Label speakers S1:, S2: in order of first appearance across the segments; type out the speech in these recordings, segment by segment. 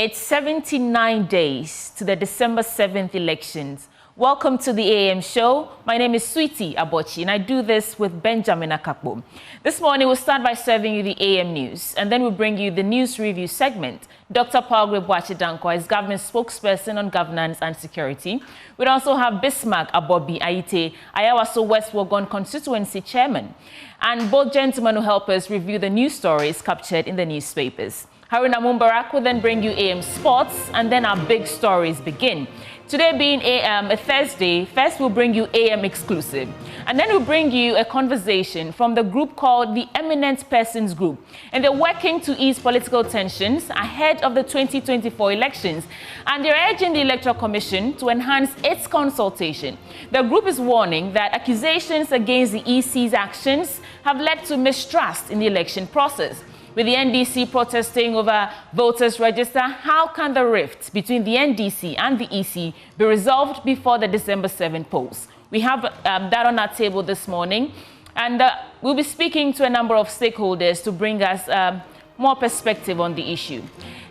S1: It's 79 days to the December 7th elections. Welcome to the AM show. My name is Sweetie Abochi, and I do this with Benjamin Akakbo. This morning, we'll start by serving you the AM news, and then we'll bring you the news review segment. Dr. Paul Dankwa is government spokesperson on governance and security. We'll also have Bismarck Abobi Aite, Ayawaso West Wogon constituency chairman. And both gentlemen will help us review the news stories captured in the newspapers. Haruna Mumbarak will then bring you AM Sports, and then our big stories begin. Today being a Thursday, first we'll bring you AM Exclusive, and then we'll bring you a conversation from the group called the Eminent Persons Group, and they're working to ease political tensions ahead of the 2024 elections, and they're urging the Electoral Commission to enhance its consultation. The group is warning that accusations against the EC's actions have led to mistrust in the election process. With the NDC protesting over voters' register, how can the rift between the NDC and the EC be resolved before the December 7 polls? We have that on our table this morning, and we'll be speaking to a number of stakeholders to bring us more perspective on the issue.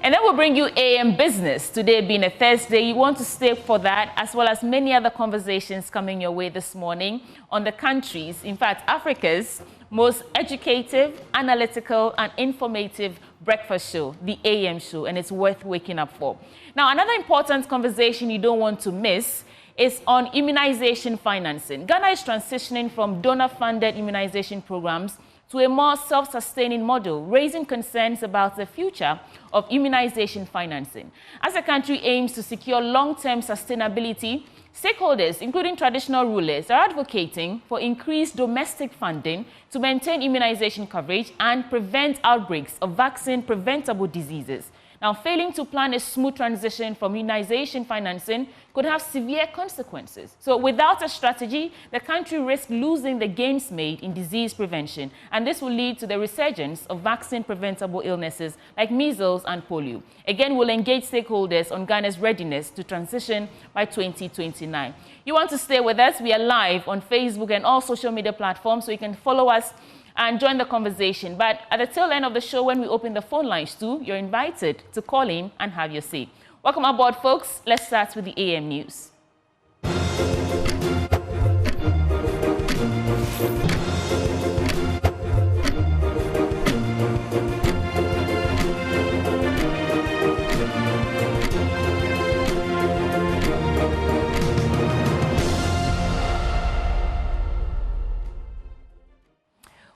S1: And then we'll bring you AM Business. Today being a Thursday, you want to stay for that, as well as many other conversations coming your way this morning on the country's, in fact, Africa's most educative, analytical, and informative breakfast show, the AM show, and it's worth waking up for. Now, another important conversation you don't want to miss is on immunization financing. Ghana is transitioning from donor-funded immunization programs to a more self-sustaining model, raising concerns about the future of immunization financing. As the country aims to secure long-term sustainability, stakeholders, including traditional rulers, are advocating for increased domestic funding to maintain immunization coverage and prevent outbreaks of vaccine-preventable diseases. Now, failing to plan a smooth transition from immunization financing could have severe consequences. So without a strategy, the country risks losing the gains made in disease prevention, and this will lead to the resurgence of vaccine-preventable illnesses like measles and polio. Again, we'll engage stakeholders on Ghana's readiness to transition by 2029. You want to stay with us? We are live on Facebook and all social media platforms, so you can follow us and join the conversation. But at the tail end of the show, when we open the phone lines too, you're invited to call in and have your say. Welcome aboard, folks. Let's start with the AM news.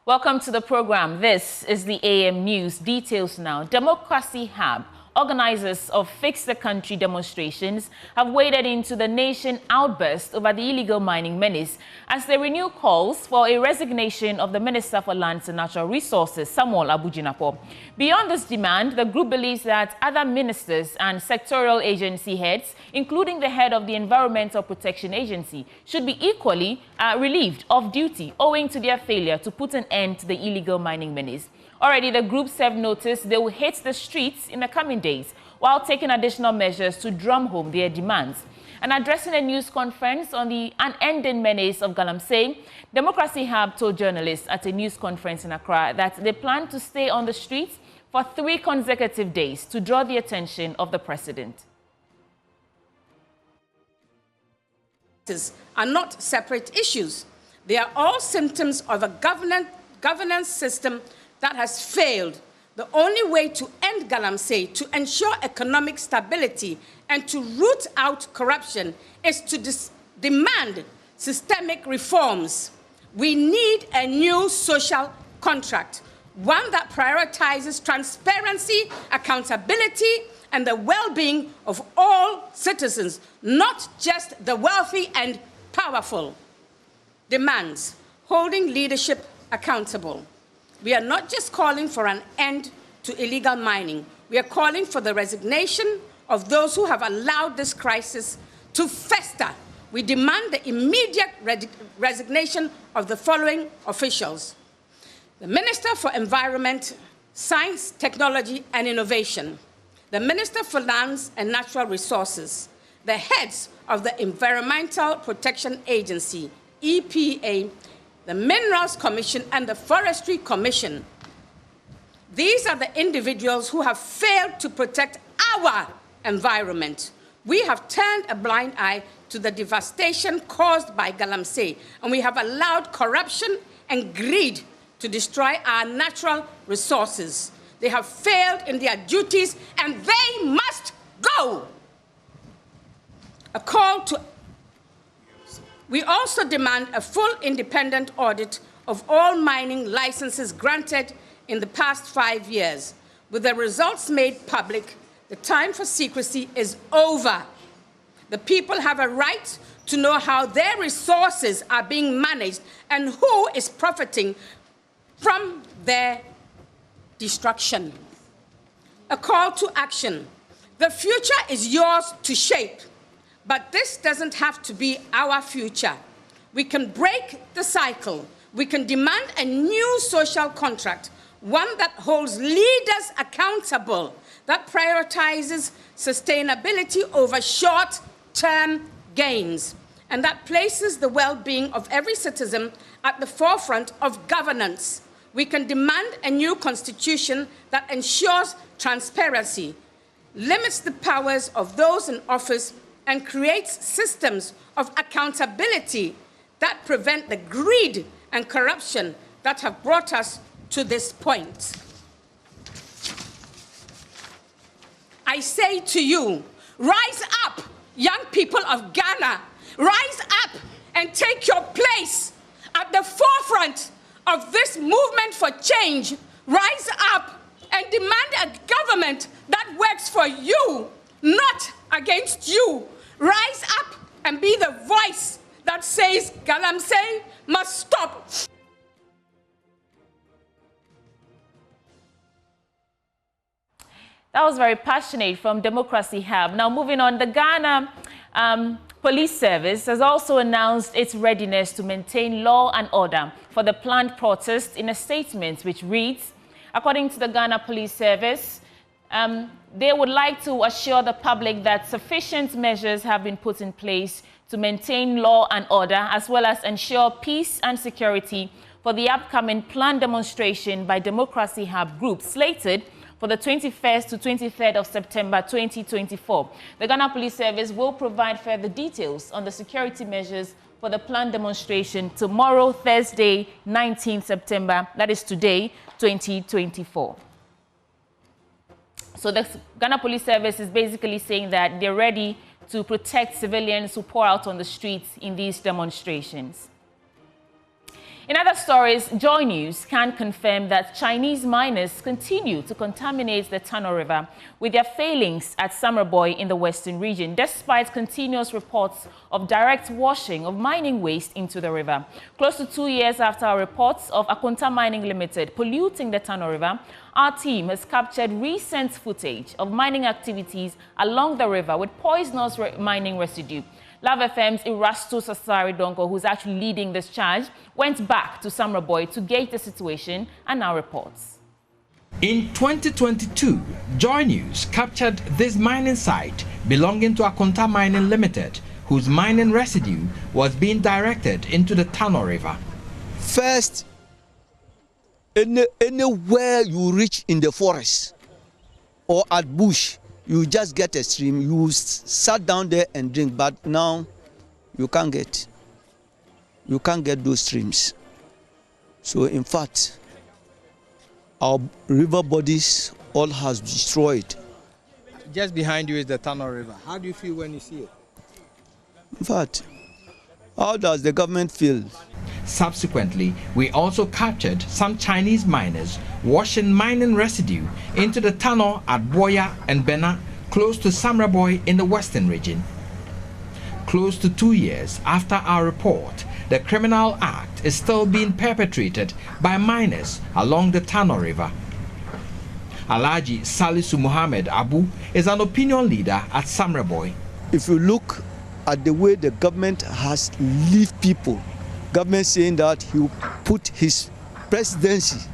S1: Welcome to the program. This is the AM News. Details now. Democracy Hub, organizers of Fix the Country demonstrations, have waded into the nation outburst over the illegal mining menace as they renew calls for a resignation of the Minister for Lands and Natural Resources, Samuel Abujinapo. Beyond this demand, the group believes that other ministers and sectoral agency heads, including the head of the Environmental Protection Agency, should be equally relieved of duty owing to their failure to put an end to the illegal mining menace. Already, the group served notice they will hit the streets in the coming days while taking additional measures to drum home their demands. And addressing a news conference on the unending menace of Galamsey, Democracy Hub told journalists at a news conference in Accra that they plan to stay on the streets for 3 consecutive days to draw the attention of the president.
S2: Are not separate issues. They are all symptoms of a governance system that has failed. The only way to end Galamsey, to ensure economic stability, and to root out corruption is to demand systemic reforms. We need a new social contract, one that prioritizes transparency, accountability, and the well-being of all citizens, not just the wealthy and powerful. Demands holding leadership accountable. We are not just calling for an end to illegal mining. We are calling for the resignation of those who have allowed this crisis to fester. We demand the immediate resignation of the following officials: the Minister for Environment, Science, Technology and Innovation, the Minister for Lands and Natural Resources, the heads of the Environmental Protection Agency, EPA, the Minerals Commission and the Forestry Commission. These are the individuals who have failed to protect our environment. We have turned a blind eye to the devastation caused by Galamsey, and we have allowed corruption and greed to destroy our natural resources. They have failed in their duties, and they must go. We also demand a full independent audit of all mining licenses granted in the past 5 years. With the results made public, the time for secrecy is over. The people have a right to know how their resources are being managed and who is profiting from their destruction. A call to action. The future is yours to shape, but this doesn't have to be our future. We can break the cycle. We can demand a new social contract, one that holds leaders accountable, that prioritizes sustainability over short-term gains, and that places the well-being of every citizen at the forefront of governance. We can demand a new constitution that ensures transparency, limits the powers of those in office, and creates systems of accountability that prevent the greed and corruption that have brought us to this point. I say to you, rise up, young people of Ghana, rise up and take your place at the forefront of this movement for change. Rise up and demand a government that works for you, not against you. Rise up and be the voice that says Galamsey must stop.
S1: That was very passionate from Democracy Hub. Now moving on, the Ghana Police Service has also announced its readiness to maintain law and order for the planned protest in a statement which reads, according to the Ghana Police Service, they would like to assure the public that sufficient measures have been put in place to maintain law and order, as well as ensure peace and security for the upcoming planned demonstration by Democracy Hub Group, slated for the 21st to 23rd of September 2024. The Ghana Police Service will provide further details on the security measures for the planned demonstration tomorrow, Thursday, 19th September, that is today, 2024. So the Ghana Police Service is basically saying that they're ready to protect civilians who pour out on the streets in these demonstrations. In other stories, Joy News can confirm that Chinese miners continue to contaminate the Tano River with their failings at Samraboy in the western region, despite continuous reports of direct washing of mining waste into the river. Close to 2 years after our reports of Akonta Mining Limited polluting the Tano River, our team has captured recent footage of mining activities along the river with poisonous mining residue. Love FM's Erasto Sasari Donko, who's actually leading this charge, went back to Samraboy to gauge the situation and now reports.
S3: In 2022, Joy News captured this mining site belonging to Akonta Mining Limited, whose mining residue was being directed into the Tano River.
S4: First, anywhere you reach in the forest or at bush, you just get a stream, you sat down there and drink, but now you can't get those streams. So in fact, our river bodies all has destroyed.
S5: Just behind you is the Tano River. How do you feel when you see it?
S4: In fact, how does the government feel?
S3: Subsequently, we also captured some Chinese miners washing mining residue into the Tano at Boya and Bena, close to Samraboy in the western region. Close to 2 years after our report, the criminal act is still being perpetrated by miners along the Tano River. Alhaji Salisu Muhammad Abu is an opinion leader at Samraboy.
S4: If you look at the way the government has left people, government saying that he will put his presidency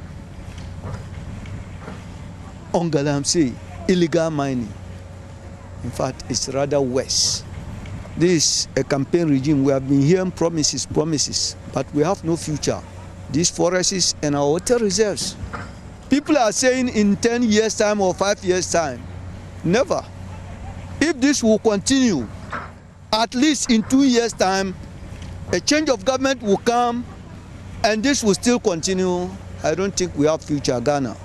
S4: on Galamsey, illegal mining. In fact, it's rather worse. This is a campaign regime. We have been hearing promises, but we have no future. These forests and our water reserves. People are saying in 10 years' time or 5 years' time, Never. If this will continue, at least in 2 years' time, a change of government will come and this will still continue. I don't think we have future Ghana.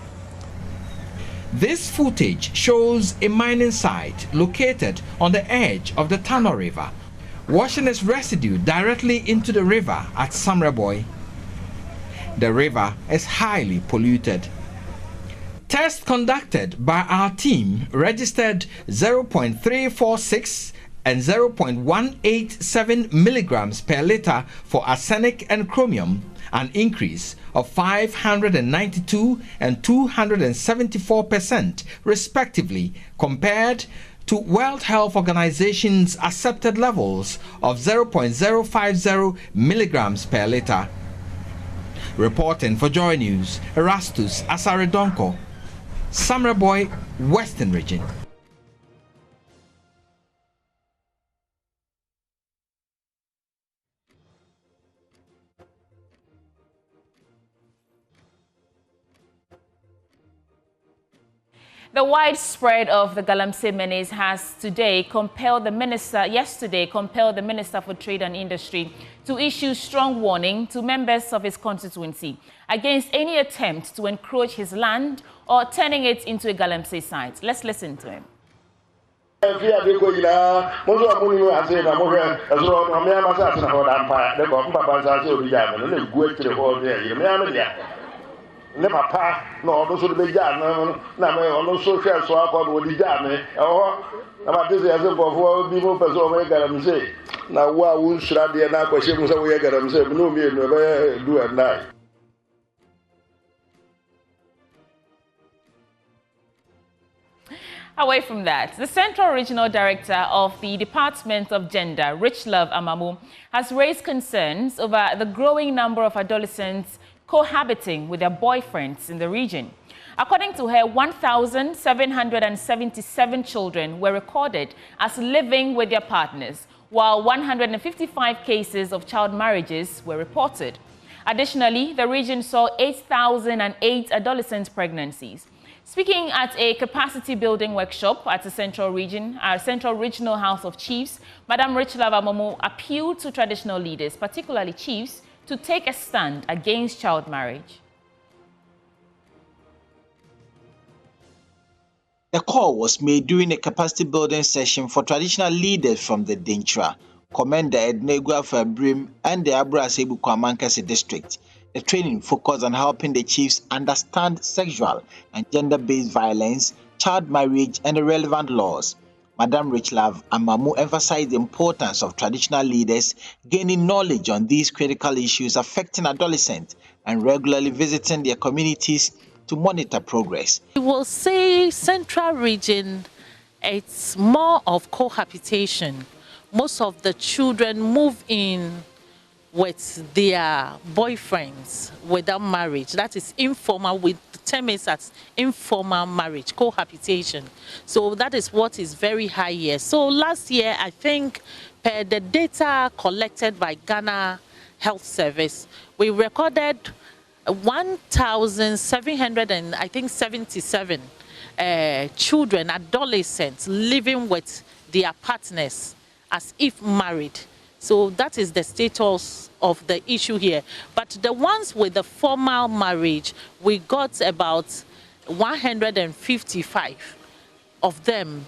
S3: This footage shows a mining site located on the edge of the Tano River, washing its residue directly into the river at Samreboy. The river is highly polluted. Tests conducted by our team registered 0.346 and 0.187 milligrams per liter for arsenic and chromium, an increase of 592 and 274% respectively, compared to World Health Organization's accepted levels of 0.050 milligrams per liter. Reporting for Joy News, Erastus Asaredonko, Samreboy, Western Region.
S1: The widespread of the Galamsey menace has yesterday compelled the Minister for Trade and Industry to issue strong warning to members of his constituency against any attempt to encroach his land or turning it into a Galamsey site. Let's listen to him.
S6: Ne papa no no so be ja no na me ono so hwe so akọ do di ja me eho na ma tese ya se bofo bi mo peso o me Galamsey na wo a wo nsura de na akwahye mu se wo ye Galamsey me no mi enu be do and die.
S1: Away from that, the Central Regional Director of the Department of Gender, Richlove Amamu, has raised concerns over the growing number of adolescents cohabiting with their boyfriends in the region. According to her, 1,777 children were recorded as living with their partners, while 155 cases of child marriages were reported. Additionally, the region saw 8,008 adolescent pregnancies. Speaking at a capacity building workshop at the Central Regional House of Chiefs, Madam Richlove Amamu appealed to traditional leaders, particularly chiefs, to take a stand against child marriage.
S7: A call was made during a capacity building session for traditional leaders from the Dintra, Commander Ednegua Fabrim, and the Abrasebu Kwamankasi district. The training focused on helping the chiefs understand sexual and gender-based violence, child marriage, and the relevant laws. Madam Richlove Amamu emphasized the importance of traditional leaders gaining knowledge on these critical issues affecting adolescents and regularly visiting their communities to monitor progress.
S8: We will say Central Region, it's more of cohabitation. Most of the children move in with their boyfriends without marriage. That is informal, with the term is as informal marriage, cohabitation. So that is what is very high here. So last year, I think, per the data collected by Ghana Health Service, we recorded 1,777 children, adolescents living with their partners as if married. So that is the status of the issue here. But the ones with the formal marriage, we got about 155 of them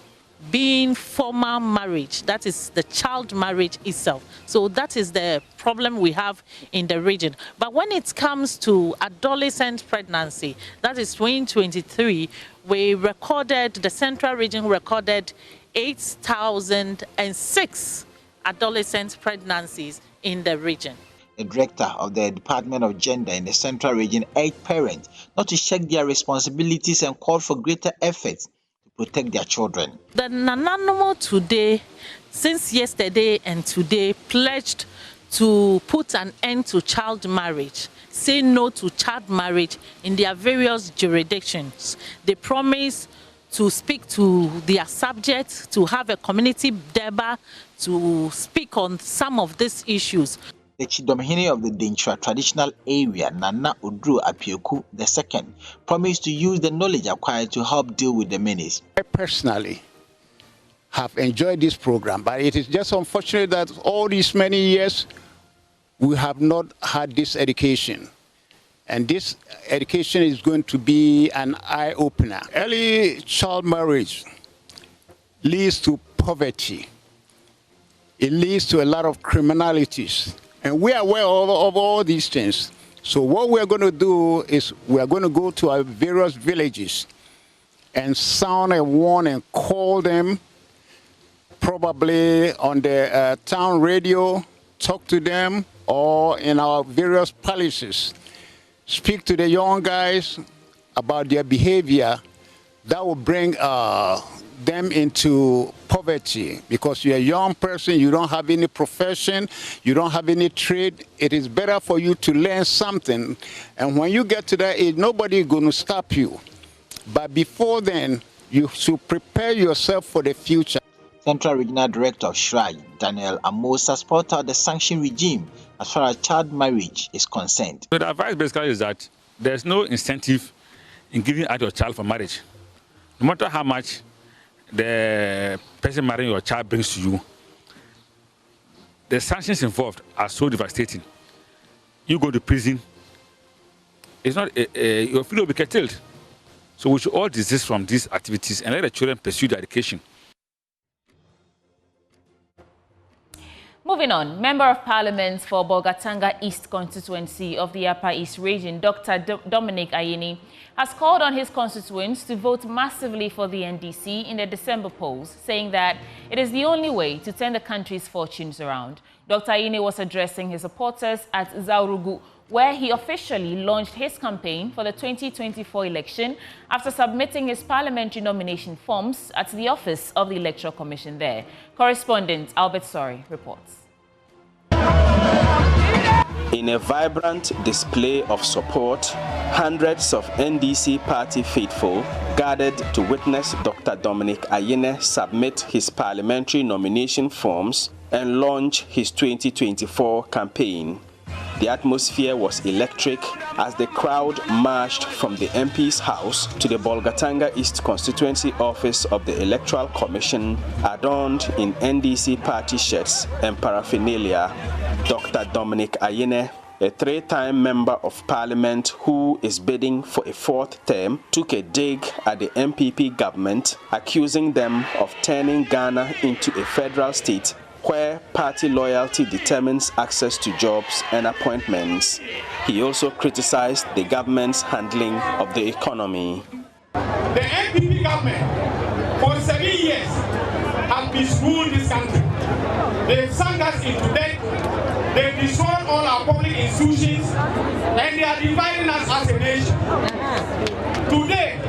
S8: being formal marriage. That is the child marriage itself. So that is the problem we have in the region. But when it comes to adolescent pregnancy, that is 2023, we recorded, the Central Region recorded 8,006 adolescent pregnancies in the region.
S7: The director of the Department of Gender in the Central Region urged parents not to shirk their responsibilities and called for greater efforts to protect their children.
S8: The Nananomo today, since yesterday and today, pledged to put an end to child marriage, say no to child marriage in their various jurisdictions. They promise to speak to their subjects, to have a community debate, to speak on some of these issues.
S7: The Chidomhene of the Denchra traditional area, Nana Odru Apioku II, promised to use the knowledge acquired to help deal with the menace.
S9: I personally have enjoyed this program, but it is just unfortunate that all these many years we have not had this education. And this education is going to be an eye-opener. Early child marriage leads to poverty. It leads to a lot of criminalities. And we are aware of all these things. So what we're going to do is we're going to go to our various villages and sound a warning, call them, probably on the town radio, talk to them, or in our various palaces. Speak to the young guys about their behavior that will bring them into poverty. Because you're a young person, you don't have any profession, you don't have any trade. It is better for you to learn something. And when you get to that age, nobody is going to stop you. But before then, you should prepare yourself for the future.
S7: Central Regional Director of SHRAI, Daniel Amosa, supported out the sanction regime as far as child marriage is concerned.
S10: So the advice basically is that there's no incentive in giving out your child for marriage. No matter how much the person marrying your child brings to you, the sanctions involved are so devastating. You go to prison, it's not your family will be curtailed. So we should all desist from these activities and let the children pursue their education.
S1: Moving on, Member of Parliament for Bolgatanga East constituency of the Upper East region, Dr. Dominic Ayine, has called on his constituents to vote massively for the NDC in the December polls, saying that it is the only way to turn the country's fortunes around. Dr. Ayine was addressing his supporters at Zaurugu, where he officially launched his campaign for the 2024 election after submitting his parliamentary nomination forms at the office of the Electoral Commission there. Correspondent Albert Sori reports.
S11: In a vibrant display of support, hundreds of NDC party faithful gathered to witness Dr. Dominic Ayine submit his parliamentary nomination forms and launch his 2024 campaign. The atmosphere was electric as the crowd marched from the MP's house to the Bolgatanga East constituency office of the Electoral Commission, adorned in NDC party shirts and paraphernalia. Dr. Dominic Ayine, a three-time member of parliament who is bidding for a fourth term, took a dig at the MPP government, accusing them of turning Ghana into a federal state where party loyalty determines access to jobs and appointments. He also criticized the government's handling of the economy.
S12: The MPP government for 7 years has misruled this country. They've sunk us into debt, they've destroyed all our public institutions, and they are dividing us as a nation. Today,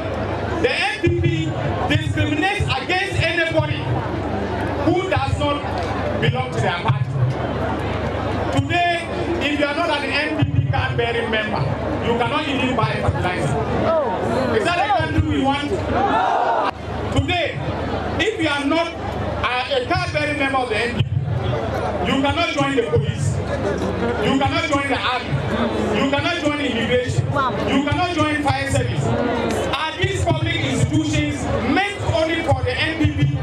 S12: the MPP discriminates against anybody who does not belong to their party. Today, if you are not an NPP card-bearing member, you cannot even buy a fertilizer. Is that the country we want? Today, if you are not a card-bearing member of the NPP, you cannot join the police, you cannot join the army, you cannot join immigration, you cannot join fire service. Are these public institutions meant only for the NPP?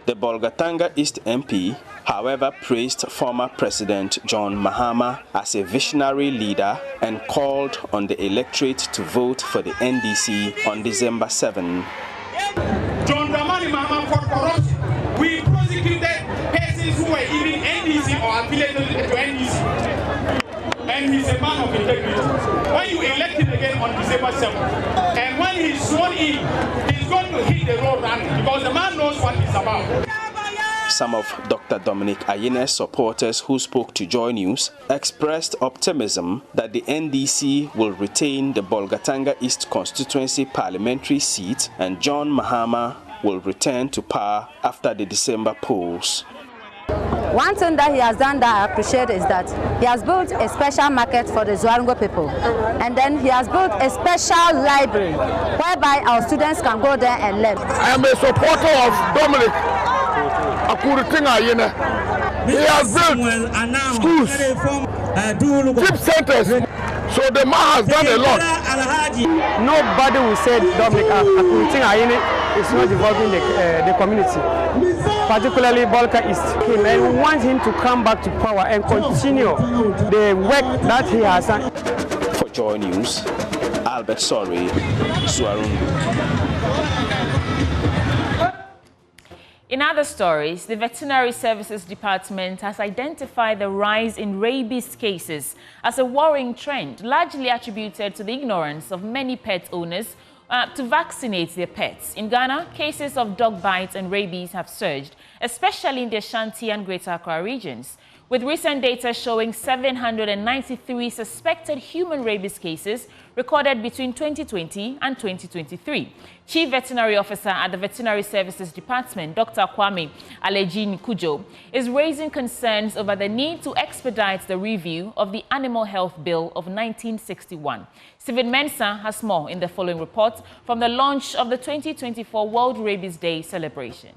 S11: The Bolgatanga East MP, however, praised former President John Mahama as a visionary leader and called on the electorate to vote for the NDC on December 7.
S12: John Dramani Mahama for corruption. We prosecuted persons who were even NDC or affiliated to NDC. And he's a man of integrity. When you elect him again on December 7th, and when he's sworn in, he's going to hit the road running because the man knows what he's about.
S11: Some of Dr. Dominic Ayine's supporters who spoke to Joy News expressed optimism that the NDC will retain the Bolgatanga East constituency parliamentary seat and John Mahama will return to power after the December polls.
S13: One thing that he has done that I appreciate is that he has built a special market for the Zwarongo people. And then he has built a special library whereby our students can go there and learn.
S14: I am a supporter of Dominic Ayine. He has built schools, deep centers. So the man has done a lot.
S15: Nobody will say Dominic Akunting Ayine is not involving the community, particularly Bolgatanga East. And we want him to come back to power and continue the work that he has done.
S11: For Joy News, Albert Sorry, Zuarungu.
S1: In other stories, the Veterinary Services Department has identified the rise in rabies cases as a worrying trend, largely attributed to the ignorance of many pet owners to vaccinate their pets. In Ghana, cases of dog bites and rabies have surged, especially in the Ashanti and Greater Accra regions, with recent data showing 793 suspected human rabies cases recorded between 2020 and 2023. Chief Veterinary Officer at the Veterinary Services Department, Dr. Kwame Alejin Kujo, is raising concerns over the need to expedite the review of the Animal Health Bill of 1961. Stephen Mensah has more in the following report from the launch of the 2024 World Rabies Day celebration.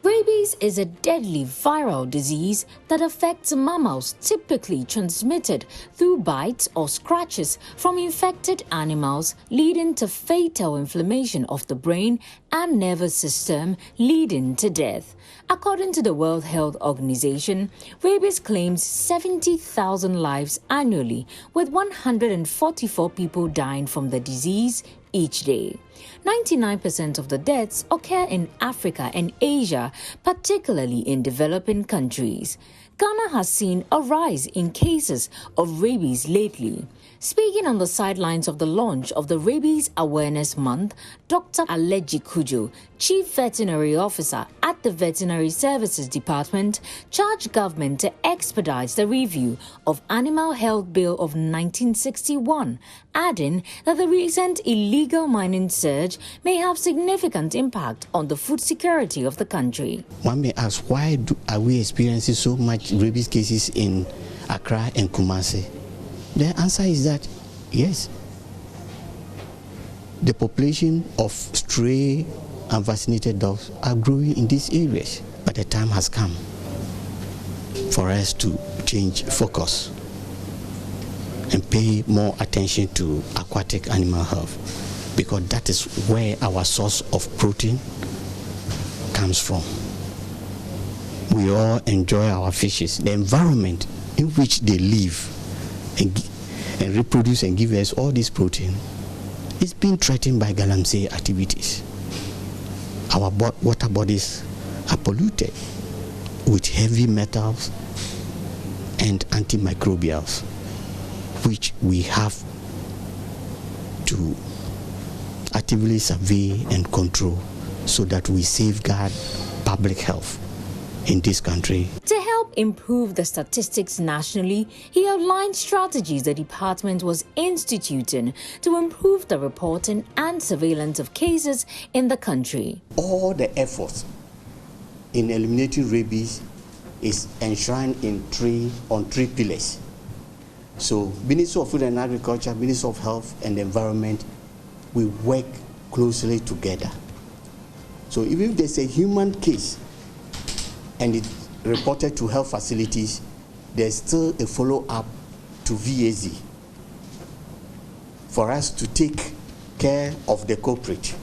S16: Rabies is a deadly viral disease that affects mammals, typically transmitted through bites or scratches from infected animals, leading to fatal inflammation of the brain and nervous system, leading to death. According to the World Health Organization, rabies claims 70,000 lives annually, with 144 people dying from the disease each day. 99% of the deaths occur in Africa and Asia, particularly in developing countries. Ghana has seen a rise in cases of rabies lately. Speaking on the sidelines of the launch of the Rabies Awareness Month, Dr. Aleji Kujo, Chief Veterinary Officer at the Veterinary Services Department, charged government to expedite the review of Animal Health Bill of 1961, adding that the recent illegal mining surge may have significant impact on the food security of the country.
S17: One may ask, why are we experiencing so much rabies cases in Accra and Kumasi? The answer is that, yes, the population of stray unvaccinated dogs are growing in these areas. But the time has come for us to change focus and pay more attention to aquatic animal health, because that is where our source of protein comes from. We all enjoy our fishes. The environment in which they live and reproduce and give us all this protein is being threatened by Galamsey activities. Our water bodies are polluted with heavy metals and antimicrobials, which we have to actively survey and control so that we safeguard public health in this country.
S16: To help improve the statistics nationally, he outlined strategies the department was instituting to improve the reporting and surveillance of cases in the country.
S17: All the efforts in eliminating rabies is enshrined on three pillars. So, Ministry of Food and Agriculture, Ministry of Health and Environment, we work closely together. So, even if there's a human case and it's reported to health facilities, there's still a follow-up to VAZ for us to take care of the culprit,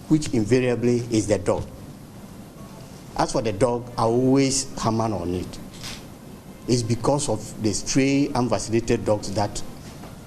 S17: which invariably is the dog. As for the dog, I always hammer on it. It's because of the stray unvaccinated dogs that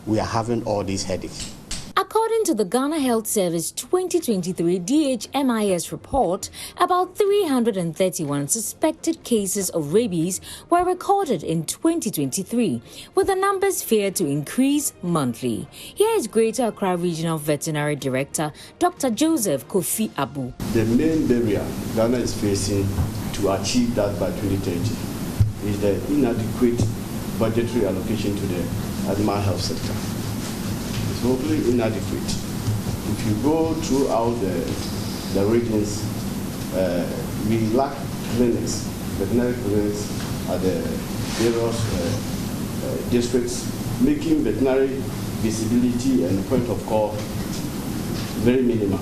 S17: we are having all these headaches.
S16: According to the Ghana Health Service 2023 DHMIS report, about 331 suspected cases of rabies were recorded in 2023, with the numbers feared to increase monthly. Here is Greater Accra Regional Veterinary Director Dr. Joseph Kofi Abu.
S18: The main barrier Ghana is facing to achieve that by 2030 is the inadequate budgetary allocation to the animal health sector. Totally inadequate. If you go throughout the regions, we lack clinics, veterinary clinics at the various districts, making veterinary visibility and point of call very minimal.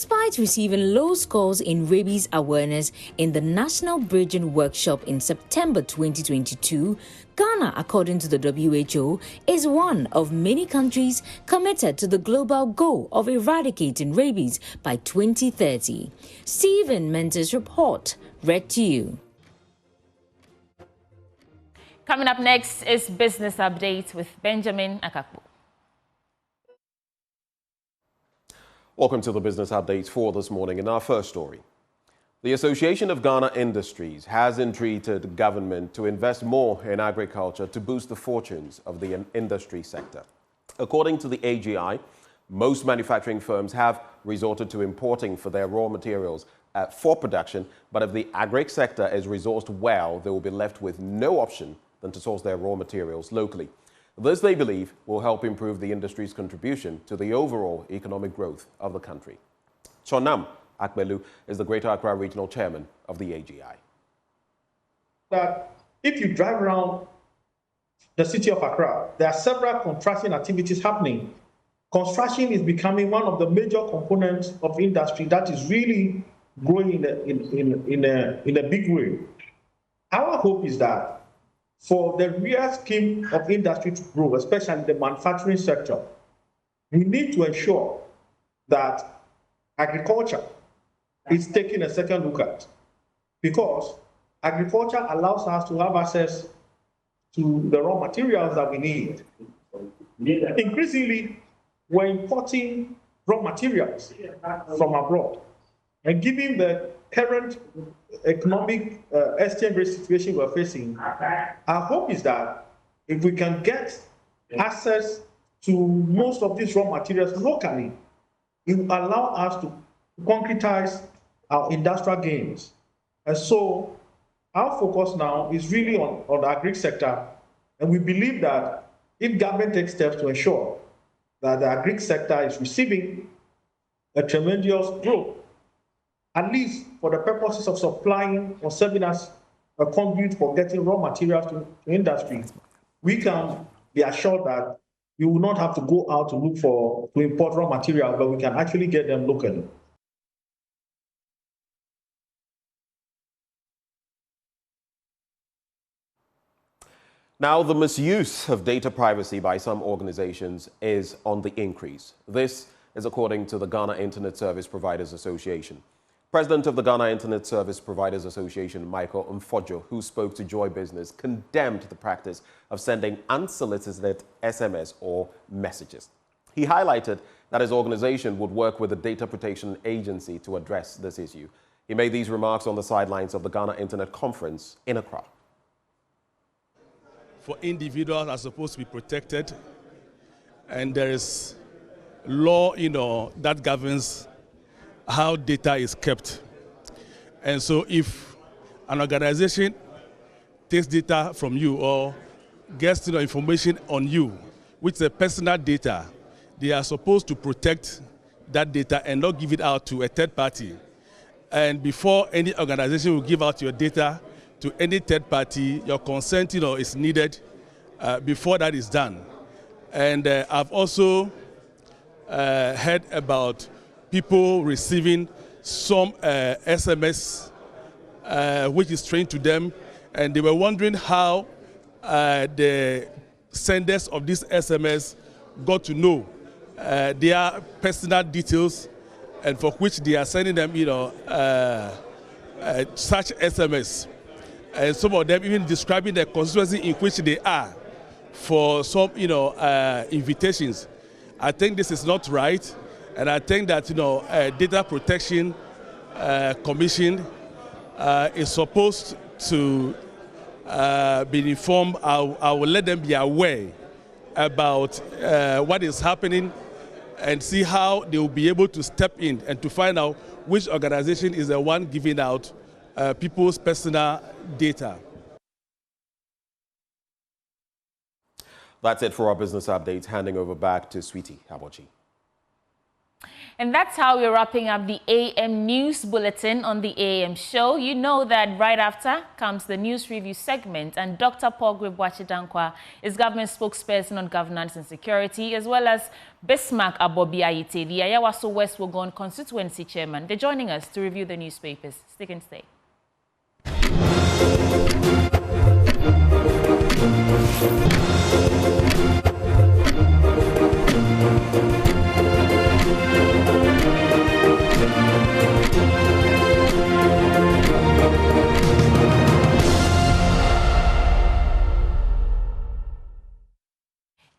S16: Despite receiving low scores in rabies awareness in the National Bridging Workshop in September 2022, Ghana, according to the WHO, is one of many countries committed to the global goal of eradicating rabies by 2030. Stephen Mentor's report, read to you.
S1: Coming up next is Business Update with Benjamin Akakpo.
S19: Welcome to the Business Update for this morning. In our first story, the Association of Ghana Industries has entreated government to invest more in agriculture to boost the fortunes of the industry sector. According to the AGI, most manufacturing firms have resorted to importing for their raw materials for production, but if the agri sector is resourced well, they will be left with no option than to source their raw materials locally. This, they believe, will help improve the industry's contribution to the overall economic growth of the country. Chonam Akmelu is the Greater Accra Regional Chairman of the AGI.
S20: That if you drive around the city of Accra, there are several construction activities happening. Construction is becoming one of the major components of industry that is really growing in a big way. Our hope is that for the real scheme of industry to grow, especially the manufacturing sector, we need to ensure that agriculture is taking a second look at, because agriculture allows us to have access to the raw materials that we need. Increasingly, we're importing raw materials from abroad, and given the current economic exchange rate situation we're facing, our hope is that if we can get access to most of these raw materials locally, it will allow us to concretize our industrial gains. And so our focus now is really on the agri sector, and we believe that if government takes steps to ensure that the agri sector is receiving a tremendous growth, at least for the purposes of supplying or serving as a conduit for getting raw materials to industry, we can be assured that we will not have to go out to import raw materials, but we can actually get them locally.
S19: Now, the misuse of data privacy by some organizations is on the increase. This is according to the Ghana Internet Service Providers Association. President of the Ghana Internet Service Providers Association, Michael Mfojo, who spoke to Joy Business, condemned the practice of sending unsolicited SMS or messages. He highlighted that his organization would work with the Data Protection Agency to address this issue. He made these remarks on the sidelines of the Ghana Internet Conference in Accra.
S21: For individuals are supposed to be protected, and there is law, that governs how data is kept. And so if an organization takes data from you or gets information on you, which is personal data, they are supposed to protect that data and not give it out to a third party. And before any organization will give out your data to any third party, your consent is needed before that is done. And I've also heard about people receiving some SMS which is strange to them, and they were wondering how the senders of this SMS got to know their personal details, and for which they are sending them, such SMS. And some of them even describing the constituency in which they are for some, invitations. I think this is not right. And I think that, Data Protection Commission is supposed to be informed. I will let them be aware about what is happening and see how they will be able to step in and to find out which organization is the one giving out people's personal data.
S19: That's it for our business updates. Handing over back to Sweetie Abochi.
S1: And that's how we're wrapping up the AM News Bulletin on the AM Show. You know that right after comes the News Review segment, and Dr. Bolgatanga is government spokesperson on governance and security, as well as Bismarck Abobi Ayite, the Ayawaso West Wogon constituency chairman. They're joining us to review the newspapers. Stick and stay.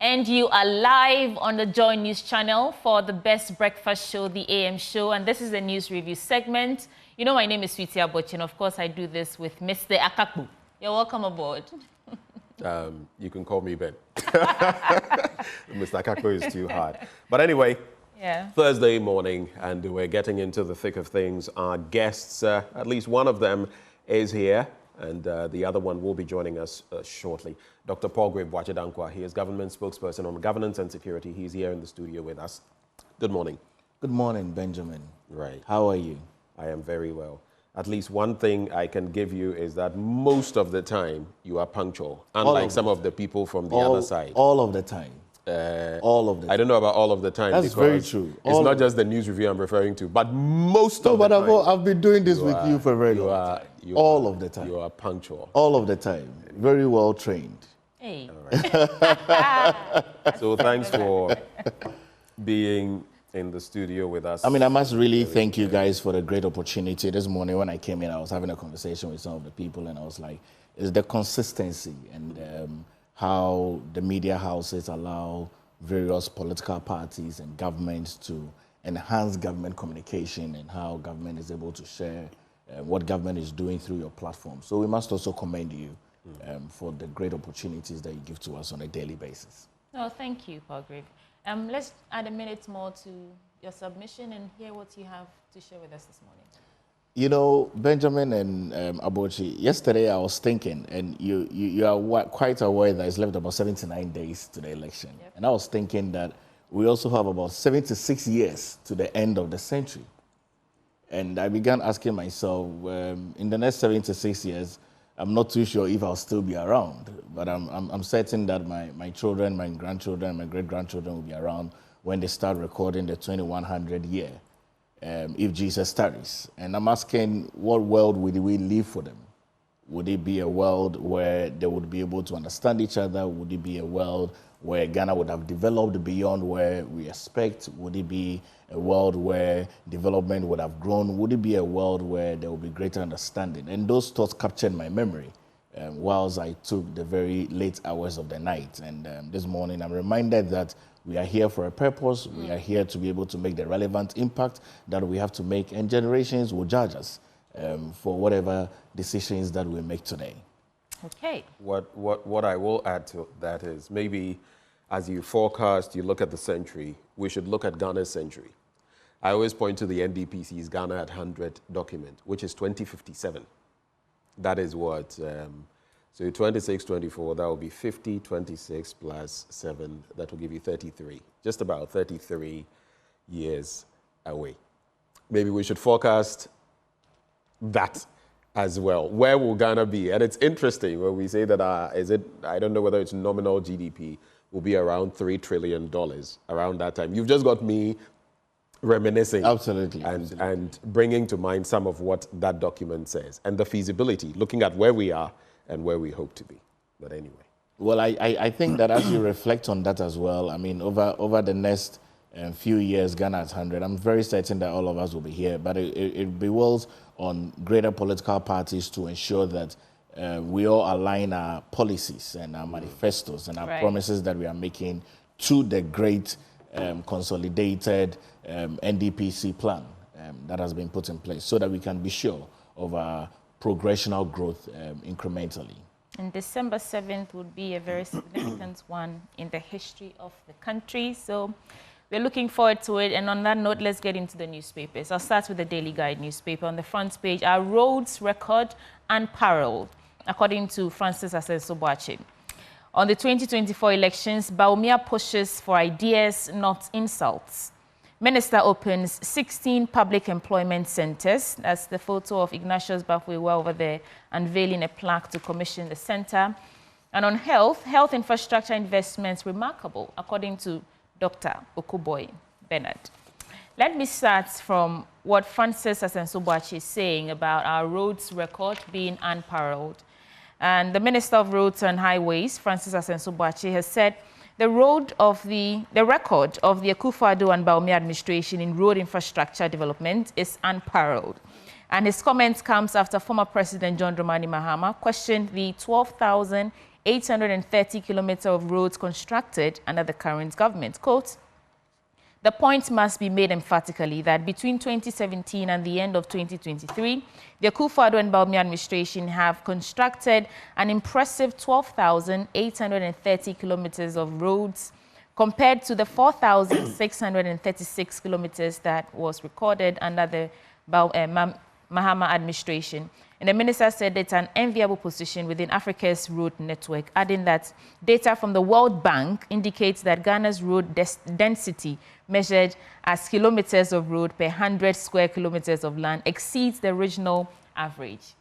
S1: And you are live on the Joy News channel for the best breakfast show, the AM Show. And this is the news review segment. You know, my name is Sweetie Abochi, and of course I do this with Mr. Akakbu. You're welcome aboard.
S19: You can call me Ben. Mr. Akaklo is too hard. But anyway,
S1: yeah.
S19: Thursday morning, and we're getting into the thick of things. Our guests, at least one of them is here, and the other one will be joining us shortly. Dr. Bolgatanga, he is government spokesperson on governance and security. He's here in the studio with us. Good morning.
S2: Good morning, Benjamin.
S19: Right.
S2: How are you?
S19: I am very well. At least one thing I can give you is that most of the time you are punctual, unlike some of the people from the other side.
S2: All of the time. All of the time.
S19: I don't know about all of the time.
S2: That's very true.
S19: It's not just the news review I'm referring to, but most of the time.
S2: No, but I've been doing this with you for a very long time. All of the time.
S19: You are punctual.
S2: All of the time. Very well trained.
S1: Hey.
S19: So thanks for being in the studio with us.
S2: I mean, I must really thank you guys for the great opportunity. This morning when I came in, I was having a conversation with some of the people, and I was like, it's the consistency and how the media houses allow various political parties and governments to enhance government communication and how government is able to share what government is doing through your platform. So we must also commend you for the great opportunities that you give to us on a daily basis.
S1: Oh, thank you, Palgrave. Let's add a minute more to your submission and hear what you have to share with us this morning.
S2: You know, Benjamin and Abochi, yesterday I was thinking, and you are quite aware that it's left about 79 days to the election. Yep. And I was thinking that we also have about 76 years to the end of the century. And I began asking myself, in the next 76 years, I'm not too sure if I'll still be around, but I'm certain that my children, my grandchildren, my great-grandchildren will be around when they start recording the 2100 year, if Jesus tarries. And I'm asking, what world would we live for them? Would it be a world where they would be able to understand each other? Would it be a world where Ghana would have developed beyond where we expect? Would it be a world where development would have grown? Would it be a world where there would be greater understanding? And those thoughts captured my memory whilst I took the very late hours of the night. And this morning I'm reminded that we are here for a purpose. We are here to be able to make the relevant impact that we have to make, and generations will judge us for whatever decisions that we make today.
S1: Okay.
S19: What I will add to that is maybe as you forecast, you look at the century, we should look at Ghana's century. I always point to the NDPC's Ghana at 100 document, which is 2057. That is what, so 26, 24, that will be 50, 26 plus 7, that will give you 33. Just about 33 years away. Maybe we should forecast that as well. Where will Ghana be? And it's interesting when we say that, I don't know whether it's nominal GDP, will be around $3 trillion around that time. You've just got me reminiscing.
S2: Absolutely.
S19: And bringing to mind some of what that document says and the feasibility, looking at where we are and where we hope to be. But anyway.
S2: Well, I think that as you reflect on that as well, I mean, over the next few years, Ghana at 100, I'm very certain that all of us will be here, but it bewills on greater political parties to ensure that we all align our policies and our manifestos and our promises that we are making to the great consolidated NDPC plan that has been put in place so that we can be sure of our progressional growth incrementally.
S1: And December 7th would be a very significant one in the history of the country. So we're looking forward to it. And on that note, let's get into the newspapers. I'll start with the Daily Guide newspaper. On the front page, our roads record unparalleled, according to Francis Asenso-Boakye. On the 2024 elections, Bawumia pushes for ideas, not insults. Minister opens 16 public employment centers. That's the photo of Ignatius Bafwewa over there, unveiling a plaque to commission the center. And on health infrastructure investments remarkable, according to Dr. Okuboy Bernard. Let me start from what Francis Asenso-Boakye is saying about our roads record being unparalleled. And the Minister of Roads and Highways, Francis Asenso-Boakye, has said the record of the Akufo-Addo and Bawumia administration in road infrastructure development is unparalleled. And his comments comes after former President John Dramani Mahama questioned the 12,830 kilometers of roads constructed under the current government. Quote, "The point must be made emphatically that between 2017 and the end of 2023, the Akufo-Addo and Bawumia administration have constructed an impressive 12,830 kilometers of roads compared to the 4,636 kilometers that was recorded under the Mahama administration." And the minister said it's an enviable position within Africa's road network, adding that data from the World Bank indicates that Ghana's road density measured as kilometers of road per 100 square kilometers of land exceeds the regional average.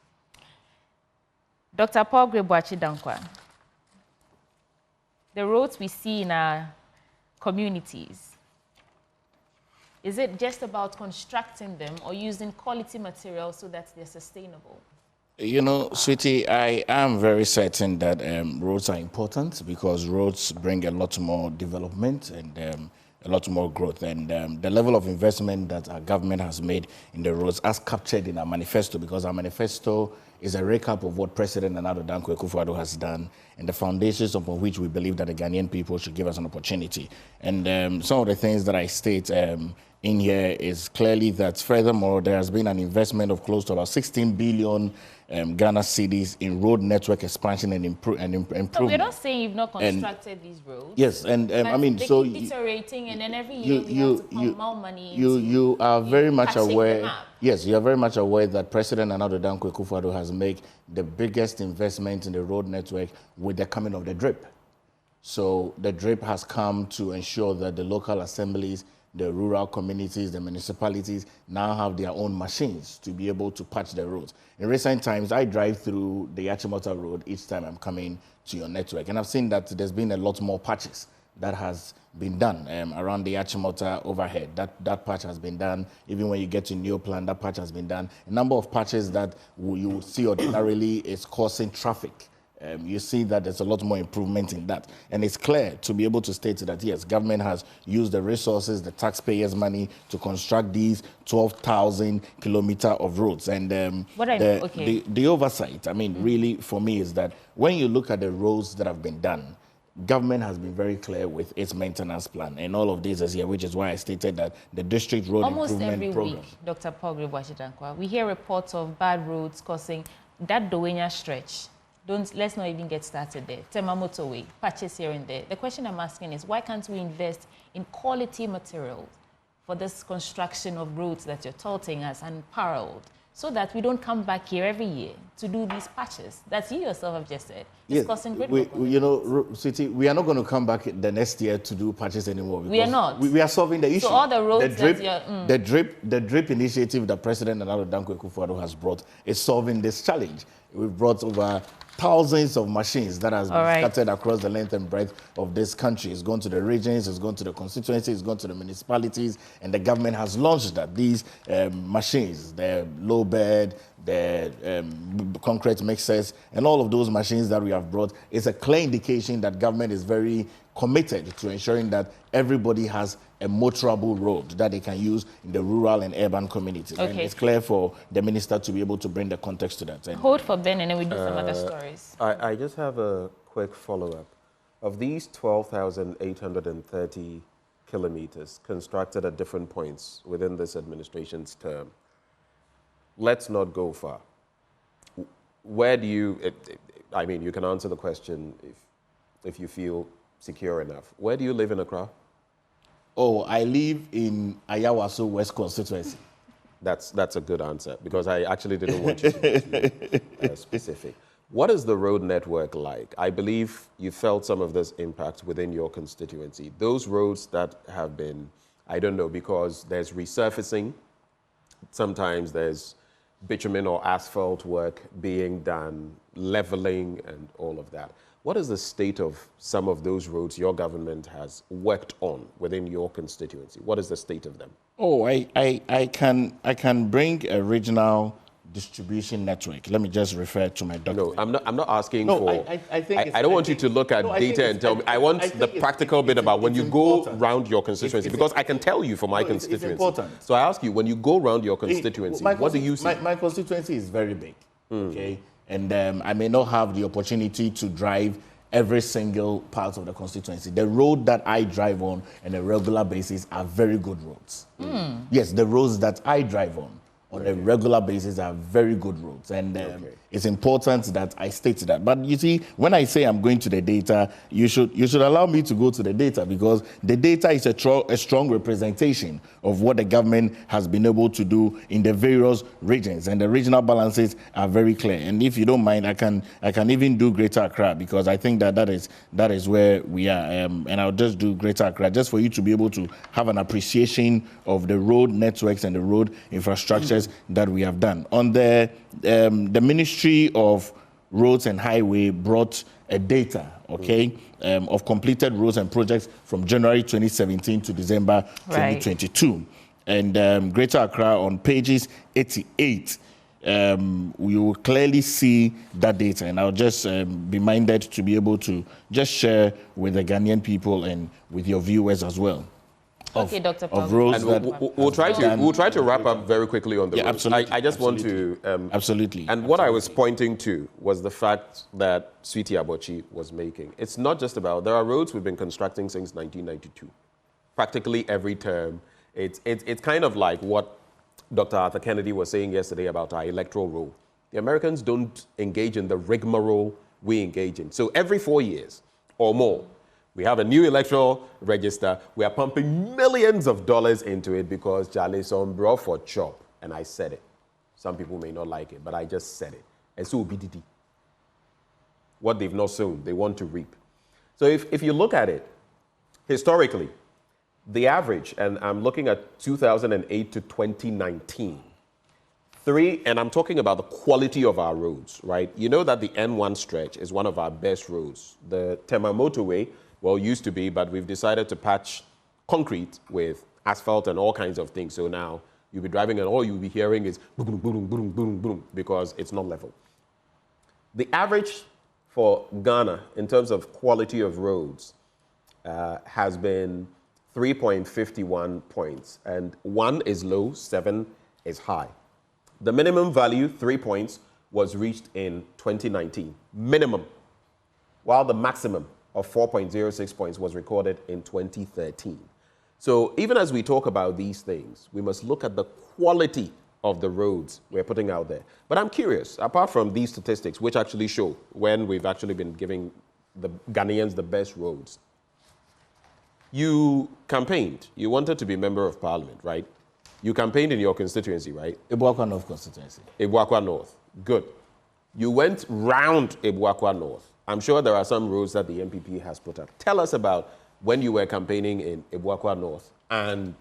S1: Dr. Paul Boakye-Dankwa, the roads we see in our communities, is it just about constructing them or using quality materials so that they're sustainable?
S2: You know, Sweetie, I am very certain that roads are important because roads bring a lot more development and a lot more growth. And the level of investment that our government has made in the roads as captured in our manifesto, because our manifesto is a recap of what President Nana Dankwa Akufo-Addo has done and the foundations upon which we believe that the Ghanaian people should give us an opportunity. And some of the things that I state in here is clearly that, furthermore, there has been an investment of close to about 16 billion Ghana cedis in road network expansion and improvement.
S1: So we're not saying you've not constructed these roads.
S2: Yes, and I mean,
S1: they
S2: so
S1: keep iterating, and then every year we have to pump more money.
S2: You are very much aware. Yes, you are very much aware that President Nana Dankwa Akufo-Addo has made the biggest investment in the road network with the coming of the DRIP. So the DRIP has come to ensure that the local assemblies, the rural communities, the municipalities now have their own machines to be able to patch the roads. In recent times, I drive through the Achimota Road each time I'm coming to your network, and I've seen that there's been a lot more patches that has been done around the Achimota overhead. That patch has been done. Even when you get to Neoplan, that patch has been done. A number of patches that you would see ordinarily is causing traffic. You see that there's a lot more improvement in that. And it's clear to be able to state that, yes, government has used the resources, the taxpayers' money to construct these 12,000 kilometers of roads. And the oversight, I mean, really, for me, is that when you look at the roads that have been done, government has been very clear with its maintenance plan. And all of this is here, which is why I stated that the district road improvement program.
S1: Almost every week, Dr. Paul Boakye-Dankwa, we hear reports of bad roads causing that Dowenya stretch. Let's not even get started there. Tema motorway, patches here and there. The question I'm asking is, why can't we invest in quality materials for this construction of roads that you're touting as unparalleled, so that we don't come back here every year to do these patches that you yourself have just said?
S2: Yes, you know, City, we are not going to come back the next year to do patches anymore.
S1: We are not.
S2: We are solving the issue.
S1: So all the roads
S2: the DRIP initiative that President Nana Dankwa Akufo-Addo has brought is solving this challenge. We've brought over thousands of machines that has been scattered across the length and breadth of this country. It's gone to the regions, it's gone to the constituencies, it's gone to the municipalities, and the government has launched that. These machines, the low bed, the concrete mixers, and all of those machines that we have brought is a clear indication that government is very committed to ensuring that everybody has a motorable road that they can use in the rural and urban communities.
S1: Okay.
S2: And it's clear for the minister to be able to bring the context to that.
S1: Hold for Ben, and then we do some other stories.
S19: I just have a quick follow-up. Of these 12,830 kilometers constructed at different points within this administration's term, let's not go far. Where do you, I mean, you can answer the question if you feel secure enough. Where do you live in Accra?
S2: Oh, I live in Ayawaso West constituency.
S19: That's a good answer, because I actually didn't want you to be specific. What is the road network like? I believe you felt some of this impact within your constituency. Those roads that have been I don't know, because there's resurfacing. Sometimes there's bitumen or asphalt work being done, leveling and all of that. What is the state of some of those roads your government has worked on within your constituency? What is the state of them?
S2: Oh, I can bring a regional distribution network. Let me just refer to my document.
S19: No, I'm not asking for. I don't want you to look at data and tell me. I want the practical bit about when you go around your constituency, because I can tell you for my constituency.
S2: It's important.
S19: So I ask you, when you go around your constituency, what do you see?
S2: My constituency is very big, okay, and I may not have the opportunity to drive every single part of the constituency. The road that I drive on a regular basis are very good roads. Yes, the roads that I drive on a regular basis are very good roads, and it's important that I state that. But you see, when I say I'm going to the data, you should allow me to go to the data, because the data is a strong representation of what the government has been able to do in the various regions, and the regional balances are very clear. And if you don't mind, I can even do Greater Accra, because I think that is where we are, and I'll just do Greater Accra just for you to be able to have an appreciation of the road networks and the road infrastructures that we have done. On the Ministry of Roads and Highway brought a data, of completed roads and projects from January 2017 to December 2022. And Greater Accra on pages 88, we will clearly see that data. And I'll just be minded to be able to just share with the Ghanaian people and with your viewers as well.
S1: Okay, Dr.
S19: And we'll try to wrap up very quickly on the roads.
S2: Absolutely.
S19: I just want to
S2: absolutely.
S19: And what I was pointing to was the fact that Sweetie Abochi was making. It's not just about, there are roads we've been constructing since 1992. Practically every term. It's kind of like what Dr. Arthur Kennedy was saying yesterday about our electoral role. The Americans don't engage in the rigmarole we engage in. So every 4 years or more, we have a new electoral register. We are pumping millions of dollars into it because Charlie Sombro for chop. And I said it. Some people may not like it, but I just said it. And so BDD. What they've not sown, they want to reap. So if you look at it, historically, the average, and I'm looking at 2008 to 2019, and I'm talking about the quality of our roads, right? You know that the N1 stretch is one of our best roads. The Tema motorway, well, used to be, but we've decided to patch concrete with asphalt and all kinds of things. So now you'll be driving and all you'll be hearing is boom, boom, boom, boom, boom, because it's not level. The average for Ghana in terms of quality of roads has been 3.51 points. And 1 is low, 7 is high. The minimum value, 3 points, was reached in 2019. Minimum. While the maximum of 4.06 points was recorded in 2013. So even as we talk about these things, we must look at the quality of the roads we're putting out there. But I'm curious, apart from these statistics, which actually show when we've actually been giving the Ghanaians the best roads, you campaigned. You wanted to be member of parliament, right? You campaigned in your constituency, right?
S2: Ebuakwa North constituency.
S19: Ebuakwa North. Good. You went round Ebuakwa North. I'm sure there are some roads that the MPP has put up. Tell us about when you were campaigning in Ebuakwa North and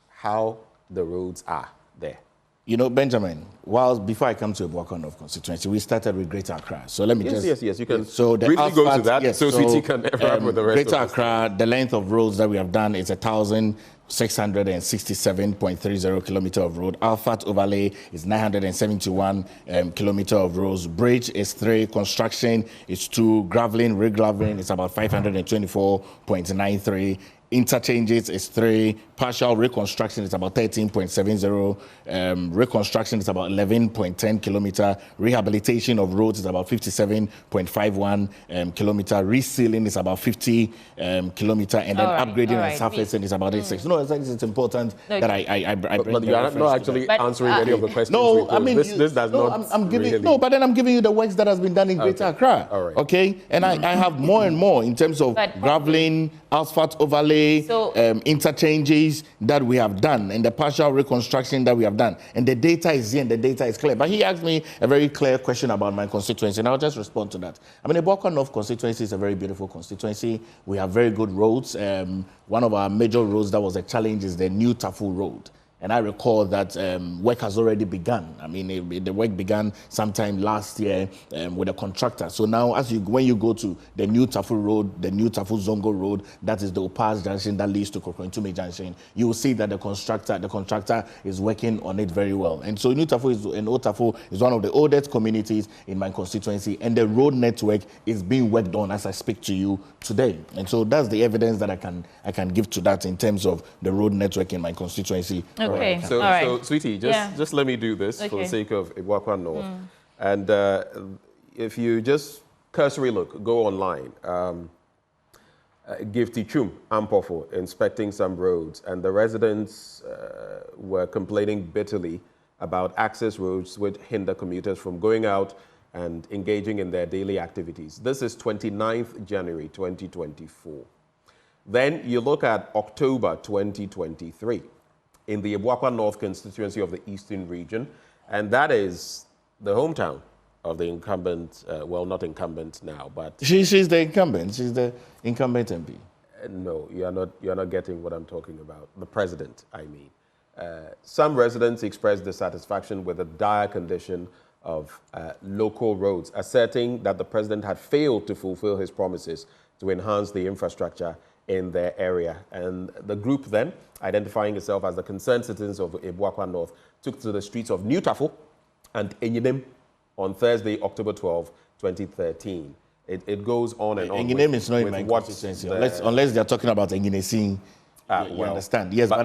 S19: how the roads are there.
S2: You know, Benjamin, before I come to Ebuakwa North constituency, we started with Greater Accra. So let me
S19: Yes, you can
S2: briefly
S19: go to that so Sweetie can wrap with the rest
S2: Greater
S19: of
S2: Accra, the length of roads that we have done is 1,667.30 kilometer of road. Alphat overlay is 971 kilometer of roads. Bridge is 3, construction is 2, graveling, regraveling is about 524.93. Interchanges is 3, partial reconstruction is about 13.70, reconstruction is about 11.10 kilometer, rehabilitation of roads is about 57.51 kilometer, resealing is about 50 kilometer, and then upgrading and surfacing is about 86. No, it's important that I bring.
S19: But you are not actually answering any of the questions.
S2: No, I mean
S19: this does not.
S2: I'm giving but then I'm giving you the works that has been done in Greater Accra.
S19: All right.
S2: Okay, and I have more and more in terms of graveling, asphalt overlay, interchanges that we have done, and the partial reconstruction that we have done. And the data is here and the data is clear. But he asked me a very clear question about my constituency, and I'll just respond to that. I mean, the Bolgatanga North constituency is a very beautiful constituency. We have very good roads. One of our major roads that was a challenge is the New Tafu Road. And I recall that work has already begun. I mean, the work began sometime last year with a contractor. So now, when you go to the New Tafu Road, the New Tafu Zongo Road, that is the Opas Junction that leads to Kokointume Junction, you will see that the contractor is working on it very well. And so New Tafu and Old Tafu is one of the oldest communities in my constituency, and the road network is being worked on as I speak to you today. And so that's the evidence that I can give to that in terms of the road network in my constituency.
S1: Okay.
S19: Right. So,
S1: right.
S19: so, sweetie, just let me do this for the sake of Ibwakwa North. And if you just cursory look, go online, give Tichum Ampofo inspecting some roads, and the residents were complaining bitterly about access roads which hinder commuters from going out and engaging in their daily activities. This is 29th January 2024. Then you look at October 2023. In the Ibwakwa North constituency of the Eastern region, and that is the hometown of the incumbent, well, not incumbent now, but...
S2: She's the incumbent. She's the incumbent MP.
S19: No, you're not getting what I'm talking about. The president, I mean. Some residents expressed dissatisfaction with the dire condition of local roads, asserting that the president had failed to fulfill his promises to enhance the infrastructure in their area. And the group then, identifying itself as the concerned citizens of Ibwakwa North, took to the streets of New Tafu and Enyinem on Thursday, October 12, 2013. It goes on and on.
S2: Enyinem is not in my constituency, unless they're talking about Enyinesin. You understand? Yes, but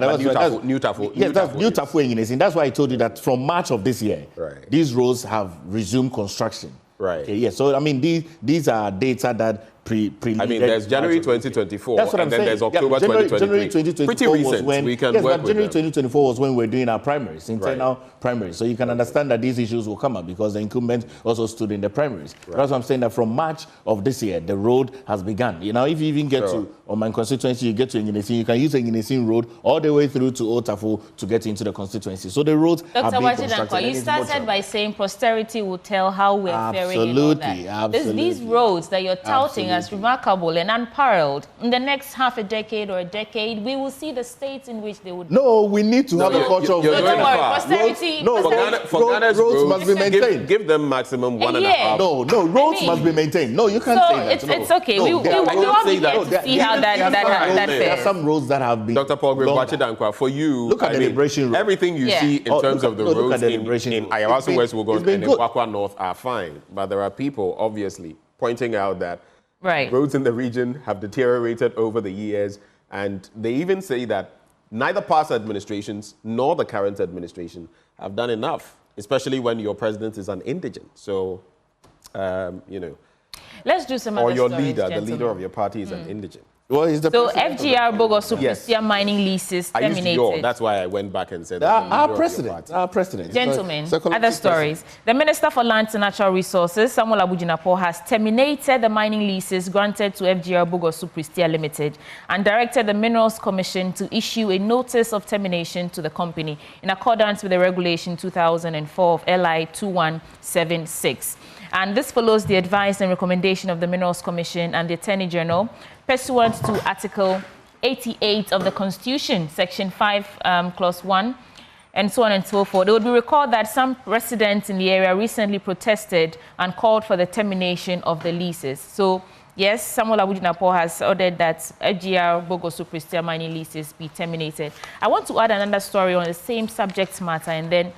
S19: New Tafu.
S2: Yes, that's New Tafu Enyinesin. That's why I told you that from March of this year, these roads have resumed construction.
S19: Right.
S2: Okay, yes. So I mean, these are data that I
S19: mean, there's January 2024,
S2: that's what
S19: and
S2: I'm
S19: then
S2: saying.
S19: there's October 2023.
S2: January 2024
S19: Pretty recent.
S2: was when,
S19: we can
S2: yes,
S19: work
S2: but January
S19: with them.
S2: 2024 was when we're doing our primaries, internal primaries. So you can understand that these issues will come up because the incumbent also stood in the primaries. That's what I'm saying, that from March of this year, the road has begun. You know, if you even get to, on my constituency, you get to Engineering, you can use the Engineering Road all the way through to Old Tafu to get into the constituency. So the roads are being constructed.
S1: You started by saying posterity will tell how we're faring and all that.
S2: Absolutely.
S1: These roads that you're touting as remarkable and unparalleled, in the next half a decade or a decade, we will see the states in which they would...
S2: No, we need to have a culture of...
S1: Don't worry, posterity...
S2: Roads must be maintained.
S19: Give them maximum 1.5.
S2: No, roads must be maintained. No, you can't say that.
S1: It's okay. We will be here to see how that fares.
S2: There are some roads that have been...
S19: Dr. Paul Gregwachidankwa, for you,
S2: look at the Liberation Road.
S19: Everything you see in terms of the roads in Ayawaso West Wuogon and in Ibwakwa North are fine. But there are people, obviously, pointing out that roads in the region have deteriorated over the years, and they even say that neither past administrations nor the current administration have done enough, especially when your president is an indigent. So, you know.
S1: Let's do some other
S19: stories,
S1: the
S19: leader of your party is an indigent.
S2: Well, he's the
S1: FGR Bogosu Pristia mining leases terminated.
S19: That's why I went back and said
S2: our president.
S1: Gentlemen, other stories. The Minister for Lands and Natural Resources, Samuel Abujinapo, has terminated the mining leases granted to FGR Bogosu Pristia Limited and directed the Minerals Commission to issue a notice of termination to the company in accordance with the Regulation 2004 of LI 2176. And this follows the advice and recommendation of the Minerals Commission and the Attorney General, pursuant to Article 88 of the Constitution, Section 5, Clause 1, and so on and so forth. It would be recalled that some residents in the area recently protested and called for the termination of the leases. So, yes, Samuel Abujinapo has ordered that FGR Bogosu Pristia mining leases be terminated. I want to add another story on the same subject matter, and then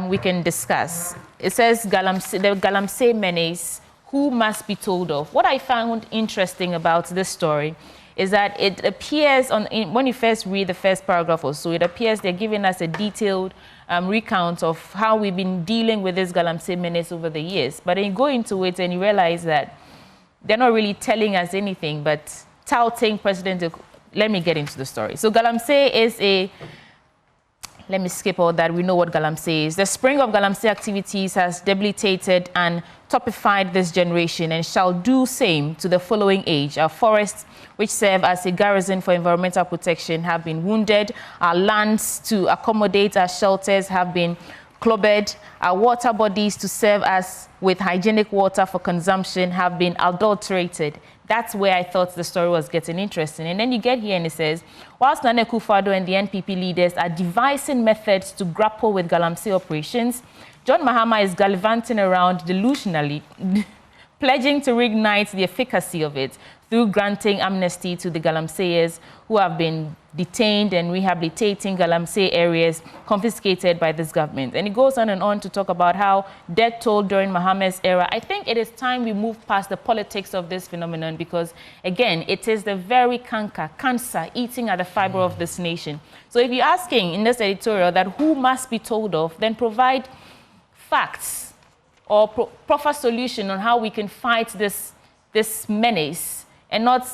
S1: we can discuss. It says the Galamsey menace, who must be told of. What I found interesting about this story is that it appears, when you first read the first paragraph or so, it appears they're giving us a detailed recount of how we've been dealing with this Galamsey menace over the years. But then you go into it and you realize that they're not really telling us anything, but touting President... Let me get into the story. So Galamsey is a let me skip all that. We know what Galamsey is. The spring of Galamsey activities has debilitated and topified this generation and shall do same to the following age. Our forests, which serve as a garrison for environmental protection, have been wounded. Our lands to accommodate our shelters have been clobbered. Our water bodies to serve us with hygienic water for consumption have been adulterated. That's where I thought the story was getting interesting. And then you get here and it says, whilst Nana Akufo-Addo and the NPP leaders are devising methods to grapple with Galamsey operations, John Mahama is gallivanting around delusionally, pledging to reignite the efficacy of it through granting amnesty to the Galamseyers who have been detained and rehabilitating Galamsey areas confiscated by this government. And it goes on and on to talk about how death toll during Mahama's era. I think it is time we move past the politics of this phenomenon because, again, it is the very cancer eating at the fiber of this nation. So if you're asking in this editorial that who must be told of, then provide facts or proper solution on how we can fight this menace and not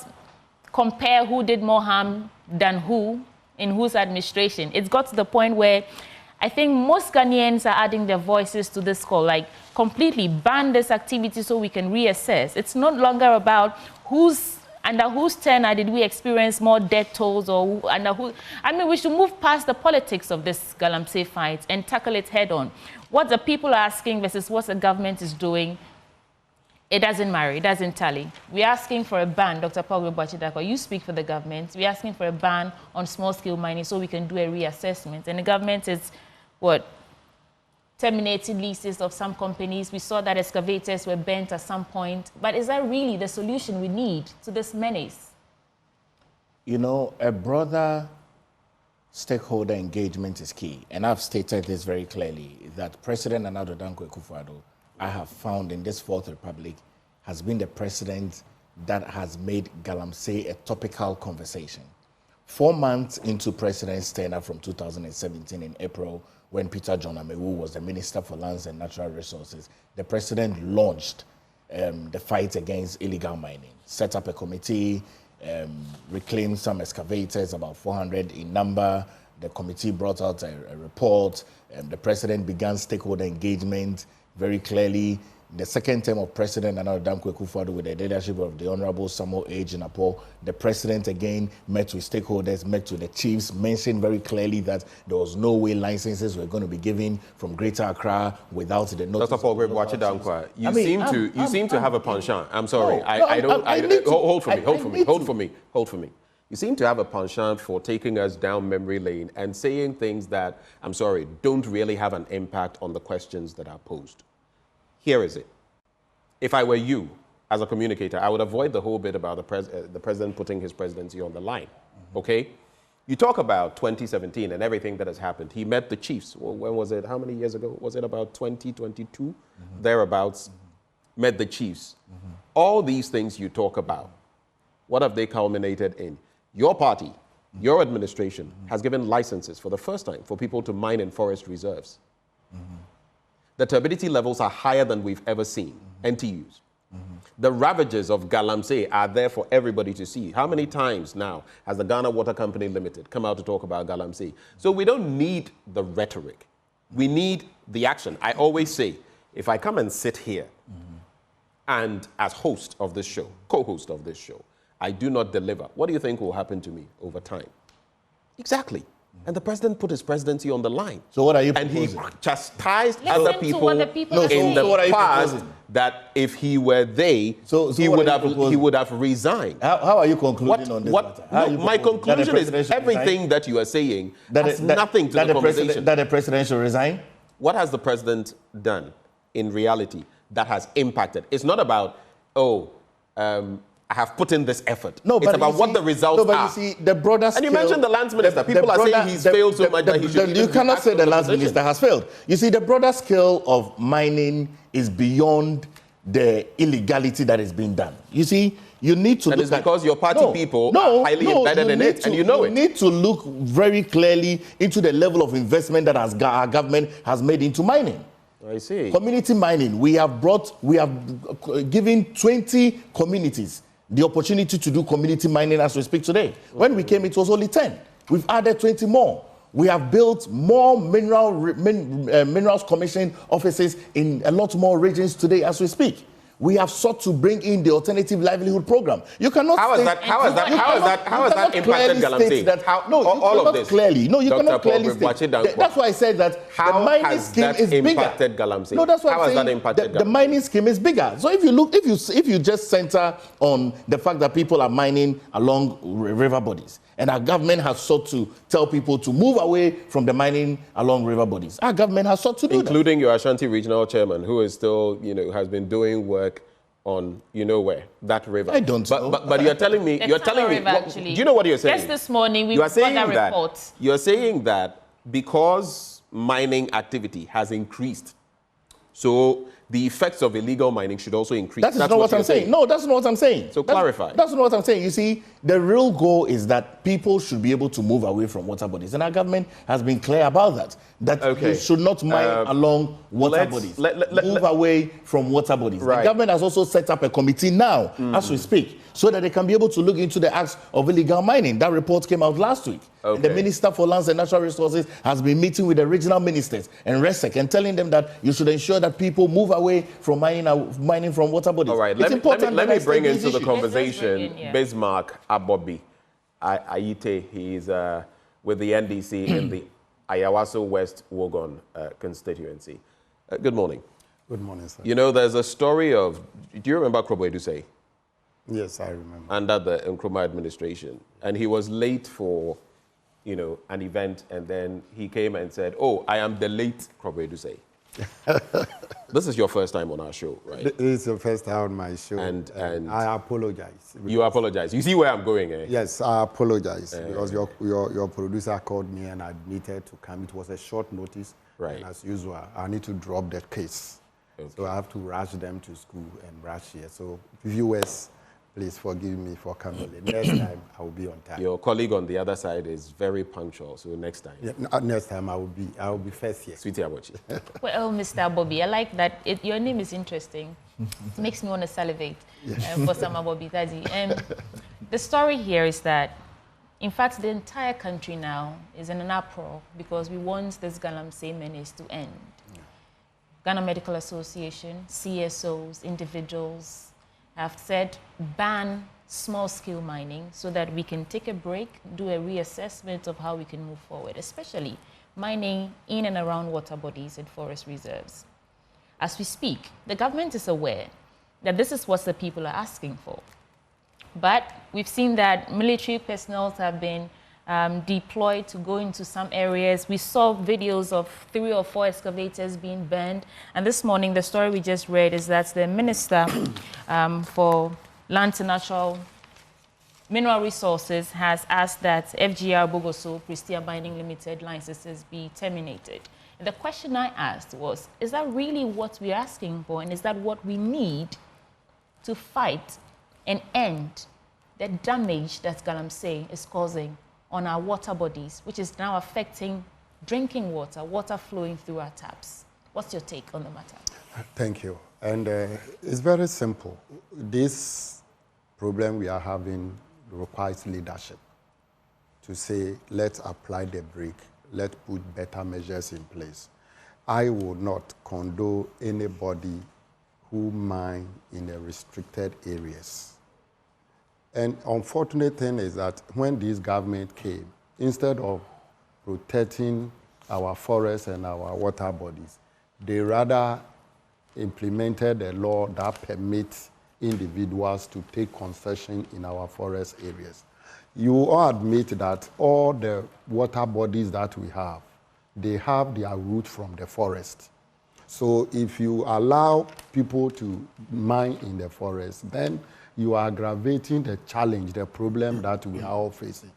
S1: compare who did more harm than who in whose administration. It's got to the point where I think most Ghanaians are adding their voices to this call, like completely ban this activity so we can reassess. It's no longer about under whose tenure did we experience more death tolls or under who. I mean, we should move past the politics of this Galamsey fight and tackle it head on. What the people are asking versus what the government is doing, it doesn't marry, it doesn't tally. We're asking for a ban, Dr. Paul Bachidako, you speak for the government. We're asking for a ban on small-scale mining so we can do a reassessment. And the government is, terminating leases of some companies. We saw that excavators were bent at some point. But is that really the solution we need to this menace?
S2: You know, a broader stakeholder engagement is key. And I've stated this very clearly, that President Nana Akufo-Addo, I have found in this Fourth Republic, has been the president that has made Galamsey a topical conversation. 4 months into president's tenure from 2017 in April, when Peter John Amewu was the Minister for Lands and Natural Resources, the president launched the fight against illegal mining, set up a committee, reclaimed some excavators, about 400 in number. The committee brought out a report. The president began stakeholder engagement very clearly. The second term of President Nana Akufo-Addo, with the leadership of the Honorable Samuel A. Jinapor, the president again met with stakeholders, met with the chiefs, mentioned very clearly that there was no way licenses were going to be given from Greater Accra without the notice.
S19: Dr. Paul Great, you seem to have a penchant. I'm sorry. Hold for me. You seem to have a penchant for taking us down memory lane and saying things that, I'm sorry, don't really have an impact on the questions that are posed. Here is it. If I were you, as a communicator, I would avoid the whole bit about the president putting his presidency on the line, okay? You talk about 2017 and everything that has happened. He met the chiefs. Well, when was it? How many years ago? Was it about 2022? Thereabouts. Met the chiefs. All these things you talk about, what have they culminated in? Your party, your administration has given licenses for the first time for people to mine in forest reserves. The turbidity levels are higher than we've ever seen, NTUs. The ravages of Galamsey are there for everybody to see. How many times now has the Ghana Water Company Limited come out to talk about Galamsey? So we don't need the rhetoric. We need the action. I always say, if I come and sit here and as host of this show, co-host of this show, I do not deliver, what do you think will happen to me over time? Exactly. And the president put his presidency on the line.
S2: So what are you proposing?
S19: And he chastised other people in the past that if he were he would have resigned.
S2: How are you concluding on this matter?
S19: My conclusion is everything that you are saying has nothing to do with the conversation.
S2: That the president should resign?
S19: What has the president done in reality that has impacted? It's not about, I have put in this effort. No, it's about what the results are.
S2: But you see, the broader scale...
S19: And you mentioned the lands minister. People are saying he's failed so much that he should...
S2: You cannot say the lands minister has failed. You see, the broader scale of mining is beyond the illegality that is being done. You see, you need to
S19: look at... And it's because your party people are highly embedded in it, and you know it.
S2: You need to look very clearly into the level of investment that our government has made into mining.
S19: I see.
S2: Community mining. We have given 20 communities the opportunity to do community mining as we speak today. When we came, it was only 10. We've added 20 more. We have built more minerals commission offices in a lot more regions today as we speak. We have sought to bring in the alternative livelihood program. You cannot.
S19: How has that impacted Galamsey? All of this.
S2: Clearly, no, you cannot clearly state. That's why I said that the mining scheme is bigger.
S19: Impacted Galamsey?
S2: No, that's why
S19: how
S2: I'm
S19: has
S2: saying
S19: that impacted
S2: the mining scheme is bigger. So if you look, if you just center on the fact that people are mining along river bodies, and our government has sought to tell people to move away from the mining along river bodies. Our government has sought to do
S19: including your Ashanti regional chairman, who is still, has been doing work on, where, that river.
S2: I don't know.
S19: But you're telling me, do you know what you're saying?
S1: Just this morning, we got that report.
S19: You're saying that because mining activity has increased, so the effects of illegal mining should also increase.
S2: That's not what I'm saying. No, that's not what I'm saying.
S19: So clarify.
S2: That's not what I'm saying. You see, the real goal is that people should be able to move away from water bodies. And our government has been clear about that. That you should not mine along water bodies. Move away from water bodies.
S19: Right.
S2: The government has also set up a committee now, as we speak, so that they can be able to look into the acts of illegal mining. That report came out last week. And the Minister for Lands and Natural Resources has been meeting with the regional ministers and RESEC and telling them that you should ensure that people move away from mining from water bodies.
S19: All right, let me bring into the conversation Bismarck Abobi Ayite. He's with the NDC in the Ayawaso West Wogon constituency. Good morning.
S5: Good morning, sir.
S19: There's a story of, do you remember Krobwe Dusey?
S5: Yes, I remember.
S19: Under the Nkrumah administration. And he was late for, an event, and then he came and said, "Oh, I am the late Krobwe Dusey." This is your first time on our show, right?
S5: It is the first time on my show, and I apologize.
S19: You apologize. You see where I'm going, eh?
S5: Yes, I apologize because your producer called me and I needed to come. It was a short notice,
S19: right?
S5: And as usual, I need to drop that case, so I have to rush them to school and rush here. So viewers, please forgive me for coming late. Next time, I will be on time.
S19: Your colleague on the other side is very punctual, so next time.
S5: Yeah, next time, I will be first here.
S19: Sweetie Abochi.
S1: Well, Mr. Bobby, I like that. Your name is interesting. It makes me want to salivate for some Bobby Tazi. The story here is that, in fact, the entire country now is in an uproar because we want this Galamsey menace to end. Ghana Medical Association, CSOs, individuals, have said ban small-scale mining so that we can take a break, do a reassessment of how we can move forward, especially mining in and around water bodies and forest reserves. As we speak, the government is aware that this is what the people are asking for. But we've seen that military personnel have been deployed to go into some areas. We saw videos of 3 or 4 excavators being burned. And this morning, the story we just read is that the Minister for Lands and Natural Mineral Resources has asked that FGR Bogoso Prestia Mining Limited licenses be terminated. And the question I asked was, is that really what we're asking for? And is that what we need to fight and end the damage that Galamsey is causing on our water bodies, which is now affecting drinking water, water flowing through our taps? What's your take on the matter?
S5: Thank you. And it's very simple. This problem we are having requires leadership to say, let's apply the brake, let's put better measures in place. I will not condone anybody who mine in the restricted areas. And unfortunate thing is that when this government came, instead of protecting our forests and our water bodies, they rather implemented a law that permits individuals to take concession in our forest areas. You all admit that all the water bodies that we have, they have their root from the forest. So if you allow people to mine in the forest, then you are aggravating the challenge, the problem that we are all facing.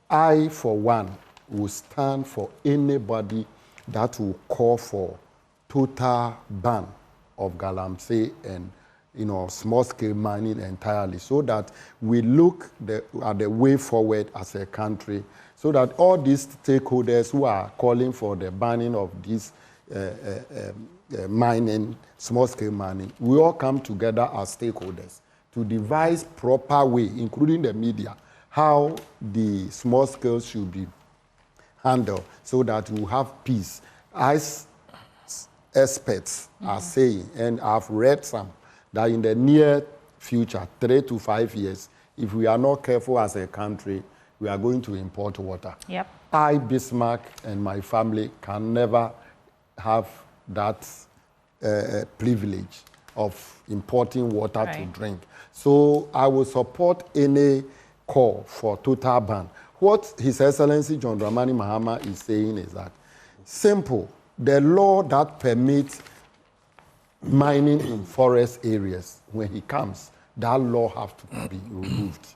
S5: I, for one, will stand for anybody that will call for total ban of Galamsey and small-scale mining entirely, so that we look at the way forward as a country, so that all these stakeholders who are calling for the banning of this mining, small-scale mining, we all come together as stakeholders to devise proper way, including the media, how the small scale should be handle so that we have peace. As experts are saying, and I've read some, that in the near future, 3 to 5 years, if we are not careful as a country, we are going to import water.
S1: Yep.
S5: I, Bismarck, and my family can never have that privilege of importing water to drink. So I will support any call for total ban. What His Excellency John Dramani Mahama is saying is that simple, the law that permits mining in forest areas, when he comes, that law has to be removed.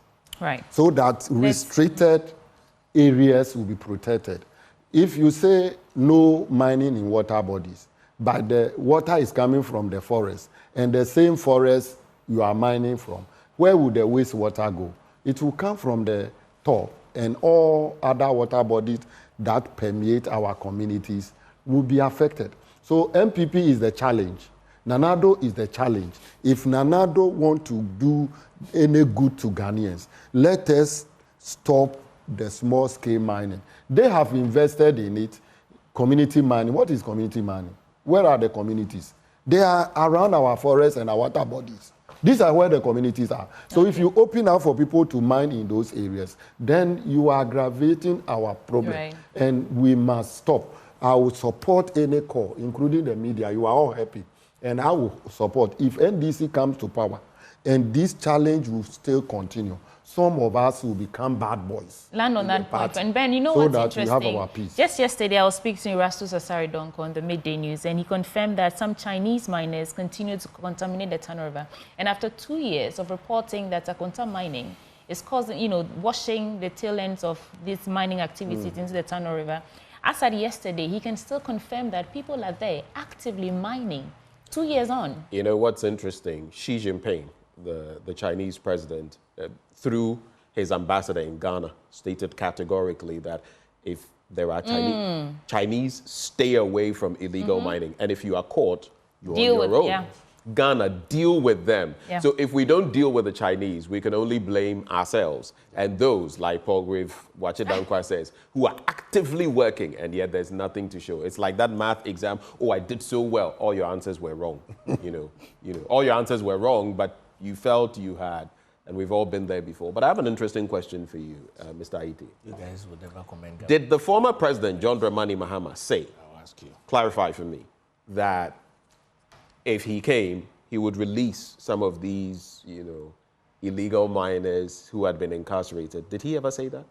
S1: Right.
S5: So that restricted areas will be protected. If you say no mining in water bodies, but the water is coming from the forest, and the same forest you are mining from, where would the wastewater go? It will come from the top, and all other water bodies that permeate our communities will be affected. So MPP is the challenge. Nanado is the challenge. If Nanado want to do any good to Ghanaians, let us stop the small-scale mining. They have invested in it, community mining. What is community mining? Where are the communities? They are around our forests and our water bodies. These are where the communities are. So if you open up for people to mine in those areas, then you are aggravating our problem.
S1: Right.
S5: And we must stop. I will support any call, including the media. You are all happy. And I will support. If NDC comes to power, and this challenge will still continue, some of us will become bad boys.
S1: Land on that point. And Ben, you know
S5: so
S1: what's
S5: that
S1: interesting?
S5: We have our peace.
S1: Just yesterday, I was speaking to Erastus Asari-Donko on the Midday News, and he confirmed that some Chinese miners continue to contaminate the Tano River. And after 2 years of reporting that Akonta mining is causing, washing the tail ends of these mining activities into the Tano River, as at yesterday, he can still confirm that people are there actively mining 2 years on.
S19: You know what's interesting? Xi Jinping, the Chinese president, through his ambassador in Ghana, stated categorically that if there are Chinese stay away from illegal mining. And if you are caught, you're on your own.
S1: Yeah.
S19: Ghana, deal with them.
S1: Yeah.
S19: So if we don't deal with the Chinese, we can only blame ourselves. And those, like Paul Grave Wachidankwa says, who are actively working, and yet there's nothing to show. It's like that math exam, oh, I did so well. All your answers were wrong. All your answers were wrong, but you felt you had. And we've all been there before. But I have an interesting question for you, Mr. Aiti.
S2: You guys would never comment.
S19: Did the former president, John Dramani Mahama, say,
S2: I'll ask you,
S19: clarify for me, that if he came, he would release some of these, illegal miners who had been incarcerated? Did he ever say that?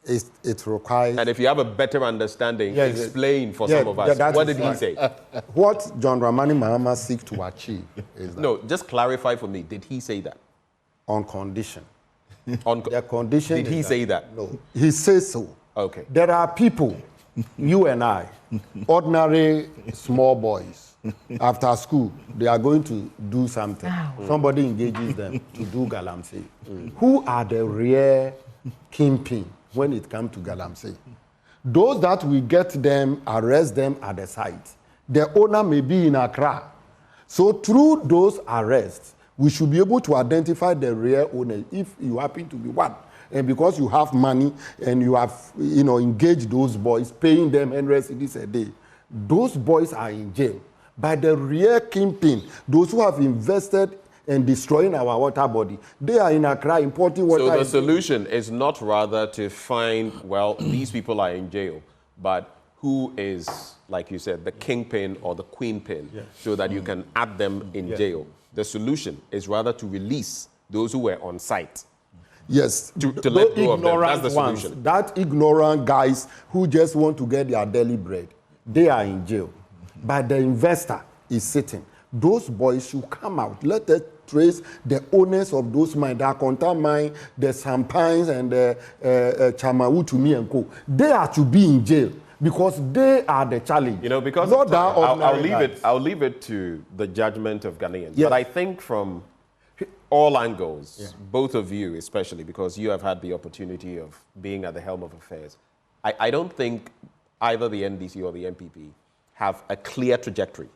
S5: It requires...
S19: And if you have a better understanding, explain for some of us. What did he say?
S5: What John Dramani Mahama seeks to achieve is that...
S19: No, just clarify for me. Did he say that?
S5: On condition.
S19: The
S5: condition...
S19: Did he say that?
S5: No. He says so.
S19: Okay.
S5: There are people, you and I, ordinary small boys, after school, they are going to do something. Somebody engages them to do Galamsey. Who are the real kingpin when it comes to Galamsey? Those that we get them, arrest them at the site. The owner may be in Accra. So through those arrests, we should be able to identify the real owner if you happen to be one. And because you have money and you have, engaged those boys, paying them 100 cedis a day, those boys are in jail. But the real kingpin, those who have invested in destroying our water body, they are in Accra importing water.
S19: So the solution is not rather to find, these people are in jail, but who is, like you said, the kingpin or the queenpin, so that you can add them in jail. The solution is rather to release those who were on site.
S5: Yes,
S19: to let go of them. That's the solution.
S5: That ignorant guys who just want to get their daily bread, they are in jail. But the investor is sitting. Those boys should come out. Let us trace the owners of those mines, the Akonta mine, the Sampines, and the Chamawutumi and Co. They are to be in jail because they are the challenge.
S19: Because
S5: not
S19: I'll leave it to the judgment of Ghanaians. Yes. But I think from all angles, both of you especially, because you have had the opportunity of being at the helm of affairs, I don't think either the NDC or the MPP have a clear trajectory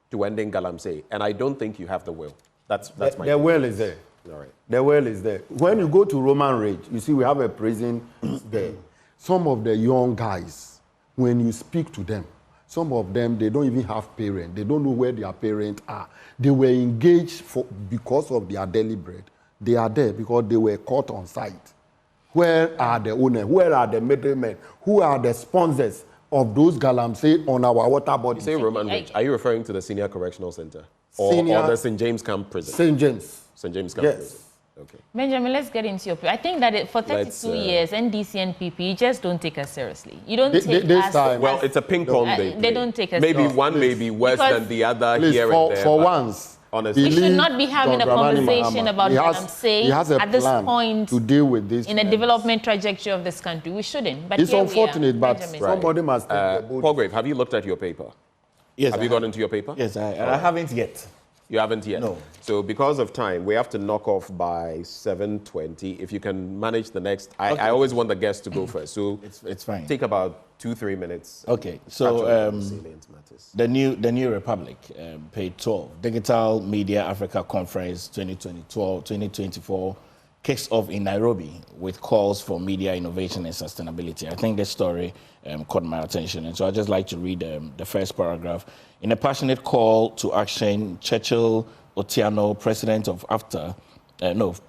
S19: to ending Galamsey, and I don't think you have the will. That's my
S5: The will is there.
S19: All right.
S5: The will is there. When you go to Roman Ridge, you see we have a prison there. some of the young guys, when you speak to them, some of them, they don't even have parents. They don't know where their parents are. They were engaged because of their daily bread. They are there because they were caught on site. Where are the owners? Where are the middlemen? Who are the sponsors of those Galamsey on our water bodies?
S19: You say Roman Ridge. Are you referring to the Senior Correctional Center? Or the St. James Camp Prison?
S5: St. James.
S19: St. James Camp Prison. Okay.
S1: Benjamin, let's get into your... I think that for 32 years, NDC and PP, you just don't take us seriously. You don't take us...
S19: Well, it's a ping-pong
S1: they don't take us
S19: maybe one may be worse than the other here and there.
S5: For once,
S19: honestly.
S1: We should not be having a conversation about what I'm saying at this point
S5: to deal with this
S1: in a development trajectory of this country. We shouldn't. But
S5: it's unfortunate, but
S1: Benjamin.
S5: somebody must take the boat.
S19: Paul Grave, have you looked at your paper?
S2: Yes.
S19: Have you gone into your paper?
S2: Yes, I haven't yet.
S19: You haven't yet?
S2: No.
S19: So because of time, we have to knock off by 7:20. If you can manage the next... I always want the guests to go first. So
S2: it's fine.
S19: Take about 2-3 minutes.
S2: Okay. So the new Republic, page 12, Digital Media Africa Conference 2024 kicks off in Nairobi with calls for media innovation and sustainability. I think this story caught my attention, and so I'd just like to read the first paragraph. In a passionate call to action, Churchill Otieno, president of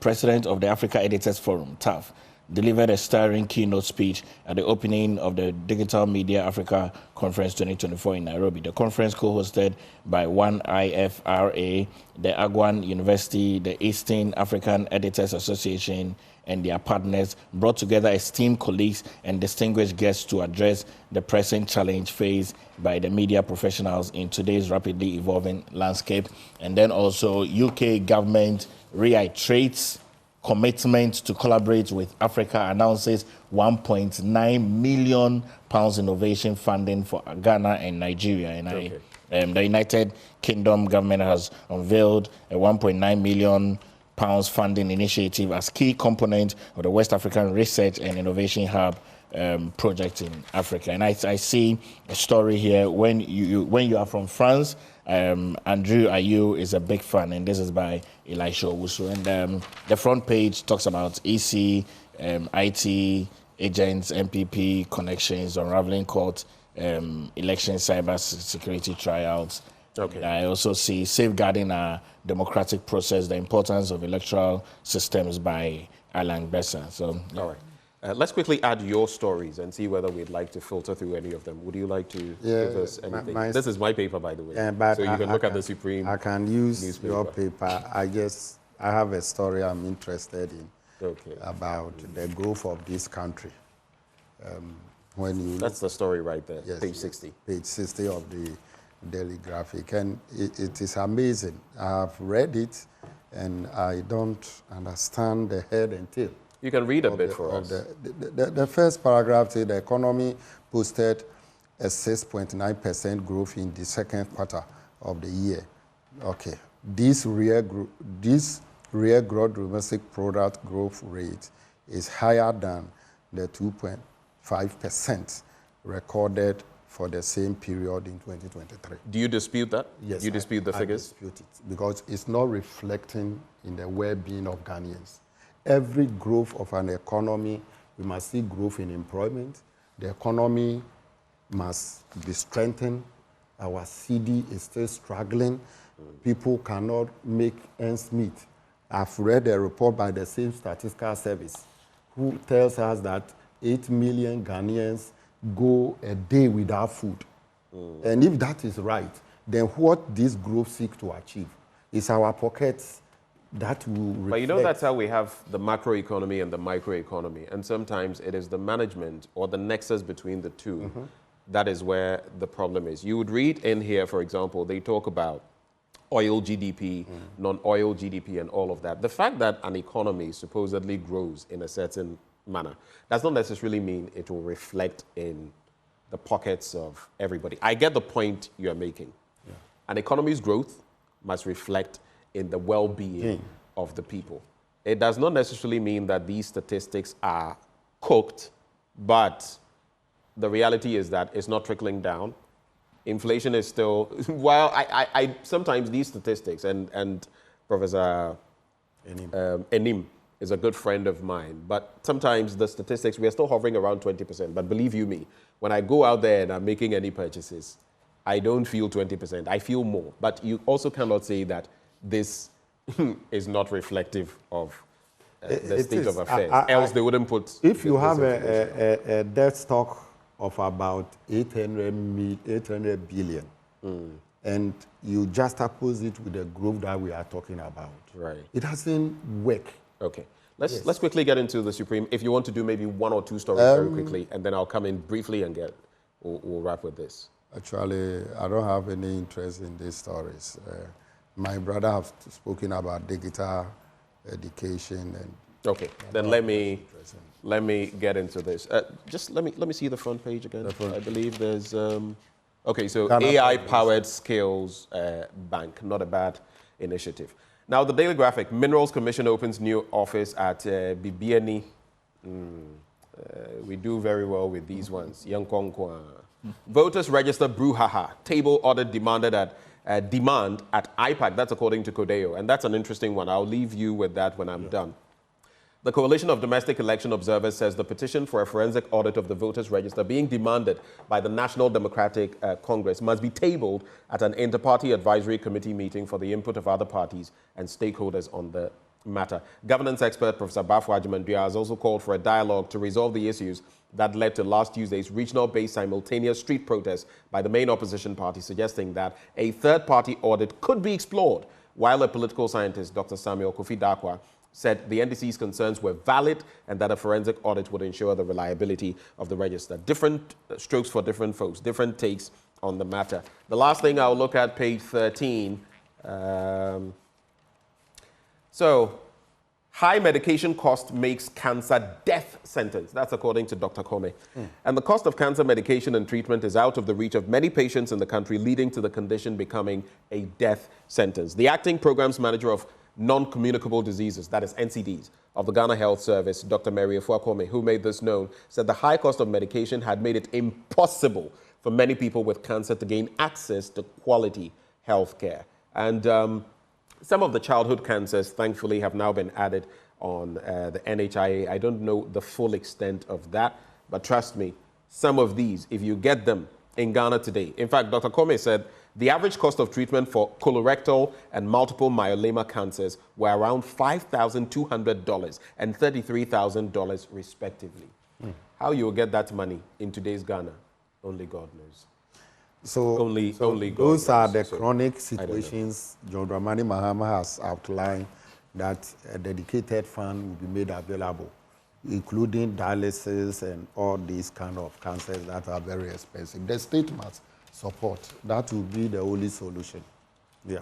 S2: president of the Africa Editors Forum, TAF, delivered a stirring keynote speech at the opening of the Digital Media Africa Conference 2024 in Nairobi. The conference, co-hosted by 1IFRA, the Agwan University, the Eastern African Editors Association, and their partners, brought together esteemed colleagues and distinguished guests to address the present challenge faced by the media professionals in today's rapidly evolving landscape. And then also, UK government reiterates commitment to collaborate with Africa, announces £1.9 million innovation funding for Ghana and Nigeria. And the United Kingdom government has unveiled a £1.9 million funding initiative as key component of the West African Research and Innovation Hub project in Africa. And I see a story here. When you are from France, Andrew Ayew is a big fan, and this is by Elisha Owusu. And the front page talks about EC, IT agents, MPP connections, unraveling court, election cyber security trials. Okay. I also see safeguarding our democratic process, the importance of electoral systems by Alan Bessa. So,
S19: all right. Let's quickly add your stories and see whether we'd like to filter through any of them. Would you like to give us anything? This is my paper, by the way.
S5: But
S19: so you can look at the Supreme.
S5: I can use
S19: newspaper.
S5: your paper. I have a story I'm interested in about the growth of this country.
S19: That's the story right there,
S5: yes,
S19: page 60.
S5: Page 60 of the Daily Graphic. And it is amazing. I've read it, and I don't understand the head and tail.
S19: You can read a bit for us.
S5: The first paragraph says the economy posted a 6.9% growth in the second quarter of the year. Okay. This real gross domestic product growth rate is higher than the 2.5% recorded for the same period in 2023.
S19: Do you dispute that?
S5: Yes.
S19: You dispute the figures?
S5: I dispute it because it's not reflecting in the well-being of Ghanaians. Every growth of an economy, we must see growth in employment. The economy must be strengthened. Our CD is still struggling. People cannot make ends meet. I've read a report by the same statistical service who tells us that 8 million Ghanaians go a day without food. And if that is right, then what this growth seeks to achieve is our pockets that will reflect.
S19: But you know, that's how we have the macroeconomy and the microeconomy. And sometimes it is the management or the nexus between the two that is where the problem is. You would read in here, for example, they talk about oil GDP, non-oil GDP, and all of that. The fact that an economy supposedly grows in a certain manner does not necessarily mean it will reflect in the pockets of everybody. I get the point you're making. Yeah. An economy's growth must reflect in the well-being of the people. It does not necessarily mean that these statistics are cooked, but the reality is that it's not trickling down. Inflation is still, while I sometimes these statistics, and Professor Enim is a good friend of mine. But sometimes the statistics, we are still hovering around 20%. But believe you me, when I go out there and I'm making any purchases, I don't feel 20%. I feel more. But you also cannot say that this is not reflective of the state of affairs. Else they wouldn't put...
S5: If you have a debt stock of about 800 billion, and you juxtapose it with the growth that we are talking about,
S19: right?
S5: It doesn't work.
S19: Okay. Let's quickly get into the Supreme. If you want to do maybe one or two stories very quickly, and then I'll come in briefly and we'll wrap with this.
S5: Actually, I don't have any interest in these stories. My brother has spoken about digital education and...
S19: Okay, then let me get into this. Just let me see the front page again. I believe there's... okay, so AI-powered skills bank, not a bad initiative. Now, the Daily Graphic, Minerals Commission opens new office at Bibiani. We do very well with these ones. Yankonkwa. Voters register brouhaha. Table order demanded at demand at IPAC. That's according to Codeo, and that's an interesting one. I'll leave you with that when I'm done. The Coalition of Domestic Election Observers says the petition for a forensic audit of the voters register being demanded by the National Democratic Congress must be tabled at an inter-party advisory committee meeting for the input of other parties and stakeholders on the matter. Governance expert Professor Bafo Ajimandua has also called for a dialogue to resolve the issues that led to last Tuesday's regional-based simultaneous street protest by the main opposition party, suggesting that a third-party audit could be explored, while a political scientist, Dr. Samuel Kofi Darkwa, said the NDC's concerns were valid and that a forensic audit would ensure the reliability of the register. Different strokes for different folks, different takes on the matter. The last thing I'll look at, page 13. So, high medication cost makes cancer death sentence. That's according to Dr. Kome. And the cost of cancer medication and treatment is out of the reach of many patients in the country, leading to the condition becoming a death sentence. The acting programs manager of non-communicable diseases, that is NCDs, of the Ghana Health Service, Dr. Mary Efuakome, who made this known, said the high cost of medication had made it impossible for many people with cancer to gain access to quality health care. And some of the childhood cancers, thankfully, have now been added on the NHIA. I don't know the full extent of that, but trust me, some of these, if you get them in Ghana today. In fact, Dr. Kome said the average cost of treatment for colorectal and multiple myeloma cancers were around $5,200 and $33,000 respectively. How you will get that money in today's Ghana, only God knows.
S5: So,
S19: only God
S5: those are
S19: knows.
S5: the chronic situations John Dramani Mahama has outlined that a dedicated fund will be made available, including dialysis and all these kind of cancers that are very expensive. The state must support. That will be the only solution. Yeah.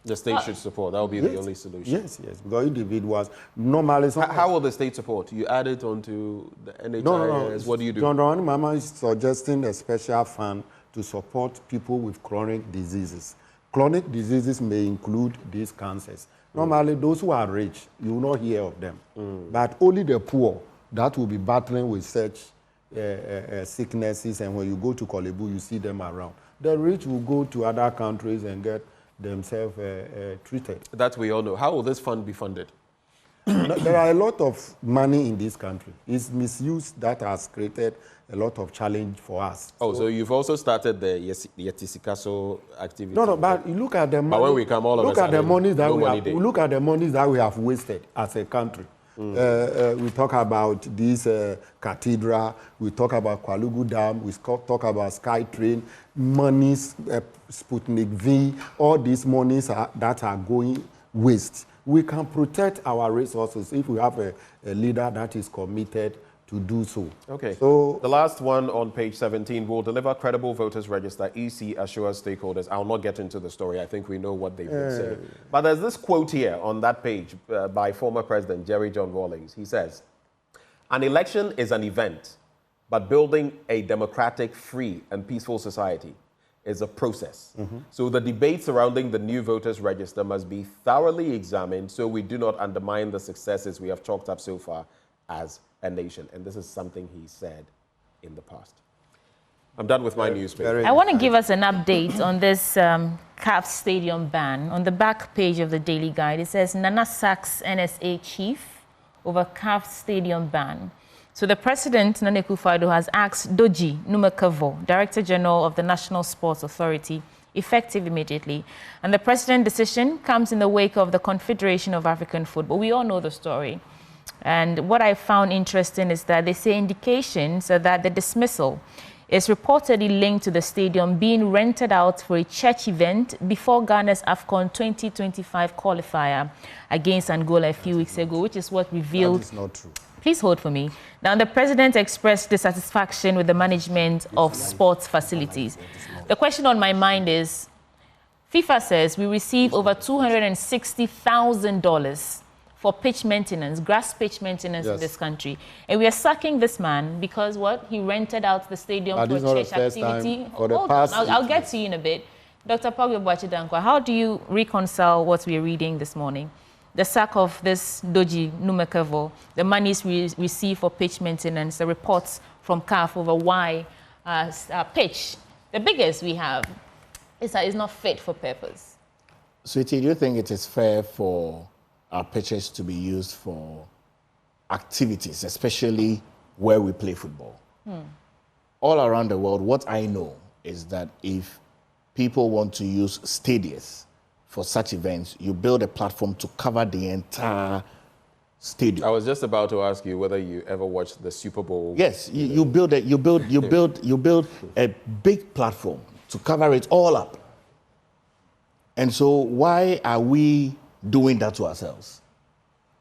S19: The state should support. That will be the only solution.
S5: Yes, because individuals normally...
S19: How will the state support? You add it onto the NHIS?
S5: No.
S19: What do you do?
S5: John Dramani Mahama is suggesting a special fund to support people with chronic diseases. Chronic diseases may include these cancers. Normally, those who are rich, you will not hear of them. But only the poor that will be battling with such sicknesses, and when you go to Kolebu, you see them around. The rich will go to other countries and get themselves treated.
S19: That we all know. How will this fund be funded?
S5: There are a lot of money in this country. It's misuse that has created a lot of challenge for us.
S19: Oh, so you've also started the Yetisikaso activity?
S5: No, but you look at the money.
S19: But when we come all of
S5: look at the money that we have.
S19: Day.
S5: Look at the money that we have wasted as a country. We talk about this cathedral. We talk about Kwalugu Dam. We talk about SkyTrain. Monies, Sputnik V. All these monies that are going waste. We can protect our resources if we have a leader that is committed to do so.
S19: Okay. So the last one on page 17 will deliver credible voters register. EC assures stakeholders. I'll not get into the story. I think we know what they've been saying. But there's this quote here on that page by former President Jerry John Rawlings. He says, "An election is an event, but building a democratic, free, and peaceful society is a process. So the debate surrounding the new voters register must be thoroughly examined so we do not undermine the successes we have chalked up so far as a nation." And this is something he said in the past. I'm done with my newspaper.
S1: I want to give us an update on this CAF stadium ban. On the back page of the Daily Guide, it says Nana Sachs NSA chief over CAF's stadium ban. So the president, Nana Akufo-Addo, has asked Doji Numekavo, Director General of the National Sports Authority, effective immediately. And the president's decision comes in the wake of the Confederation of African Football. We all know the story. And what I found interesting is that they say indications are that the dismissal is reportedly linked to the stadium being rented out for a church event before Ghana's AFCON 2025 qualifier against Angola a few weeks ago, which is what revealed...
S5: That is not true.
S1: Please hold for me. Now, the president expressed dissatisfaction with the management of sports facilities. The question on my mind is, FIFA says we receive over $260,000 for pitch maintenance, grass pitch maintenance in this country. And we are sacking this man because what? He rented out the stadium for church activity. Hold on, I'll get to you in a bit. Dr. Pogwe Boachidankwa, how do you reconcile what we are reading this morning? The sack of this Doji Numekavo, the monies we receive for pitch maintenance, the reports from CAF over why pitch, the biggest we have, is that it's not fit for purpose.
S2: Sweetie, do you think it is fair for our pitches to be used for activities, especially where we play football? All around the world, what I know is that if people want to use stadiums for such events, you build a platform to cover the entire stadium.
S19: I was just about to ask you whether you ever watched the Super Bowl.
S2: Yes, you build a big platform to cover it all up. And so why are we doing that to ourselves?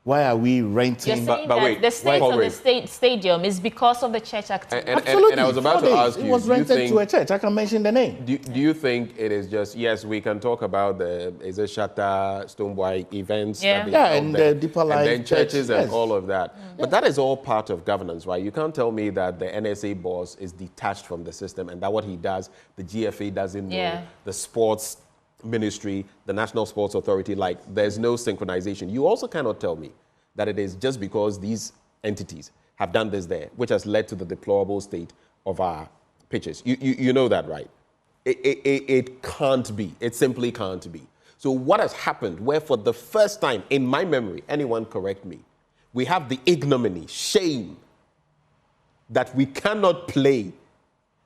S2: Why are we renting?
S1: You're saying that the state of the stadium is because of the church activity.
S2: Absolutely.
S19: And I was about to ask you,
S2: it was rented to a church. I can mention the name.
S19: Do you think it is just, yes, we can talk about the Shatta, Stoneboy events.
S2: And the Deeper Life
S19: and then churches
S2: church,
S19: and all of that. But that is all part of governance, right? You can't tell me that the NSA boss is detached from the system and that what he does, the GFA doesn't know, the sports ministry, the National Sports Authority, like there's no synchronization. You also cannot tell me that it is just because these entities have done this there, which has led to the deplorable state of our pitches. You know that, right? It can't be. It simply can't be. So what has happened where for the first time in my memory, anyone correct me, we have the ignominy, shame that we cannot play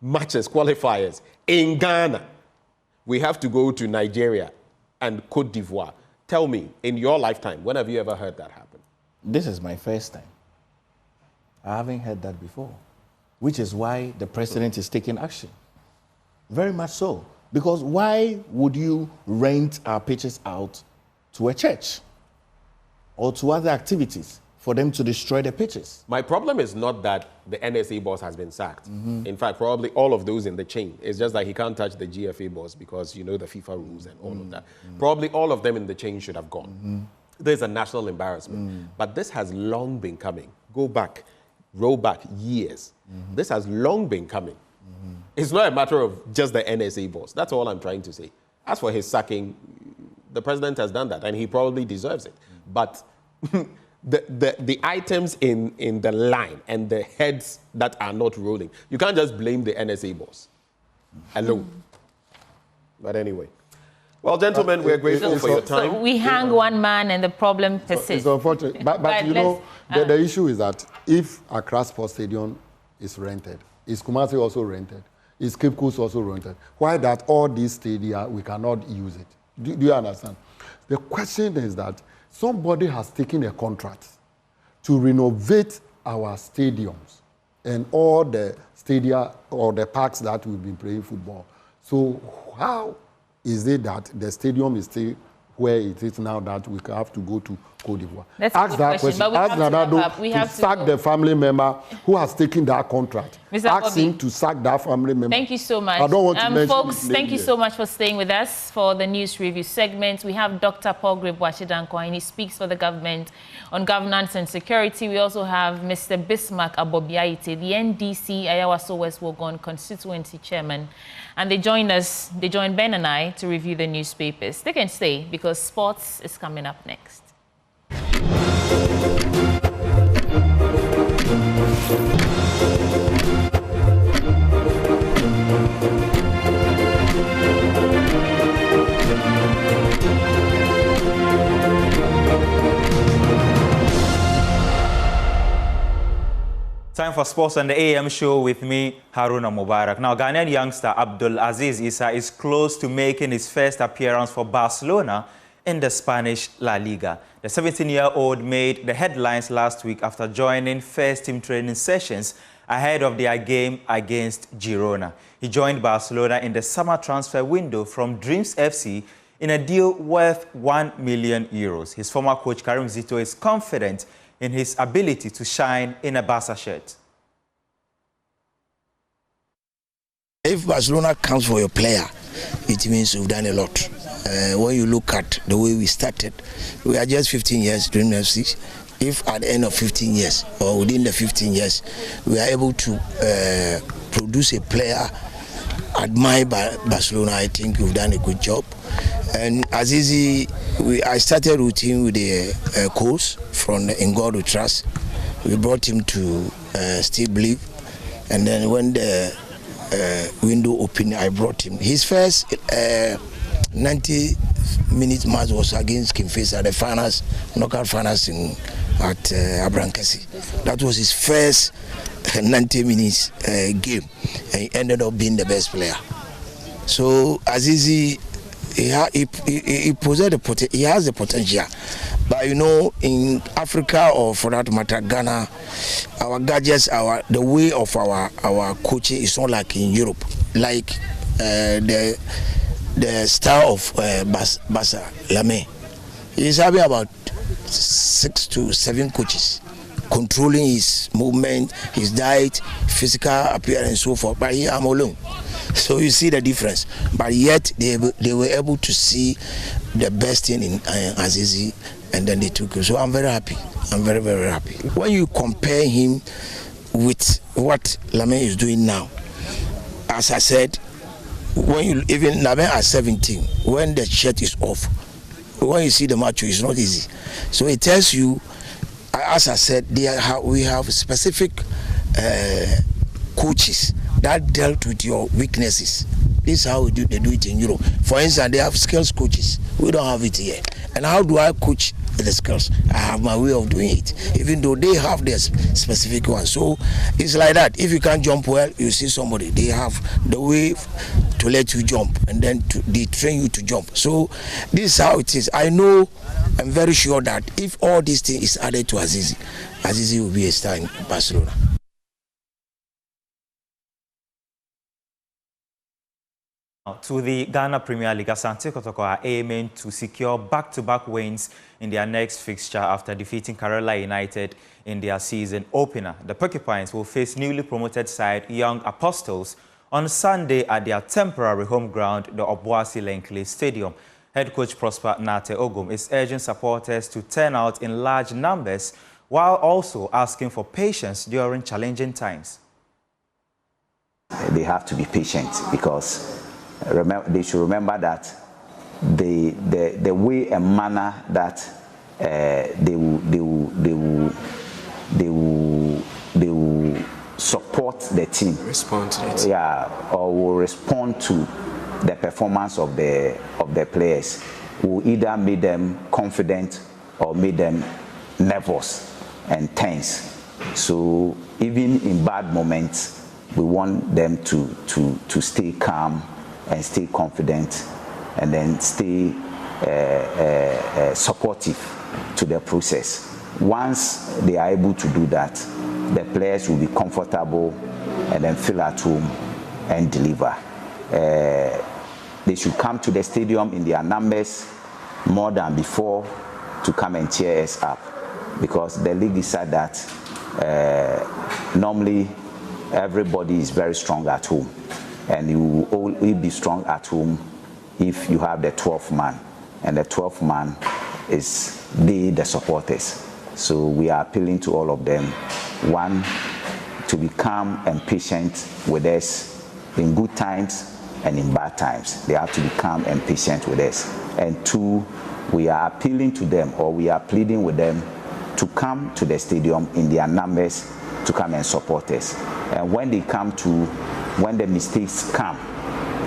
S19: matches, qualifiers in Ghana. We have to go to Nigeria and Cote d'Ivoire. Tell me, in your lifetime, when have you ever heard that happen?
S2: This is my first time. I haven't heard that before, which is why the president is taking action. Very much so. Because why would you rent our pitches out to a church or to other activities for them to destroy the pitches?
S19: My problem is not that the NSA boss has been sacked. In fact, probably all of those in the chain. It's just that he can't touch the GFA boss because you know the FIFA rules and all of that. Probably all of them in the chain should have gone. There's a national embarrassment. But this has long been coming. Go back, roll back years. This has long been coming. It's not a matter of just the NSA boss. That's all I'm trying to say. As for his sacking, the president has done that and he probably deserves it. But the items in the line and the heads that are not rolling, you can't just blame the NSA boss alone. But anyway. Well, gentlemen, we're grateful for your time.
S1: So we hang one man and the problem persists.
S5: It's unfortunate. But you know, the issue is that if Accra Sports Stadium is rented, is Kumasi also rented? Is Cape Coast also rented? Why that all these stadia, we cannot use it? Do you understand? The question is that somebody has taken a contract to renovate our stadiums and all the stadia or the parks that we've been playing football. So how is it that the stadium is still where it is now that we have to go to Cote d'Ivoire?
S1: Ask that question. Ask Nadado
S5: to sack the family member who has taken that contract. Ask him to sack that family member.
S1: Thank you so much.
S5: I don't want to mention
S1: folks, thank you so much for staying with us for the news review segment. We have Dr. Pogwe Boachidankwa, and he speaks for the government on governance and security. We also have Mr. Bismarck Abobiaite, the NDC Ayawaso West Wogon constituency chairman. And they join Ben and I to review the newspapers. They can stay because sports is coming up next.
S4: Time for sports on the AM show with me, Haruna Mubarak. Now, Ghanaian youngster Abdul Aziz Issa is close to making his first appearance for Barcelona in the Spanish La Liga. The 17-year-old made the headlines last week after joining first-team training sessions ahead of their game against Girona. He joined Barcelona in the summer transfer window from Dreams FC in a deal worth €1 million. His former coach Karim Zito is confident in his ability to shine in a Barca shirt.
S22: If Barcelona comes for your player, it means you've done a lot. When you look at the way we started, we are just 15 years Dream FC. If at the end of 15 years or within the 15 years, we are able to produce a player admired by Barcelona, I think we've done a good job. And Azizi, I started with him with the course from In God We Trust. We brought him to Still Believe, and then when the window opened, I brought him. His first 90-minute match was against Kimfesa, the finals, knockout finals at Abrankasi. That was his first 90 minutes game, and he ended up being the best player. So Azizi, he possessed he has the potential, but you know, in Africa, or for that matter Ghana, our gadgets, the way of our coaching is not like in Europe, like the style of Basa Lame. He's having about 6 to 7 coaches controlling his movement, his diet, physical appearance, and so forth. But here I'm alone. So you see the difference. But yet they were able to see the best thing in Azizi, and then they took it. So I'm very happy. I'm very, very happy. When you compare him with what Lame is doing now, as I said, when you even Lame at 17, when the shirt is off, when you see the match, it's not easy. So it tells you, as I said, we have specific coaches that dealt with your weaknesses. This is how they do it in Europe. For instance, they have skills coaches. We don't have it here. And how do I coach the skills? I have my way of doing it, even though they have their specific one. So it's like that. If you can't jump well, you see somebody, they have the way to let you jump, and then they train you to jump. So this is how it is. I'm very sure that if all these things is added to Azizi, Azizi will be a star in Barcelona.
S4: To the Ghana Premier League, Asante Kotoko are aiming to secure back-to-back wins in their next fixture after defeating Kerala United in their season opener. The Porcupines will face newly promoted side Young Apostles on Sunday at their temporary home ground, the Obuasi Lankley Stadium. Head coach Prosper Nate Ogum is urging supporters to turn out in large numbers while also asking for patience during challenging times.
S23: They have to be patient because they should remember that the way and manner that they will support the team, respond to it, or will respond to the performance of the players, will either make them confident or make them nervous and tense. So even in bad moments, we want them to stay calm and stay confident, and then stay supportive to the process. Once they are able to do that, the players will be comfortable and then feel at home and deliver. They should come to the stadium in their numbers more than before to come and cheer us up, because the league is said that normally everybody is very strong at home, and you will only be strong at home if you have the 12th man, and the 12th man is the supporters. So we are appealing to all of them, one, to be calm and patient with us in good times and in bad times. They have to be calm and patient with us. And two, we are appealing to them, or we are pleading with them to come to the stadium in their numbers to come and support us. And when they come to, when the mistakes come,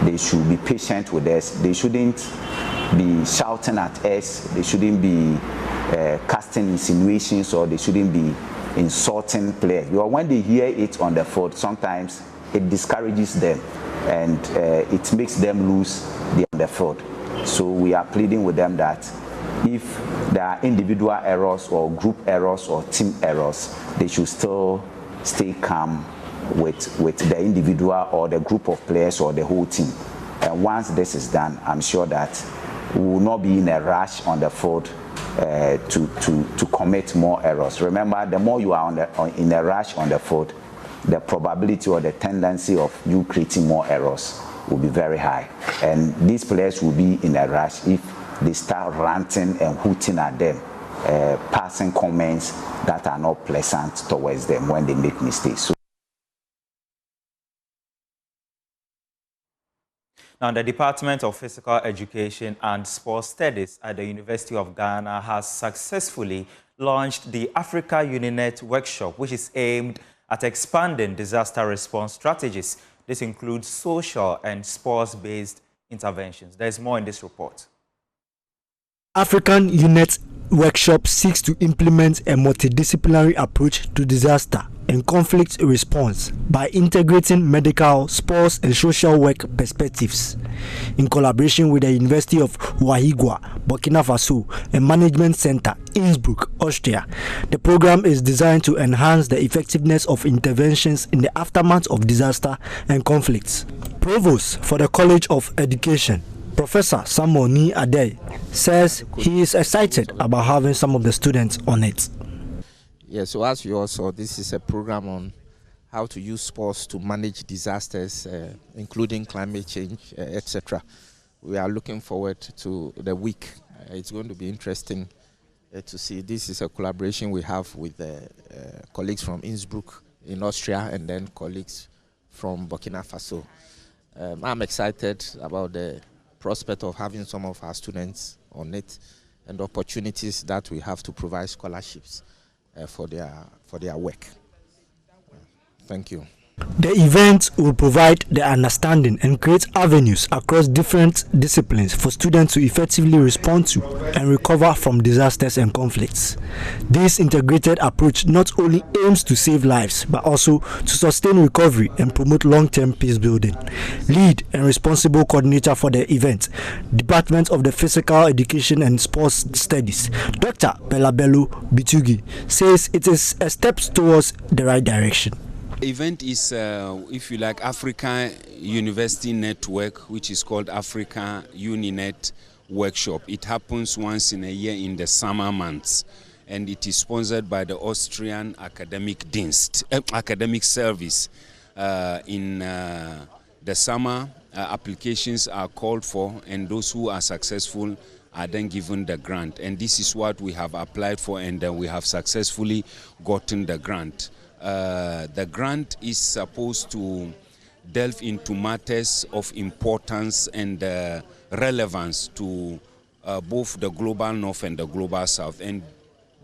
S23: they should be patient with us. They shouldn't be shouting at us. They shouldn't be casting insinuations, or they shouldn't be insulting players. Because when they hear it on the field, sometimes it discourages them and it makes them lose the field. So we are pleading with them that if there are individual errors or group errors or team errors, they should still stay calm with the individual or the group of players or the whole team. And once this is done, I'm sure that we will not be in a rush on the field to commit more errors. Remember, the more you are in a rush on the field, the probability or the tendency of you creating more errors will be very high. And these players will be in a rush if they start ranting and hooting at them, passing comments that are not pleasant towards them when they make mistakes. So
S4: now, the Department of Physical Education and Sports Studies at the University of Ghana has successfully launched the Africa UniNet workshop, which is aimed at expanding disaster response strategies. This includes social and sports-based interventions. There's more in this report.
S3: African UniNet workshop seeks to implement a multidisciplinary approach to disaster and conflict response by integrating medical, sports and social work perspectives. In collaboration with the University of Ouahigoua, Burkina Faso and Management Center, Innsbruck, Austria, the program is designed to enhance the effectiveness of interventions in the aftermath of disaster and conflicts. Provost for the College of Education, Professor Samuel Ni Adey, says he is excited about having some of the students on it.
S6: Yeah, so as you all saw, this is a program on how to use sports to manage disasters, including climate change, etc. We are looking forward to the week. It's going to be interesting to see. This is a collaboration we have with colleagues from Innsbruck in Austria and then colleagues from Burkina Faso. I'm excited about the prospect of having some of our students on it and opportunities that we have to provide scholarships for their work. Thank you.
S3: The event will provide the understanding and create avenues across different disciplines for students to effectively respond to and recover from disasters and conflicts. This integrated approach not only aims to save lives, but also to sustain recovery and promote long-term peace building. Lead and responsible coordinator for the event, Department of the Physical Education and Sports Studies, Dr. Belabelu Bitugi, says it is a step towards the right direction.
S8: The event is, if you like, Africa University Network, which is called Africa UniNet Workshop. It happens once in a year in the summer months, and it is sponsored by the Austrian Academic Service. In the summer, applications are called for, and those who are successful are then given the grant. And this is what we have applied for, and we have successfully gotten the grant. The grant is supposed to delve into matters of importance and relevance to both the global north and the global south. And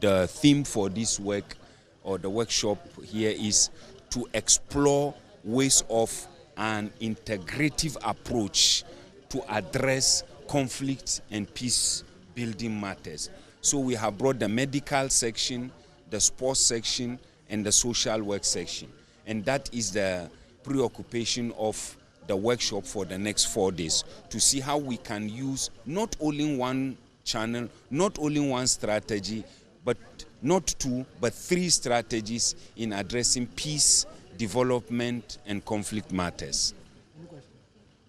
S8: the theme for this work or the workshop here is to explore ways of an integrative approach to address conflict and peace building matters. So we have brought the medical section, the sports section, and the social work section. And that is the preoccupation of the workshop for the next 4 days, to see how we can use not only one channel, not only one strategy, but not 2, but 3 strategies in addressing peace, development, and conflict matters.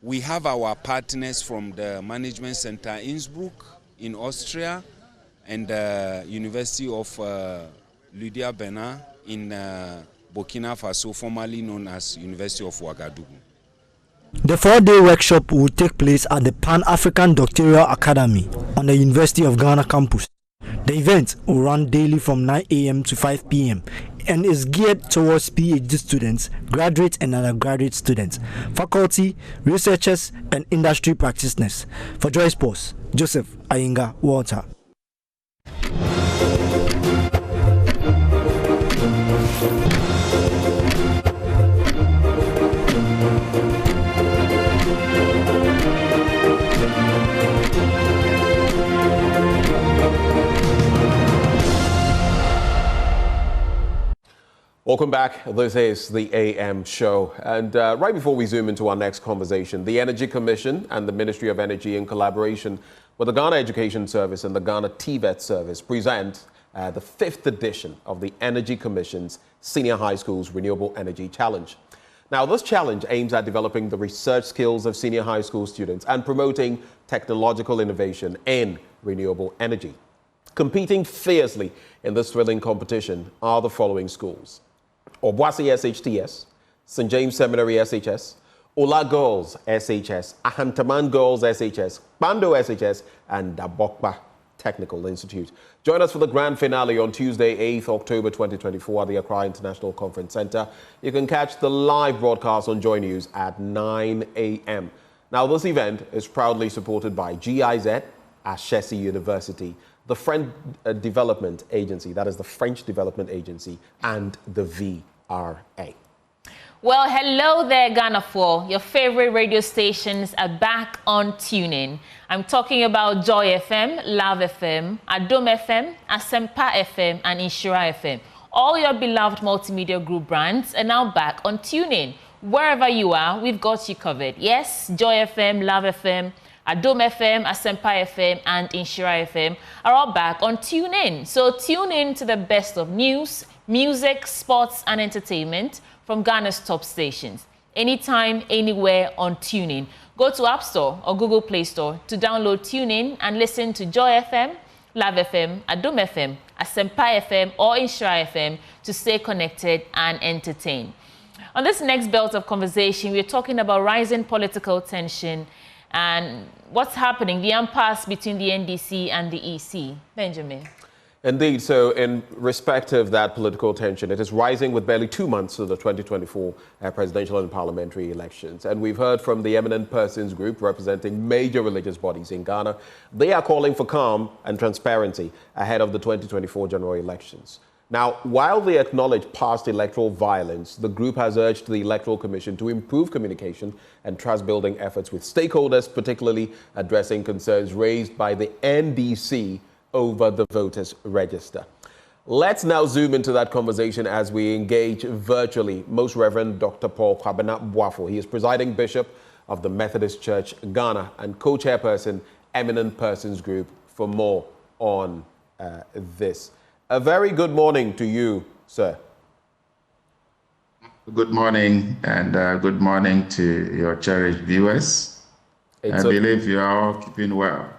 S8: We have our partners from the Management Center Innsbruck in Austria and the University of Lydia Bena in Burkina Faso, formerly known as University of Ouagadougou.
S3: The 4-day workshop will take place at the Pan-African Doctoral Academy on the University of Ghana campus. The event will run daily from 9 a.m. to 5 p.m. and is geared towards PhD students, graduate and undergraduate students, faculty, researchers, and industry practitioners. For Joy Sports, Joseph Ayinga Walter.
S19: Welcome back. This is the AM show. And right before we zoom into our next conversation, the Energy Commission and the Ministry of Energy, in collaboration with the Ghana Education Service and the Ghana TVET Service, present the 5th edition of the Energy Commission's Senior High Schools Renewable Energy Challenge. Now, this challenge aims at developing the research skills of senior high school students and promoting technological innovation in renewable energy. Competing fiercely in this thrilling competition are the following schools: Obuasi SHTS, St. James Seminary SHS, Ola Girls SHS, Ahantaman Girls SHS, Bando SHS, and Dabokba Technical Institute. Join us for the grand finale on Tuesday, 8th October 2024 at the Accra International Conference Center. You can catch the live broadcast on Joy News at 9 a.m. Now, this event is proudly supported by GIZ, Ashesi University, the French Development Agency, that is the French Development Agency, and the VRA.
S1: Well, hello there, Ghana 4. Your favorite radio stations are back on TuneIn. I'm talking about Joy FM, Love FM, Adom FM, Asempa FM, and Inshira FM. All your beloved multimedia group brands are now back on TuneIn. Wherever you are, we've got you covered. Yes, Joy FM, Love FM, Adom FM, Asempa FM, and Inshira FM are all back on TuneIn. So tune in to the best of news, music, sports, and entertainment from Ghana's top stations. Anytime, anywhere on TuneIn. Go to App Store or Google Play Store to download TuneIn and listen to Joy FM, Love FM, Adom FM, Asempa FM, or Inshira FM to stay connected and entertained. On this next belt of conversation, we're talking about rising political tension and what's happening, the impasse between the NDC and the EC. Benjamin.
S19: Indeed. So in respect of that political tension, it is rising with barely 2 months to the 2024 presidential and parliamentary elections. And we've heard from the Eminent Persons Group representing major religious bodies in Ghana. They are calling for calm and transparency ahead of the 2024 general elections. Now, while they acknowledge past electoral violence, the group has urged the Electoral Commission to improve communication and trust-building efforts with stakeholders, particularly addressing concerns raised by the NDC over the voters register. Let's now zoom into that conversation as we engage virtually Most Reverend Dr. Paul Kwabena Boafo. He is presiding bishop of the Methodist Church Ghana and co-chairperson Eminent Persons Group for more on this. A very good morning to you, sir.
S7: Good morning, and good morning to your cherished viewers. I believe you are all keeping well.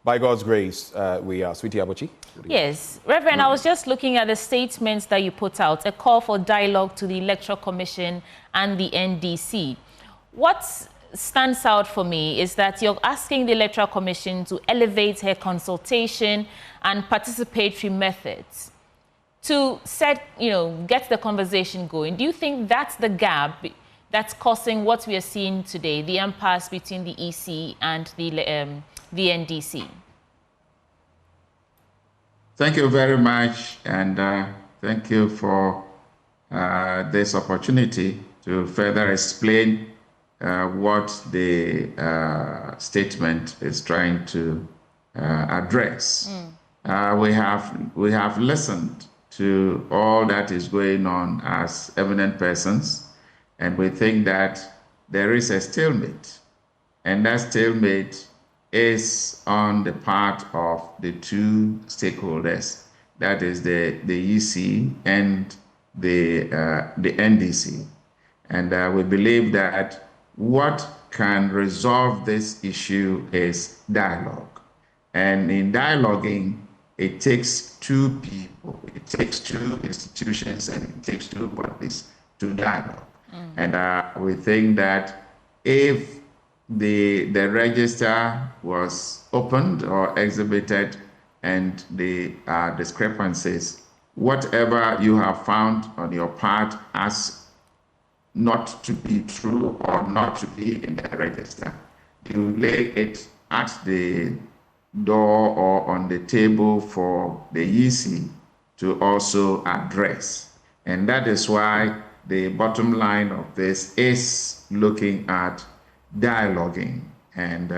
S19: By God's grace, we are. Sweetie Abochi?
S1: Yes. Reverend, I was just looking at the statements that you put out, a call for dialogue to the Electoral Commission and the NDC. What stands out for me is that you're asking the Electoral Commission to elevate her consultation and participatory methods to get the conversation going. Do you think that's the gap that's causing what we are seeing today, the impasse between the EC and the NDC?
S7: Thank you very much, and thank you for this opportunity to further explain what the statement is trying to address. We have listened to all that is going on as eminent persons, and we think that there is a stalemate, and that stalemate is on the part of the two stakeholders, that is the EC and the NDC. And we believe that what can resolve this issue is dialogue. And in dialoguing, it takes two people, it takes two institutions, and it takes two bodies to dialogue. And we think that if the register was opened or exhibited and the discrepancies, whatever you have found on your part as not to be true or not to be in the register, you lay it at the door or on the table for the EC to also address. And that is why the bottom line of this is looking at dialoguing and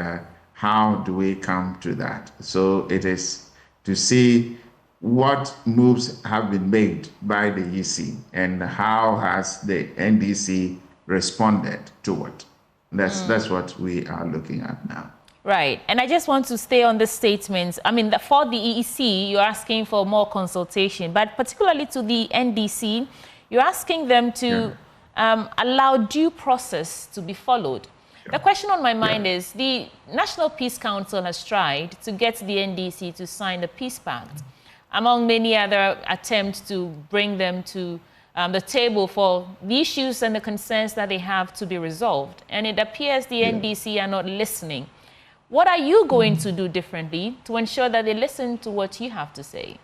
S7: how do we come to that. So it is to see what moves have been made by the EC and how has the NDC responded to it. That's what we are looking at now.
S1: Right. And I just want to stay on the statements. I mean, for the EEC, you're asking for more consultation, but particularly to the NDC, you're asking them to allow due process to be followed. The question on my mind is, the National Peace Council has tried to get the NDC to sign the Peace Pact, among many other attempts to bring them to the table for the issues and the concerns that they have to be resolved. And it appears the NDC are not listening. What are you going to do differently to ensure that they listen to what you have to say?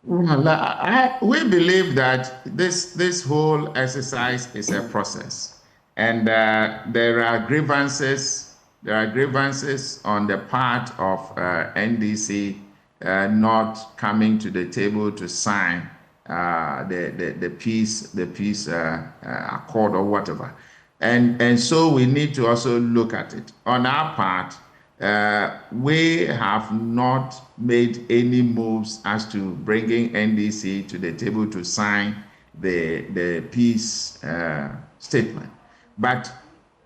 S7: Well, we believe that this whole exercise is a process. And there are grievances. There are grievances on the part of NDC not coming to the table to sign the peace accord or whatever, and so we need to also look at it. On our part, we have not made any moves as to bringing NDC to the table to sign the peace statement. But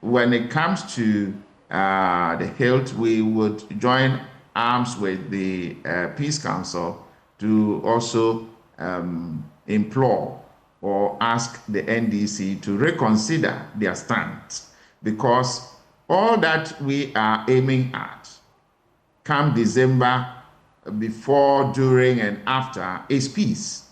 S7: when it comes to the health, we would join arms with the Peace Council to also implore or ask the NDC to reconsider their stance, because all that we are aiming at come December, before, during, and after, is peace.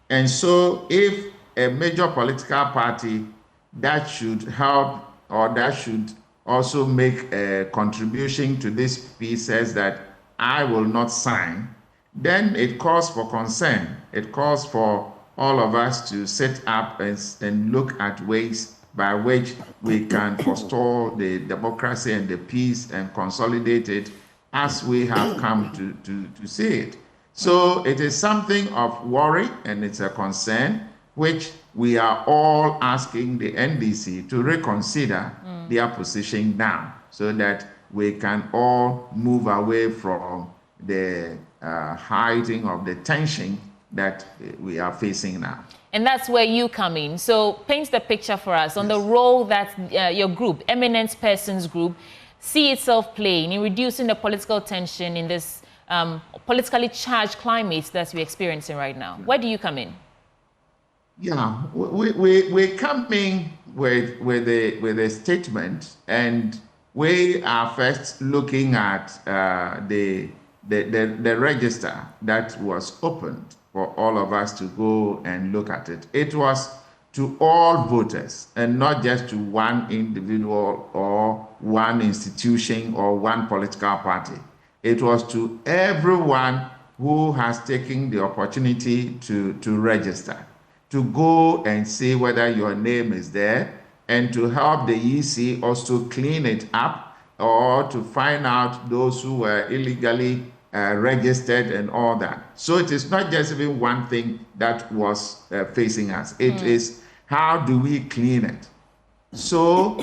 S7: And so if a major political party that should help or that should also make a contribution to this peace says that I will not sign, then it calls for concern. It calls for all of us to set up and look at ways by which we can forestall the democracy and the peace and consolidate it as we have come to see it. So it is something of worry and it's a concern which we are all asking the NDC to reconsider their position now, so that we can all move away from the heighting of the tension that we are facing now.
S1: And that's where you come in. So paint the picture for us on the role that your group, Eminent Persons Group, see itself playing in reducing the political tension in this politically charged climate that we're experiencing right now. Where do you come in?
S7: Yeah, we come in with a statement, and we are first looking at the register that was opened for all of us to go and look at it. It was to all voters and not just to one individual or one institution or one political party. It was to everyone who has taken the opportunity to register, to go and see whether your name is there, and to help the EC also clean it up, or to find out those who were illegally registered and all that. So it is not just even one thing that was facing us. It is how do we clean it? So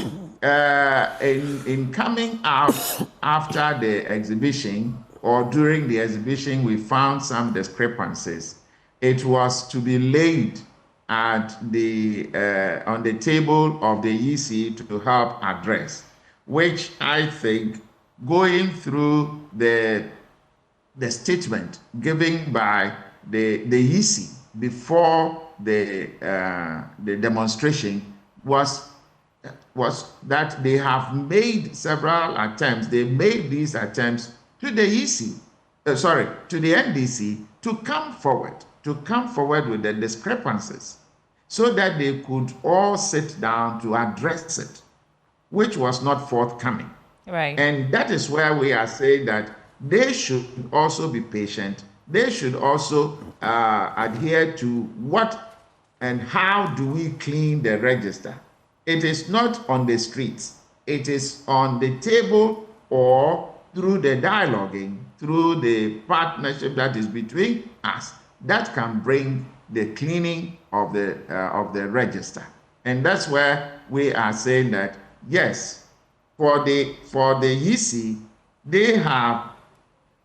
S7: in coming out after the exhibition or during the exhibition, we found some discrepancies. It was to be laid at on the table of the EC to help address, which I think, going through the statement given by the EC before the demonstration was that they have made several attempts. They made these attempts to the EC, to the NDC, to come forward with the discrepancies so that they could all sit down to address it, which was not forthcoming.
S1: Right.
S7: And that is where we are saying that they should also be patient. They should also adhere to what and how do we clean the register. It is not on the streets. It is on the table or through the dialoguing, through the partnership that is between us, that can bring the cleaning of the register. And that's where we are saying that, yes, for the EC, they have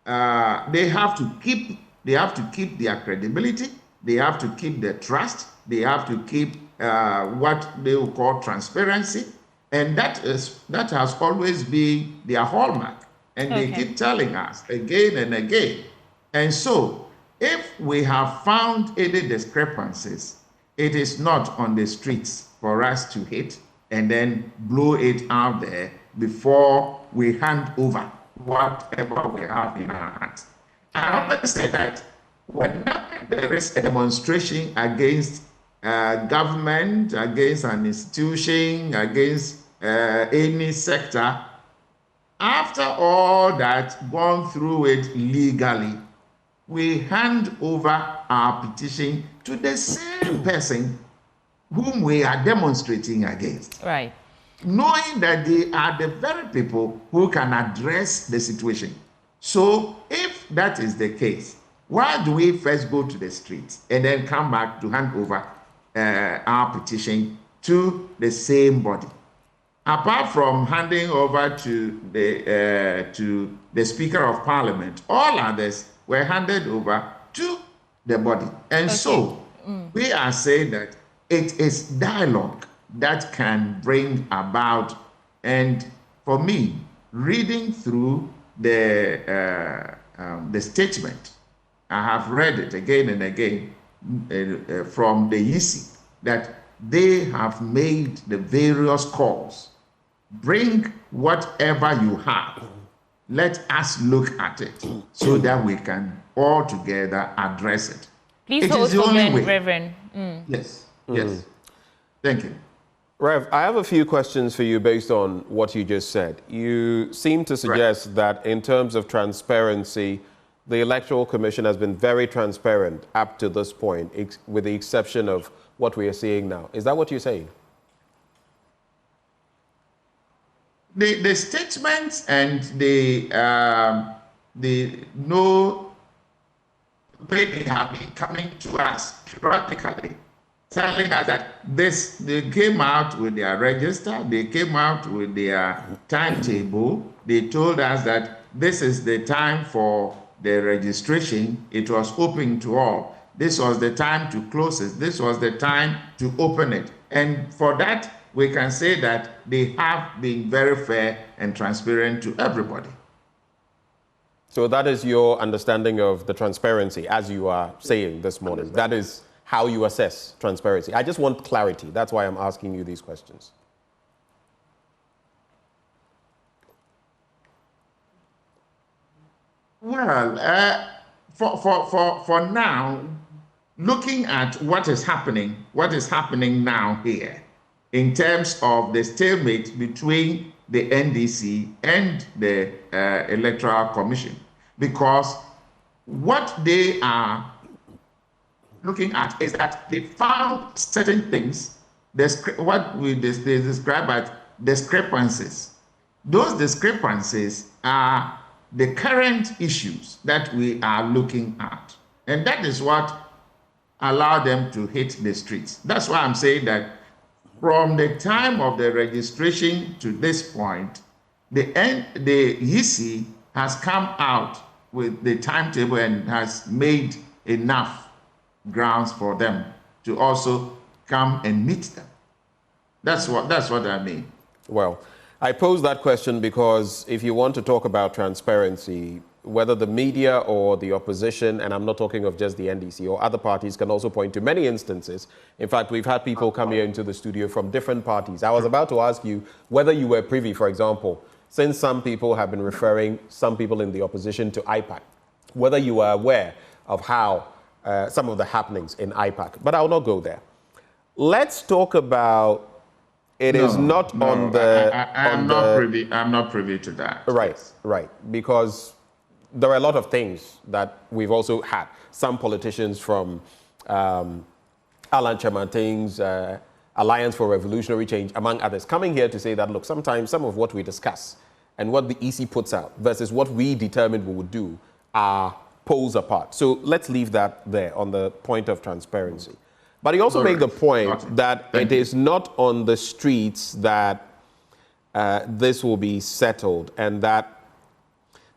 S7: they have to keep their credibility, they have to keep their trust, they have to keep what they will call transparency, and that has always been their hallmark. And they keep telling us again and again. And so, if we have found any discrepancies, it is not on the streets for us to hit and then blow it out there before we hand over whatever we have in our hands. I always say that whenever there is a demonstration against government, against an institution, against any sector, after all that, gone through it legally, we hand over our petition to the same person whom we are demonstrating against.
S1: Right.
S7: Knowing that they are the very people who can address the situation. So if that is the case, why do we first go to the streets and then come back to hand over our petition to the same body? Apart from handing over to the Speaker of Parliament, all others were handed over to the body. And so we are saying that it is dialogue that can bring about, and for me, reading through the statement, I have read it again and again from the EC, that they have made the various calls. Bring whatever you have. Let us look at it so that we can all together address it.
S1: Please hold for me, Reverend.
S7: Yes, yes. Thank you.
S19: Rev, I have a few questions for you based on what you just said. You seem to suggest that in terms of transparency, the Electoral Commission has been very transparent up to this point, with the exception of what we are seeing now. Is that what you're saying?
S7: The statements and the no, they have been coming to us practically, telling us that they came out with their register, they came out with their timetable, they told us that this is the time for the registration, it was open to all. This was the time to close it, this was the time to open it. And for that, we can say that they have been very fair and transparent to everybody.
S19: So that is your understanding of the transparency, as you are saying this morning. That is how you assess transparency. I just want clarity. That's why I'm asking you these questions.
S7: Well, for now, looking at what is happening now here, in terms of the stalemate between the NDC and the Electoral Commission, because what they are looking at is that they found certain things, what they describe as discrepancies. Those discrepancies are the current issues that we are looking at. And that is what allowed them to hit the streets. That's why I'm saying that from the time of the registration to this point, the EC has come out with the timetable and has made enough grounds for them to also come and meet them. That's what I mean.
S19: Well, I pose that question because if you want to talk about transparency, whether the media or the opposition, and I'm not talking of just the NDC or other parties, can also point to many instances. In fact, we've had people come here into the studio from different parties. I was about to ask you whether you were privy, for example, since some people have been referring some people in the opposition to IPAC, whether you are aware of how some of the happenings in IPAC. But I'll not go there. Let's talk about I'm not
S7: privy to that.
S19: Right, right. Because there are a lot of things that we've also had. Some politicians from Alan Chamanting's Alliance for Revolutionary Change, among others, coming here to say that, look, sometimes some of what we discuss and what the EC puts out versus what we determined we would do are poles apart. So let's leave that there on the point of transparency. But he also made the point that it is not on the streets that this will be settled, and that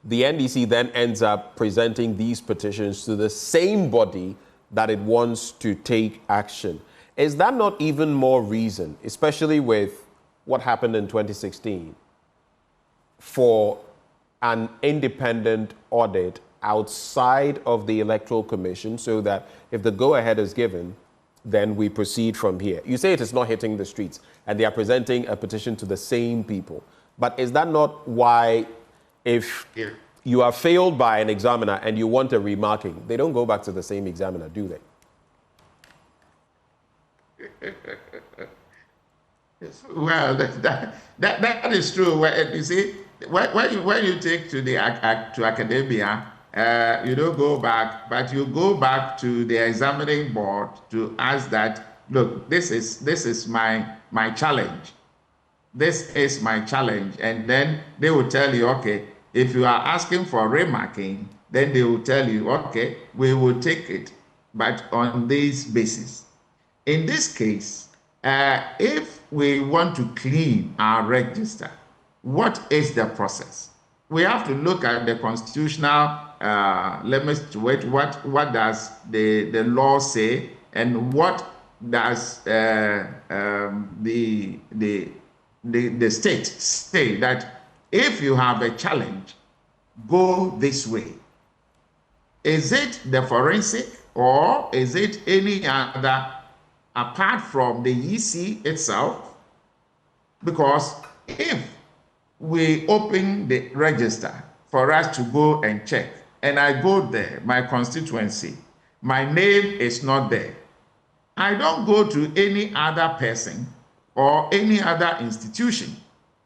S19: the NDC then ends up presenting these petitions to the same body that it wants to take action. Is that not even more reason, especially with what happened in 2016, for an independent audit outside of the Electoral Commission, so that if the go-ahead is given, then we proceed from here? You say it is not hitting the streets, and they are presenting a petition to the same people. But is that not why, if you are failed by an examiner and you want a remarking, they don't go back to the same examiner, do they?
S7: Well, that is true. You see, when you take to academia, you don't go back, but you go back to the examining board to ask that, look, this is my challenge. This is my challenge. And then they will tell you, okay, if you are asking for remarking, then they will tell you, okay, we will take it, but on this basis. In this case, if we want to clean our register, what is the process? We have to look at the constitutional limits to it. What does the law say, and what does the state say that if you have a challenge, go this way? Is it the forensic, or is it any other apart from the EC itself? Because if we open the register for us to go and check, and I go there, my constituency, my name is not there, I don't go to any other person or any other institution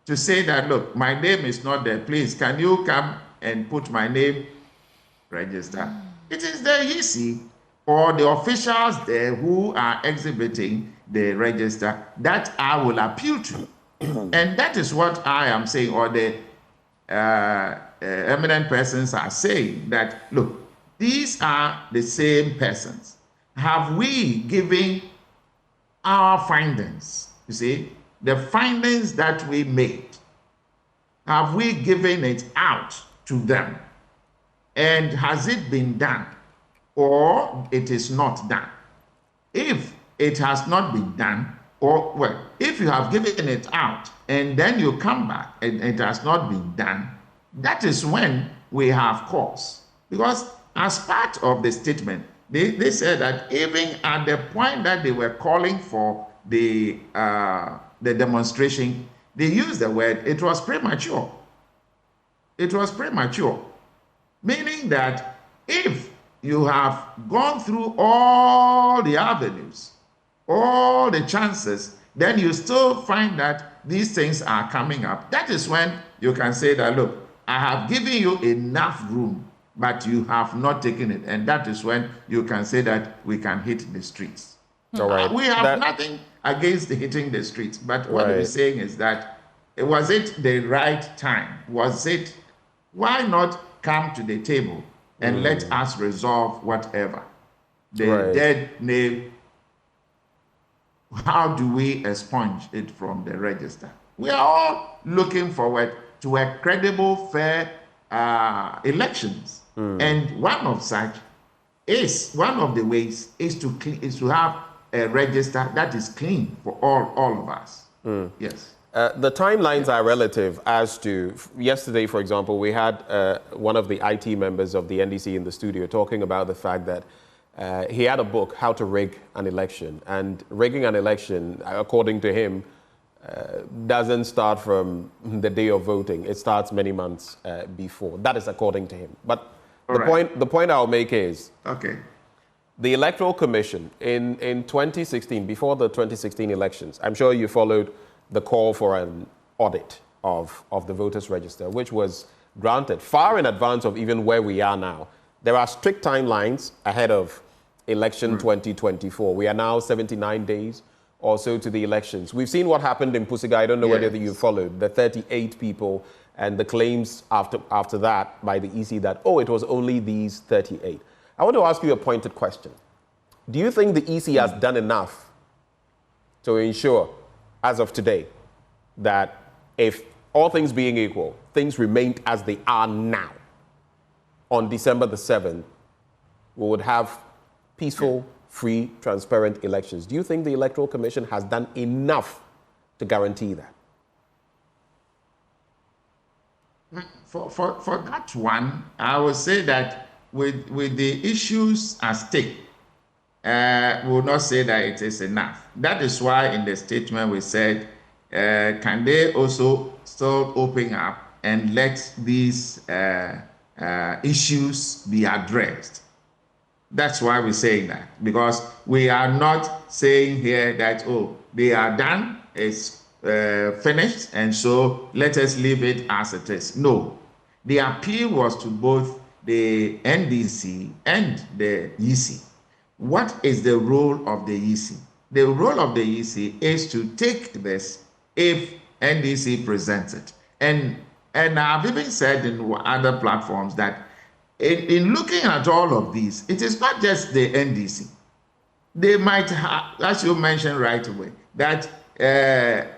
S7: to say that, look, my name is not there, please, can you come and put my name register? It is the EC or the officials there who are exhibiting the register that I will appeal to. And that is what I am saying, or the eminent persons are saying, that, look, these are the same persons. Have we given our findings, you see, the findings that we made, have we given it out to them? And has it been done, or it is not done? If it has not been done, or, well, if you have given it out and then you come back and it has not been done, that is when we have cause. Because as part of the statement, they said that even at the point that they were calling for the demonstration, they used the word, it was premature. It was premature. Meaning that if you have gone through all the avenues, all the chances, then you still find that these things are coming up. That is when you can say that, look, I have given you enough room, but you have not taken it. And that is when you can say that we can hit the streets.
S19: All right.
S7: We have nothing against hitting the streets, but what we're saying is that, was it the right time? Was it, why not come to the table and let us resolve whatever? The dead name, how do we expunge it from the register? We are all looking forward to a credible, fair elections. And one of such is, one of the ways is to have a register that is clean for all of us. Yes.
S19: The timelines are relative as to, yesterday, for example, we had one of the IT members of the NDC in the studio talking about the fact that he had a book, How to Rig an Election. And rigging an election, according to him, doesn't start from the day of voting. It starts many months before. That is according to him. But the point I'll make is, the Electoral Commission in 2016, before the 2016 elections, I'm sure you followed the call for an audit of the voters register, which was granted far in advance of even where we are now. There are strict timelines ahead of election 2024. We are now 79 days or so to the elections. We've seen what happened in Pusiga. I don't know whether you followed the 38 people and the claims after that by the EC that, oh, it was only these 38. I want to ask you a pointed question. Do you think the EC has done enough to ensure, as of today, that if all things being equal, things remained as they are now, on December the 7th, we would have peaceful, free, transparent elections. Do you think the Electoral Commission has done enough to guarantee that?
S7: For that one, I would say that with the issues at stake, we will not say that it is enough. That is why in the statement we said, can they also still open up and let these issues be addressed? That's why we're saying that, because we are not saying here that, oh, they are done, it's finished, and so let us leave it as it is. No, the appeal was to both the NDC and the EC. What is the role of the EC? The role of the EC is to take this if NDC presents it. And I've even said in other platforms that in looking at all of these, it is not just the NDC. They might have, as you mentioned right away, that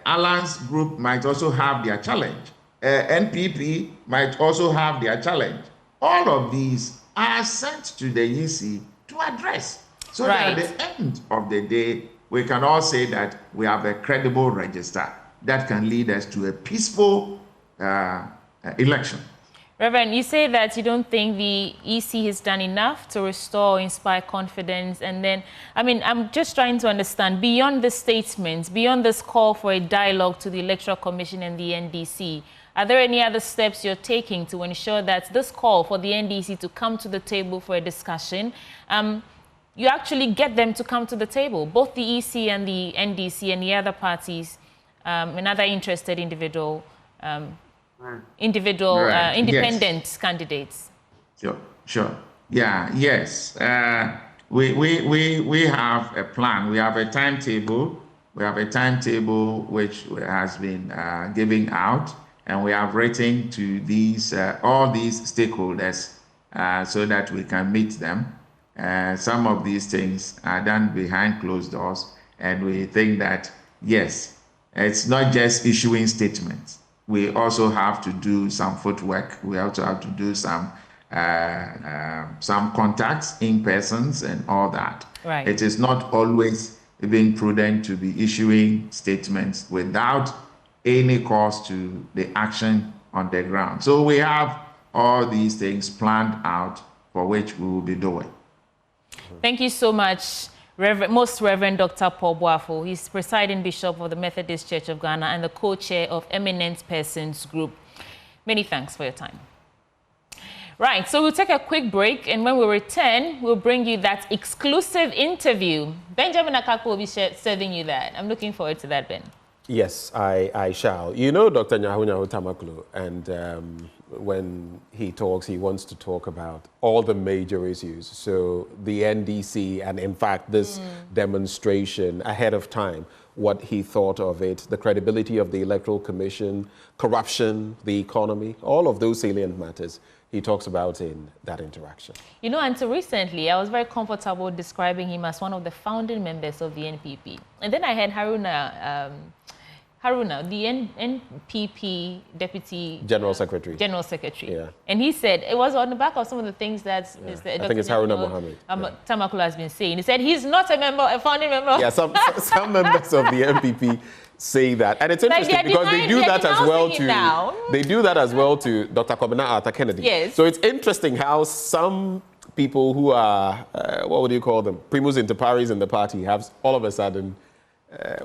S7: Alliance Group might also have their challenge. NPP might also have their challenge. All of these are sent to the EC to address. So that at the end of the day, we can all say that we have a credible register that can lead us to a peaceful election.
S1: Reverend, you say that you don't think the EC has done enough to restore, inspire confidence. And then, I mean, I'm just trying to understand, beyond the statements, beyond this call for a dialogue to the Electoral Commission and the NDC, are there any other steps you're taking to ensure that this call for the NDC to come to the table for a discussion, you actually get them to come to the table, both the EC and the NDC and the other parties, and other interested independent candidates?
S7: Sure. Yeah, yes. We have a plan. We have a timetable. We have a timetable which has been given out, and we have written to these all these stakeholders so that we can meet them. Some of these things are done behind closed doors, and we think that, yes, it's not just issuing statements. We also have to do some footwork. We also have to do some contacts in persons and all that.
S1: Right.
S7: It is not always being prudent to be issuing statements without any cause to the action on the ground. So we have all these things planned out for which we will be doing.
S1: Thank you so much, Most Reverend Dr. Paul Boafo. He's presiding bishop of the Methodist Church of Ghana and the co-chair of Eminent Persons Group. Many thanks for your time. Right, so we'll take a quick break, and when we return, we'll bring you that exclusive interview. Benjamin Akakpo will be serving you that. I'm looking forward to that, Ben.
S19: Yes, I shall. You know Dr. Nyaho-Tamakloe, and when he talks, he wants to talk about all the major issues. So the NDC, and in fact, this demonstration ahead of time, what he thought of it, the credibility of the Electoral Commission, corruption, the economy, all of those salient matters he talks about in that interaction. You know, until recently, I was very comfortable describing him as one of the founding members of the NPP. And then I heard Haruna, the NPP Deputy General Secretary. Yeah. And he said, it was on the back of some of the things that Mr. I think it's Haruna Mohammed. Tamakloe has been saying. He said he's not a founding member. Yeah, some members of the NPP say that. And it's interesting because they do that as well to Dr. Kwabena Arthur Kennedy. Yes. So it's interesting how some people who are, what would you call them, primus inter pares in the party have all of a sudden,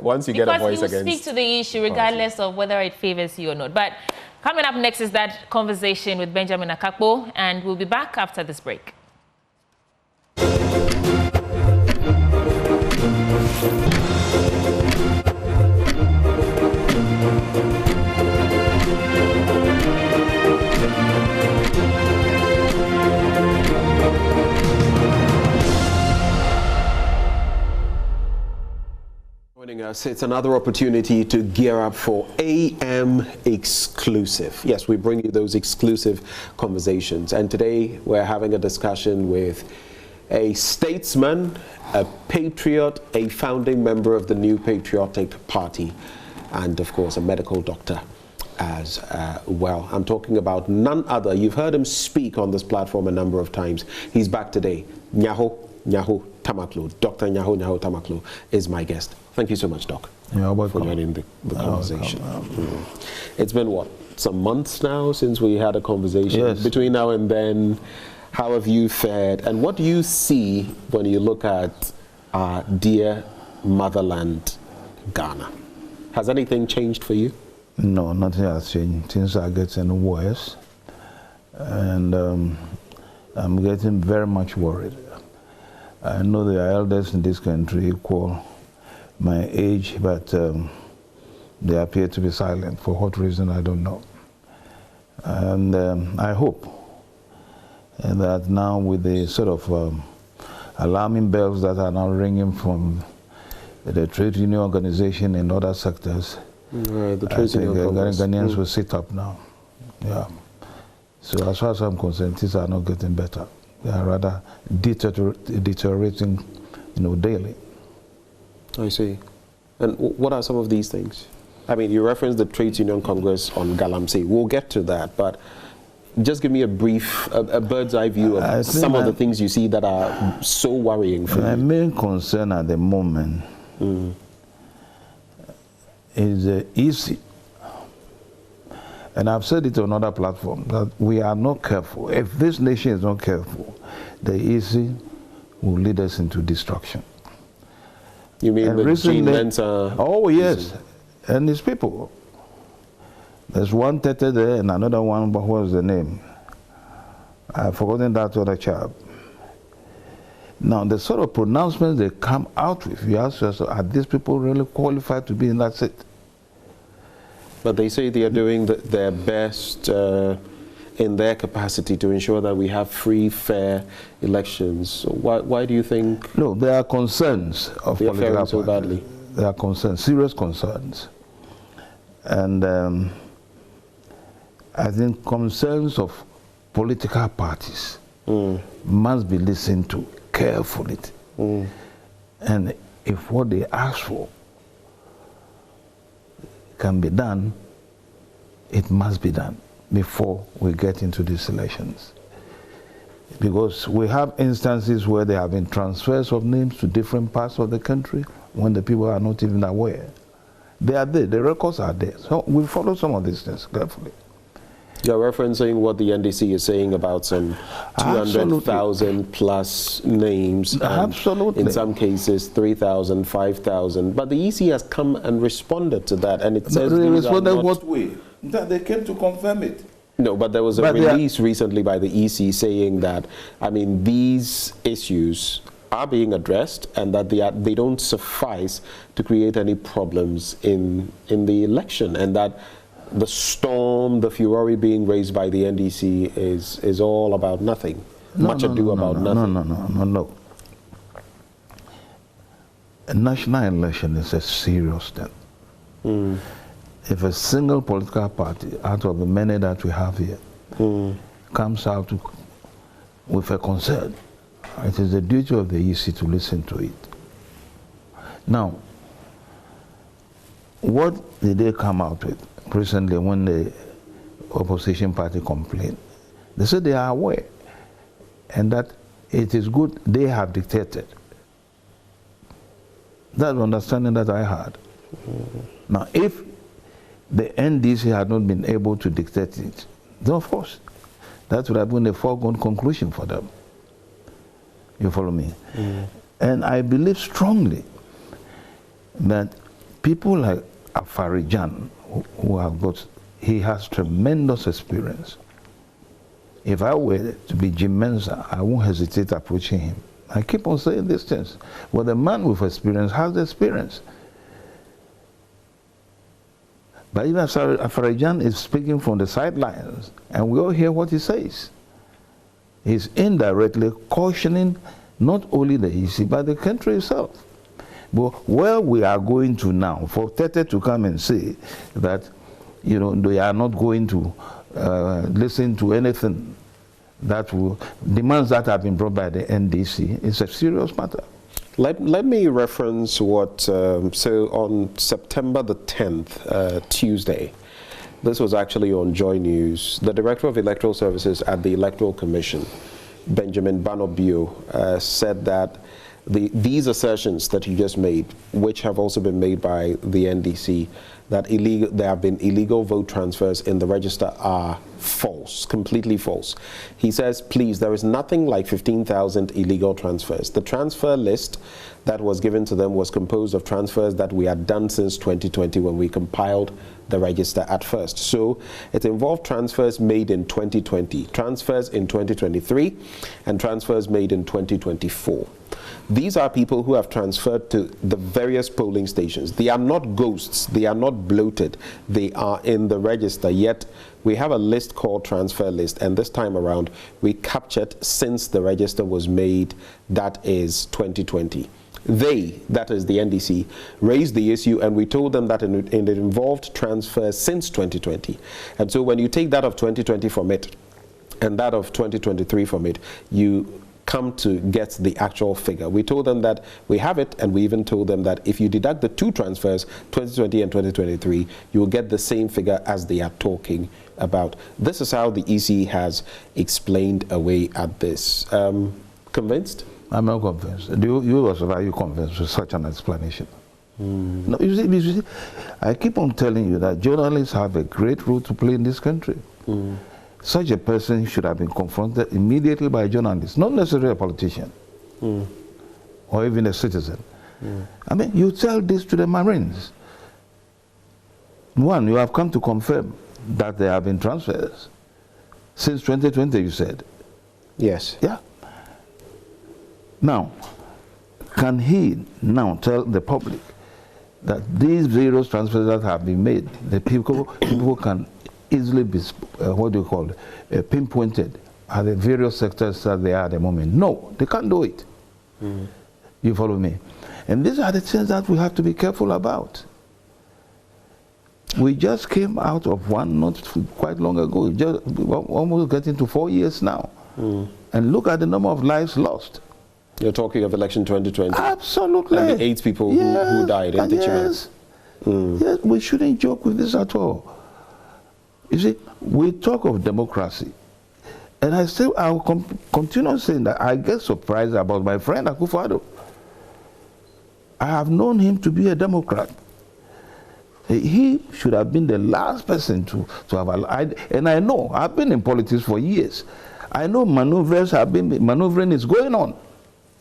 S19: once you get a voice against... Because you speak to the issue regardless of whether it favors you or not. But coming up next is that conversation with Benjamin Akakpo, and we'll be back after this break. Joining us, it's another opportunity to gear up for AM Exclusive. Yes, we bring you those exclusive conversations. And today we're having a discussion with a statesman, a patriot, a founding member of the New Patriotic Party, and of course a medical doctor. as well. I'm talking about none other. You've heard him speak on this platform a number of times. He's back today. Nyaho-Tamakloe. Dr. Nyaho-Tamakloe is my guest. Thank you so much, Doc, for joining the conversation. It's been, what, some months now since we had a conversation?
S9: Yes.
S19: Between now and then, how have you fared? And what do you see when you look at our dear motherland, Ghana? Has anything changed for you?
S9: No, nothing has changed. Things are getting worse. And I'm getting very much worried. I know there are elders in this country equal my age, but they appear to be silent. For what reason, I don't know. And I hope that now with the sort of alarming bells that are now ringing from the trade union organization and other sectors,
S19: the trade union
S9: Ghanaians will sit up now. Yeah. So as far as I'm concerned, things are not getting better. They are rather deteriorating, daily.
S19: I see. And what are some of these things? I mean, you referenced the Trade Union Congress on Galamsey. We'll get to that, but just give me a brief, a bird's eye view of some of the things you see that are so worrying for you.
S9: My main concern at the moment is easy. And I've said it on other platforms, that we are not careful. If this nation is not careful, the easy will lead us into destruction.
S19: You mean the Gene Mensa?
S9: Oh, yes. And his people. There's one Tete there and another one, but what was the name? I've forgotten that other chap. Now, the sort of pronouncements they come out with, you ask yourself, are these people really qualified to be in that seat?
S19: But they say they are doing their best in their capacity to ensure that we have free, fair elections. So why do you think?
S9: No, there are concerns of
S19: they are
S9: political
S19: faring so badly.
S9: There are concerns, serious concerns. And I think concerns of political parties must be listened to carefully. And if what they ask for can be done, it must be done before we get into these elections. Because we have instances where there have been transfers of names to different parts of the country when the people are not even aware. They are there, the records are there. So we follow some of these things carefully.
S19: You're referencing what the NDC is saying about some 200,000 plus names.
S9: Absolutely.
S19: In some cases, 3,000, 5,000. But the EC has come and responded to that, and it says
S9: they responded what way? That they came to confirm it.
S19: No, but there was a release recently by the EC saying that, I mean, these issues are being addressed and that they don't suffice to create any problems in the election, and that the storm, the furore being raised by the NDC is all about nothing. Much ado about nothing.
S9: No. A national election is a serious thing. If a single political party out of the many that we have here comes out with a concern, it is the duty of the EC to listen to it. Now, what did they come out with recently when the opposition party complained? They said they are aware and that it is good they have dictated. That's the understanding that I had. Now, if the NDC had not been able to dictate it, then of course, that would have been a foregone conclusion for them. You follow me? And I believe strongly that people like Afarijan, who have got, he has tremendous experience. If I were to be Jim Mensa, I won't hesitate approaching him. I keep on saying these things. Well, the man with experience has the experience. But even Afarijan is speaking from the sidelines, and we all hear what he says. He's indirectly cautioning not only the EC, but the country itself. But where we are going to now, for Tete to come and say that, they are not going to listen to anything that will, demands that have been brought by the NDC, is a serious matter.
S19: Let me reference what, so on September the 10th, Tuesday, This was actually on Joy News. The Director of Electoral Services at the Electoral Commission, Benjamin Banobio, said that these assertions that you just made, which have also been made by the NDC, that there have been illegal vote transfers in the register, are false, completely false. He says, please, there is nothing like 15,000 illegal transfers. The transfer list that was given to them was composed of transfers that we had done since 2020 when we compiled the register at first. So it involved transfers made in 2020, transfers in 2023, and transfers made in 2024. These are people who have transferred to the various polling stations. They are not ghosts. They are not bloated. They are in the register. Yet we have a list called transfer list, and this time around we captured since the register was made, that is 2020. They, that is the NDC, raised the issue, and we told them that it involved transfers since 2020. And so when you take that of 2020 from it and that of 2023 from it, you come to get the actual figure. We told them that we have it, and we even told them that if you deduct the two transfers, 2020 and 2023, you will get the same figure as they are talking about. This is how the EC has explained away at this. Convinced?
S9: I'm not convinced. Are you convinced with such an explanation? No, you see, I keep on telling you that journalists have a great role to play in this country. Such a person should have been confronted immediately by journalists, not necessarily a politician or even a citizen. I mean, you tell this to the Marines. One, you have come to confirm that there have been transfers since 2020, you said.
S19: Yes.
S9: Yeah. Now, can he now tell the public that these various transfers that have been made, the people can easily be, pinpointed at the various sectors that they are at the moment? No, they can't do it. You follow me? And these are the things that we have to be careful about. We just came out of one not quite long ago, just almost getting to 4 years now. And look at the number of lives lost.
S19: You're talking of election 2020?
S9: Absolutely.
S19: And the 8 people who died in the
S9: Yes, we shouldn't joke with this at all. You see, we talk of democracy, and I'll continue saying that I get surprised about my friend Akufo-Addo. I have known him to be a Democrat. He should have been the last person to have allied, and I know, I've been in politics for years. I know maneuvering is going on.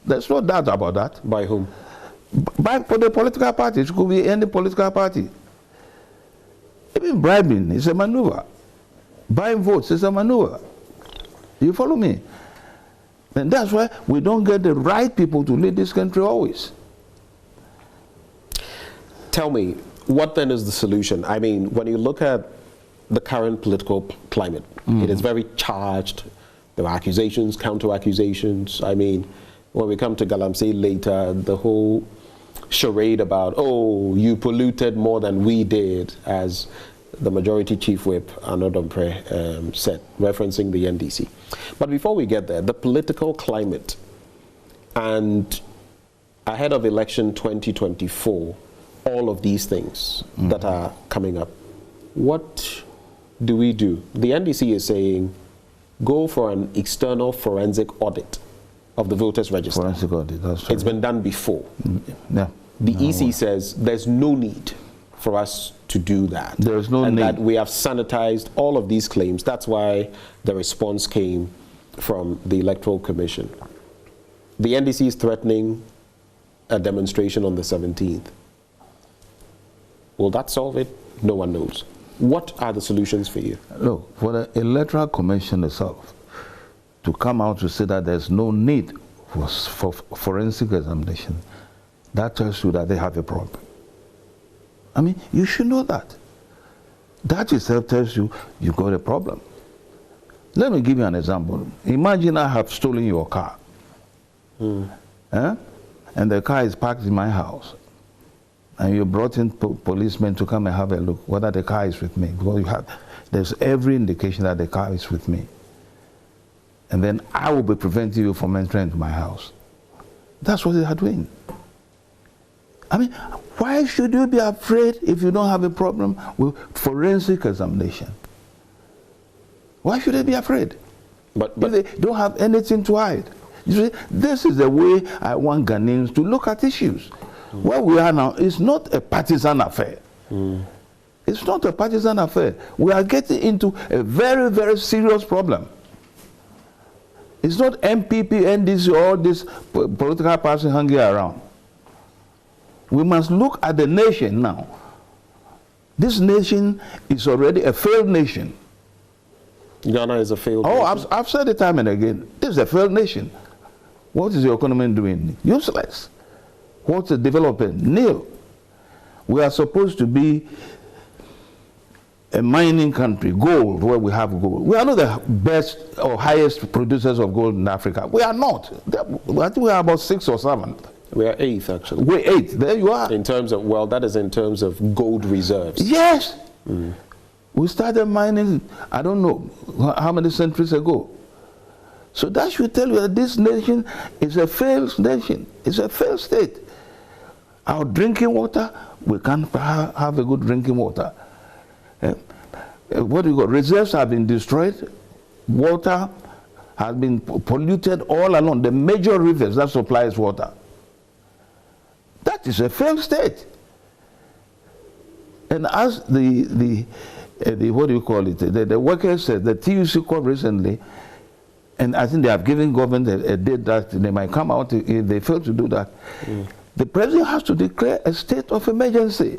S9: There's no doubt about that.
S19: By whom?
S9: For the political party. It could be any political party. Even bribing is a maneuver. Buying votes is a maneuver. You follow me? And that's why we don't get the right people to lead this country always.
S19: Tell me, what then is the solution? I mean, when you look at the current political climate, it is very charged. There are accusations, counter-accusations. I mean, when we come to Galamsey later, the whole charade about, oh, you polluted more than we did, as the majority chief whip, Arnaud Dompré, said, referencing the NDC. But before we get there, the political climate and ahead of election 2024, all of these things that are coming up, what do we do? The NDC is saying, go for an external forensic audit of the voters register.
S9: Forensic audit, that's right.
S19: It's been done before.
S9: Yeah.
S19: The EC says there's no need for us to do that.
S9: There's no need.
S19: And that we have sanitized all of these claims. That's why the response came from the Electoral Commission. The NDC is threatening a demonstration on the 17th. Will that solve it? No one knows. What are the solutions for you?
S9: Look, for the Electoral Commission itself to come out to say that there's no need for forensic examination, that tells you that they have a problem. I mean, you should know that. That itself tells you you've got a problem. Let me give you an example. Imagine I have stolen your car. And the car is parked in my house. And you brought in policemen to come and have a look whether the car is with me. Because there's every indication that the car is with me. And then I will be preventing you from entering into my house. That's what they are doing. I mean, why should you be afraid if you don't have a problem with forensic examination? Why should they be afraid? But if they don't have anything to hide. You see, this is the way I want Ghanaians to look at issues. Where we are now is not a partisan affair. It's not a partisan affair. We are getting into a very, very serious problem. It's not MPP, NDC, all this political party hanging around. We must look at the nation now. This nation is already a failed nation.
S19: Ghana is a failed nation.
S9: I've said it time and again. This is a failed nation. What is your economy doing? Useless. What's the development? Nil. We are supposed to be a mining country, gold, where we have gold. We are not the best or highest producers of gold in Africa. We are not. I think we are about 6th or 7th.
S19: We are 8th, actually.
S9: We're 8th. There you are.
S19: In terms of, well, that is in terms of gold reserves.
S9: Yes. We started mining, I don't know how many centuries ago. So that should tell you that this nation is a failed nation. It's a failed state. Our drinking water, we can't have a good drinking water. What do you got? Reserves have been destroyed. Water has been polluted all along. The major rivers that supplies water. That is a failed state. And as the what do you call it? The workers said, the TUC called recently, and I think they have given government a date that they might come out if they fail to do that. The president has to declare a state of emergency.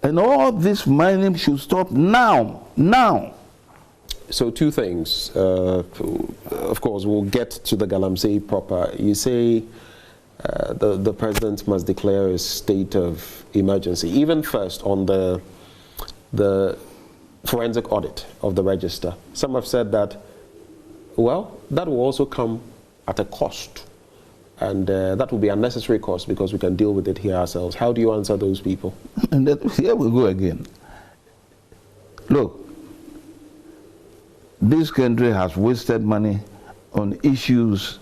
S9: And all this mining should stop now. Now.
S19: So 2 things. Of course, we'll get to the Galamsey proper. You say the president must declare a state of emergency. Even first on the forensic audit of the register. Some have said that, well, that will also come at a cost. And that will be unnecessary cost because we can deal with it here ourselves. How do you answer those people?
S9: And here we go again. Look, this country has wasted money on issues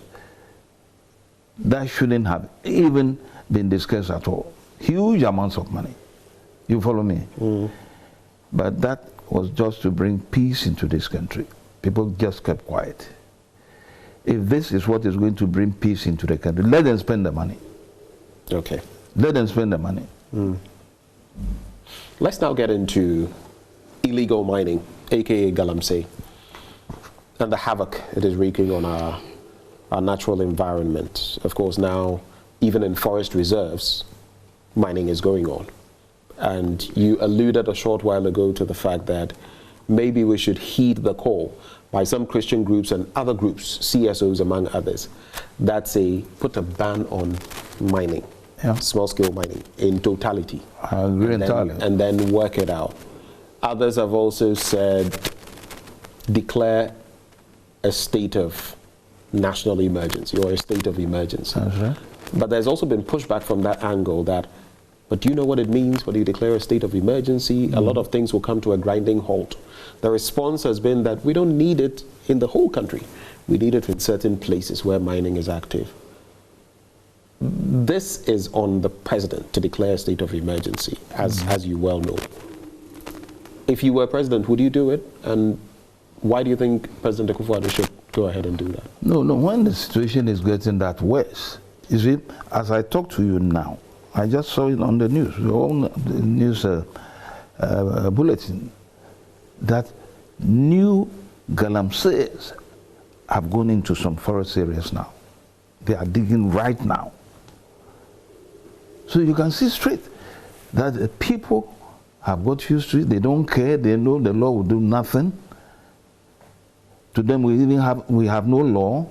S9: that shouldn't have even been discussed at all. Huge amounts of money. You follow me? But that was just to bring peace into this country. People just kept quiet. If this is what is going to bring peace into the country, let them spend the money.
S19: Okay.
S9: Let them spend the money.
S19: Let's now get into illegal mining, aka Galamsey, and the havoc it is wreaking on our natural environment. Of course, now, even in forest reserves, mining is going on. And you alluded a short while ago to the fact that maybe we should heed the call by some Christian groups and other groups, CSOs among others, that say put a ban on mining, small-scale mining, in totality.
S9: I agree entirely.
S19: And then work it out. Others have also said declare a state of national emergency or a state of emergency.
S9: That's right.
S19: But there's also been pushback from that angle that, but do you know what it means when you declare a state of emergency? A lot of things will come to a grinding halt. The response has been that we don't need it in the whole country. We need it in certain places where mining is active. This is on the president to declare a state of emergency, as you well know. If you were president, would you do it? And why do you think President Akufo-Addo should go ahead and do that?
S9: No, when the situation is getting that worse, you see, as I talk to you now, I just saw it on the news, the news bulletin, that new Galamseys have gone into some forest areas now. They are digging right now. So you can see straight that the people have got used to it. They don't care. They know the law will do nothing. To them, we have no law.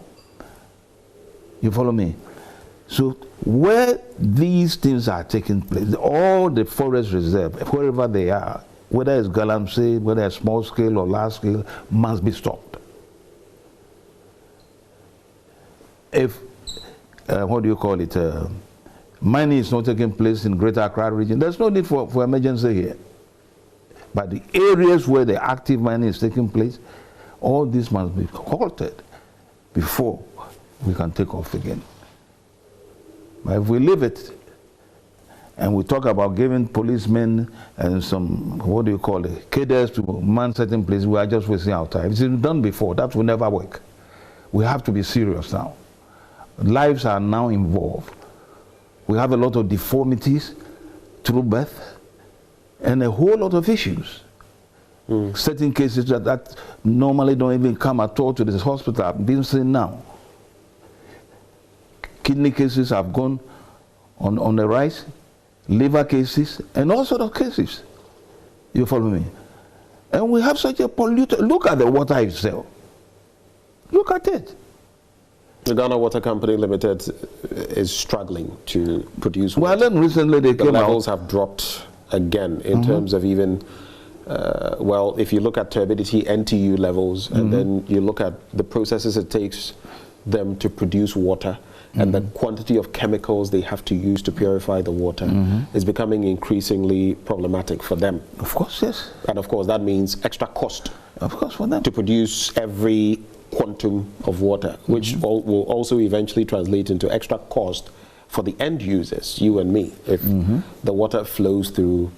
S9: You follow me? So where these things are taking place, all the forest reserve, wherever they are, whether it's Galamsey, whether it's small scale or large scale, must be stopped. If, what do you call it, mining is not taking place in Greater Accra region, there's no need for emergency here. But the areas where the active mining is taking place, all this must be halted before we can take off again. But if we leave it, and we talk about giving policemen and some, what do you call it, cadres to man certain places, we are just wasting our time. It's been done before. That will never work. We have to be serious now. Lives are now involved. We have a lot of deformities through birth and a whole lot of issues. Certain cases that normally don't even come at all to this hospital are being seen now. Kidney cases have gone on the rise, liver cases, and all sorts of cases. You follow me? And we have such a polluted, look at the water itself. Look at it.
S19: The Ghana Water Company Limited is struggling to produce water.
S9: Well, then recently they came out.
S19: The levels have dropped again in terms of even, well, if you look at turbidity, NTU levels, and then you look at the processes it takes them to produce water, and the quantity of chemicals they have to use to purify the water is becoming increasingly problematic for them.
S9: Of course, yes.
S19: And of course, that means extra cost.
S9: Of course, for them.
S19: To produce every quantum of water, which will also eventually translate into extra cost for the end users, you and me, if the water flows through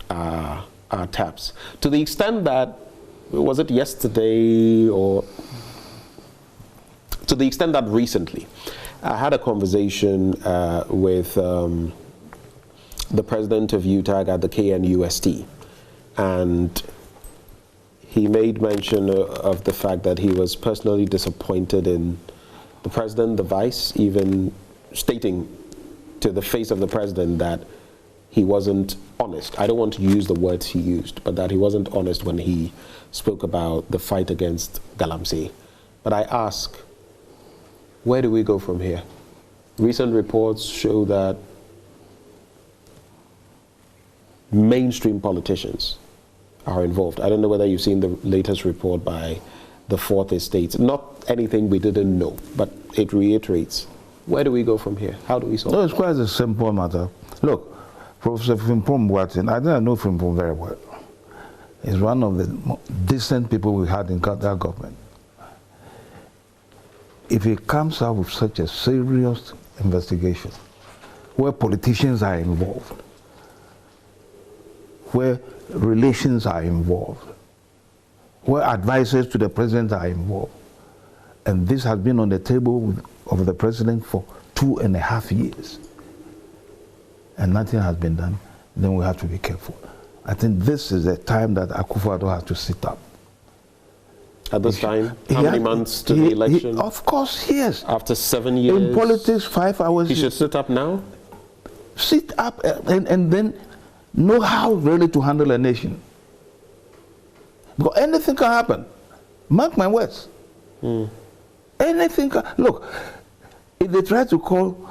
S19: our taps. To the extent that, was it yesterday or to the extent that recently, I had a conversation with the president of UTAG at the KNUST, and he made mention of the fact that he was personally disappointed in the president, the vice, even stating to the face of the president that he wasn't honest. I don't want to use the words he used, but that he wasn't honest when he spoke about the fight against Galamsey. But I ask, where do we go from here? Recent reports show that mainstream politicians are involved. I don't know whether you've seen the latest report by the Fourth Estate. Not anything we didn't know, but it reiterates. Where do we go from here? How do we solve it?
S9: No, it's quite a simple matter. Look, Professor Frimpong Boateng, I didn't know Frimpong very well. He's one of the decent people we had in that government. If he comes out with such a serious investigation, where politicians are involved, where relations are involved, where advisors to the president are involved, and this has been on the table of the president for 2.5 years, and nothing has been done, then we have to be careful. I think this is the time that Akufo-Addo has to sit up.
S19: At this time? How many months to the election?
S9: Of course, yes.
S19: After 7 years?
S9: In politics, 5 hours.
S19: He should sit up now?
S9: Sit up and then know how really to handle a nation. Because anything can happen. Mark my words. Anything can. Look, if they try to call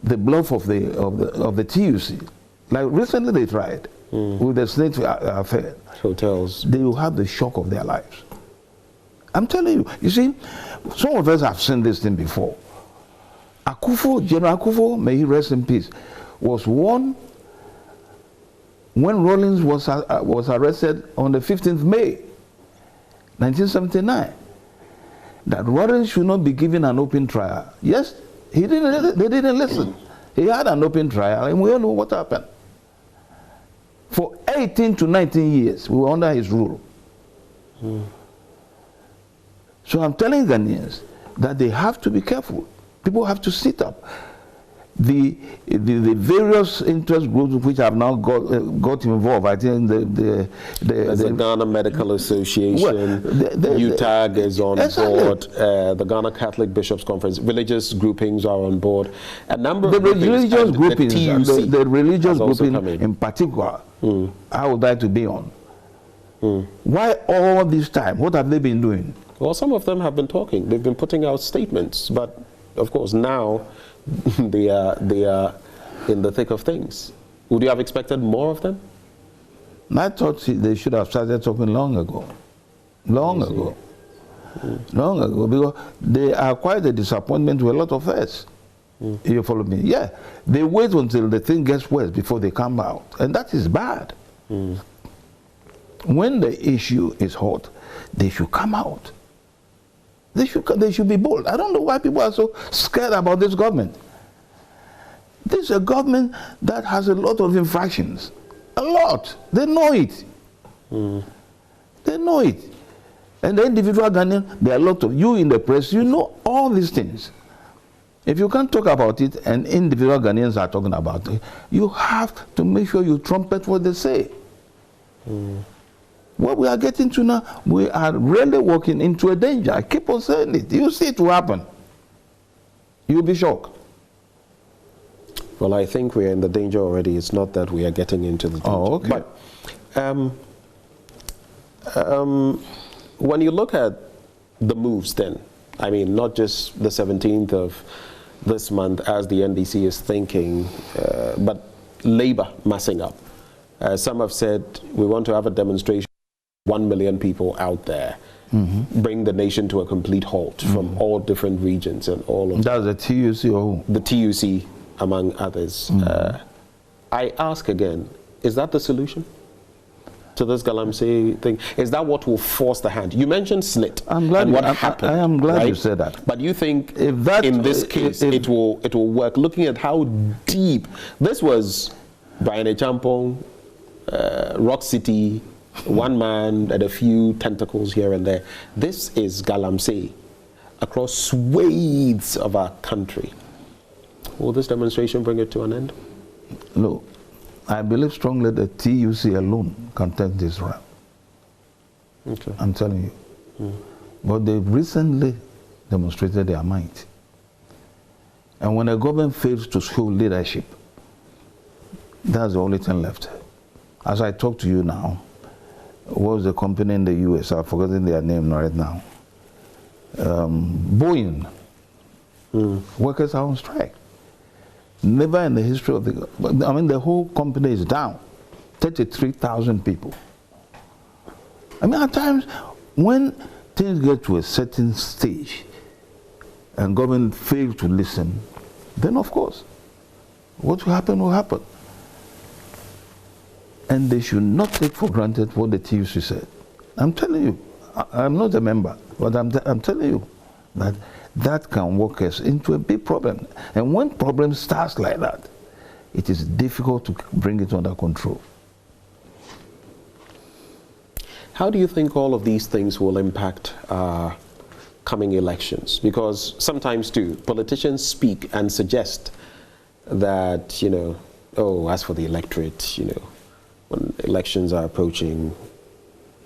S9: the bluff of the TUC, like recently they tried with the Snake affair,
S19: hotels,
S9: they will have the shock of their lives. I'm telling you. You see, some of us have seen this thing before. Akufo, General Akufo, may he rest in peace, was one when Rawlings was arrested on the 15th May, 1979. That Rawlings should not be given an open trial. Yes, they didn't listen. He had an open trial, and we all know what happened. For 18 to 19 years, we were under his rule. So I'm telling Ghanaians that they have to be careful. People have to sit up. The various interest groups which have now got involved, I think the
S19: Ghana Medical Association, UTAG is on board, the Ghana Catholic Bishops Conference, religious groupings are on board. A number of
S9: religious groupings, the religious grouping in particular, I would like to be on. Why all this time? What have they been doing?
S19: Well, some of them have been talking. They've been putting out statements, but of course now they are in the thick of things. Would you have expected more of them?
S9: I thought they should have started talking long ago. Long ago, because they are quite a disappointment to a lot of us. You follow me? Yeah, they wait until the thing gets worse before they come out, and that is bad. When the issue is hot, they should come out. They should be bold. I don't know why people are so scared about this government. This This is a government that has a lot of infractions. A lot. They know it. They know it. And the individual Ghanaian, there are a lot of you in the press, you know all these things. If you can't talk about it and individual Ghanaians are talking about it, you have to make sure you trumpet what they say. What we are getting to now, we are really walking into a danger. I keep on saying it. You see it will happen. You'll be shocked.
S19: Well, I think we're in the danger already. It's not that we are getting into the danger.
S9: Oh, okay.
S19: But when you look at the moves then, I mean, not just the 17th of this month as the NDC is thinking, but Labour massing up. Some have said we want to have a demonstration, 1 million people out there, bring the nation to a complete halt from all different regions and all of
S9: that. That's the TUC or
S19: the TUC, among others. I ask again, is that the solution to this Galamsey thing? Is that what will force the hand? You mentioned slit.
S9: I'm glad
S19: and what happened.
S9: I am glad
S19: right?
S9: you said that.
S19: But you think if that, in this case it will work? Looking at how deep this was, Brian Echampong, Rock City, one man and a few tentacles here and there. This is Galamsey across swathes of our country. Will this demonstration bring it to an end?
S9: No. I believe strongly that TUC alone can take this round.
S19: Okay.
S9: I'm telling you. But they recently demonstrated their might. And when a government fails to show leadership, that's the only thing left. As I talk to you now, what was the company in the US? I've forgotten their name right now. Boeing. Workers are on strike. Never in the history of the whole company is down. 33,000 people. I mean, at times, when things get to a certain stage and government fails to listen, then of course, what will happen will happen. And they should not take for granted what the TUC said. I'm telling you, I'm not a member, but I'm telling you that that can work us into a big problem. And when problem starts like that, it is difficult to bring it under control.
S19: How do you think all of these things will impact coming elections? Because sometimes too, politicians speak and suggest that, you know, oh, as for the electorate, you know, when elections are approaching,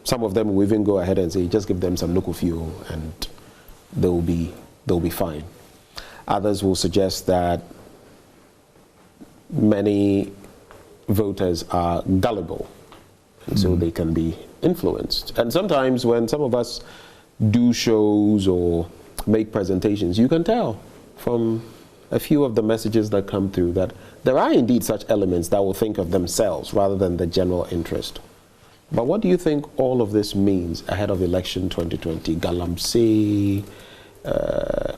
S19: some of them will even go ahead and say, just give them some local fuel and they'll be fine. Others will suggest that many voters are gullible, and so they can be influenced. And sometimes when some of us do shows or make presentations, you can tell from a few of the messages that come through that there are indeed such elements that will think of themselves rather than the general interest. But what do you think all of this means ahead of election 2020? Galamsey,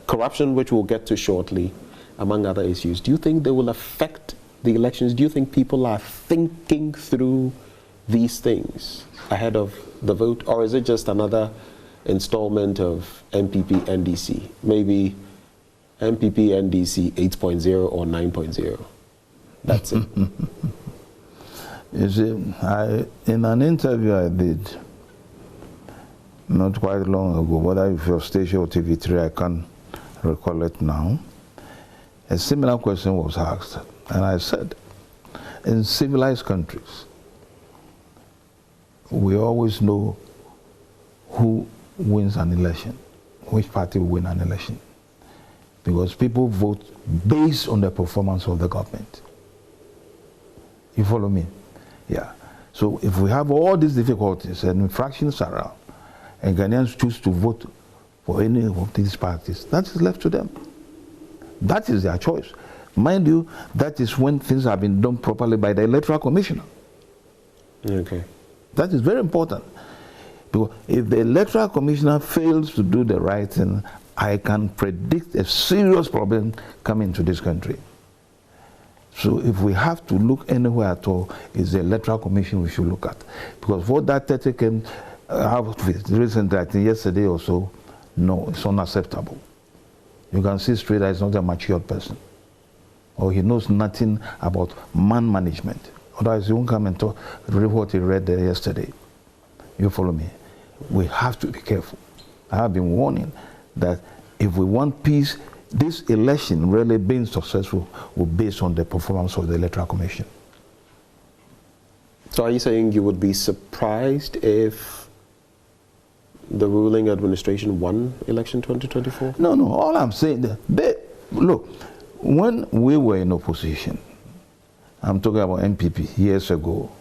S19: corruption, which we'll get to shortly, among other issues. Do you think they will affect the elections? Do you think people are thinking through these things ahead of the vote? Or is it just another installment of MPP NDC? Maybe MPP NDC 8.0 or 9.0. That's it.
S9: You see, in an interview I did not quite long ago, whether it was Station or TV3, I can't recall it now, a similar question was asked. And I said, in civilized countries, we always know who wins an election, which party will win an election. Because people vote based on the performance of the government. You follow me? Yeah. So if we have all these difficulties and infractions around, and Ghanaians choose to vote for any of these parties, that is left to them. That is their choice. Mind you, that is when things have been done properly by the Electoral Commissioner.
S19: Okay.
S9: That is very important. Because if the Electoral Commissioner fails to do the right thing, I can predict a serious problem coming to this country. So if we have to look anywhere at all, it's the Electoral Commission we should look at. Because what that 30 came out with recently, I think yesterday or so, no, it's unacceptable. You can see straight that it's not a matured person. or he knows nothing about man management. Otherwise, he won't come and talk, read what he read there yesterday. You follow me? We have to be careful. I have been warning that if we want peace, this election really being successful will be based on the performance of the Electoral Commission.
S19: So are you saying you would be surprised if the ruling administration won election 2024?
S9: No, all I'm saying, look, when we were in opposition, I'm talking about MPP years ago,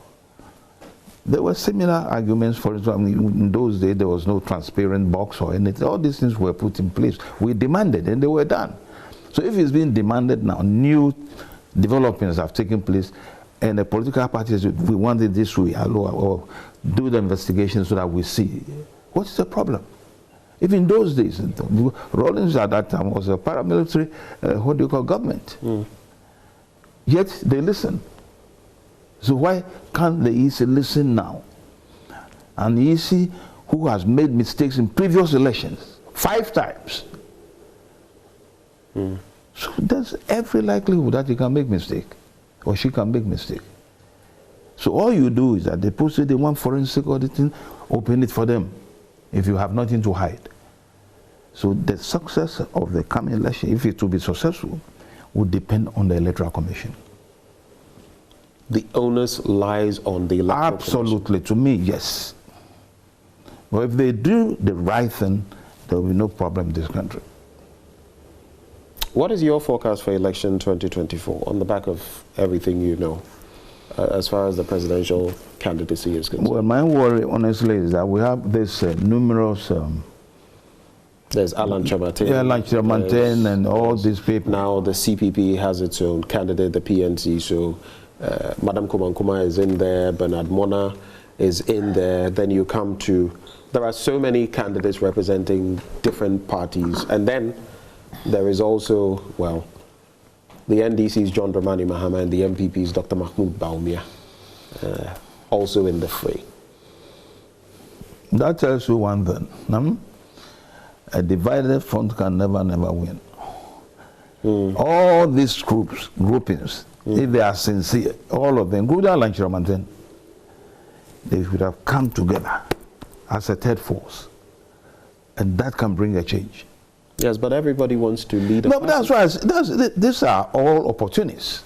S9: there were similar arguments. For example, in those days, there was no transparent box or anything. All these things were put in place. We demanded, and they were done. So if it's being demanded now, new developments have taken place, and the political parties, we want it this way, or do the investigation so that we see. What's the problem? If in those days, Rawlings at that time was a paramilitary, government. Yet they listen. So why can't the EC listen now? And the EC, who has made mistakes in previous elections, 5 times. So there's every likelihood that he can make mistake, or she can make mistake. So all you do is that they post it, they want forensic auditing, open it for them, if you have nothing to hide. So the success of the coming election, if it will be successful, would depend on the Electoral Commission.
S19: The onus lies on the Electoral
S9: Absolutely, to me, yes. But if they do the right thing, there will be no problem in this country.
S19: What is your forecast for election 2024 on the back of everything you know, as far as the presidential candidacy is concerned?
S9: Well, my worry, honestly, is that we have this numerous...
S19: There's Alan Chamatin.
S9: Yeah, Alan Chamatin and all these people.
S19: Now the CPP has its own candidate, the PNC, so Madam Kumankuma is in there, Bernard Mona is in there. Then you come to, there are so many candidates representing different parties. And then there is also, well, the NDC's John Dramani Mahama and the MPP's Dr. Mahmoud Baumia also in the fray.
S9: That tells you one thing. A divided front can never win. All these groupings, if they are sincere, all of them, they should have come together as a third force, and that can bring a change.
S19: Yes, but everybody wants to lead a
S9: No, but that's why these are all opportunists.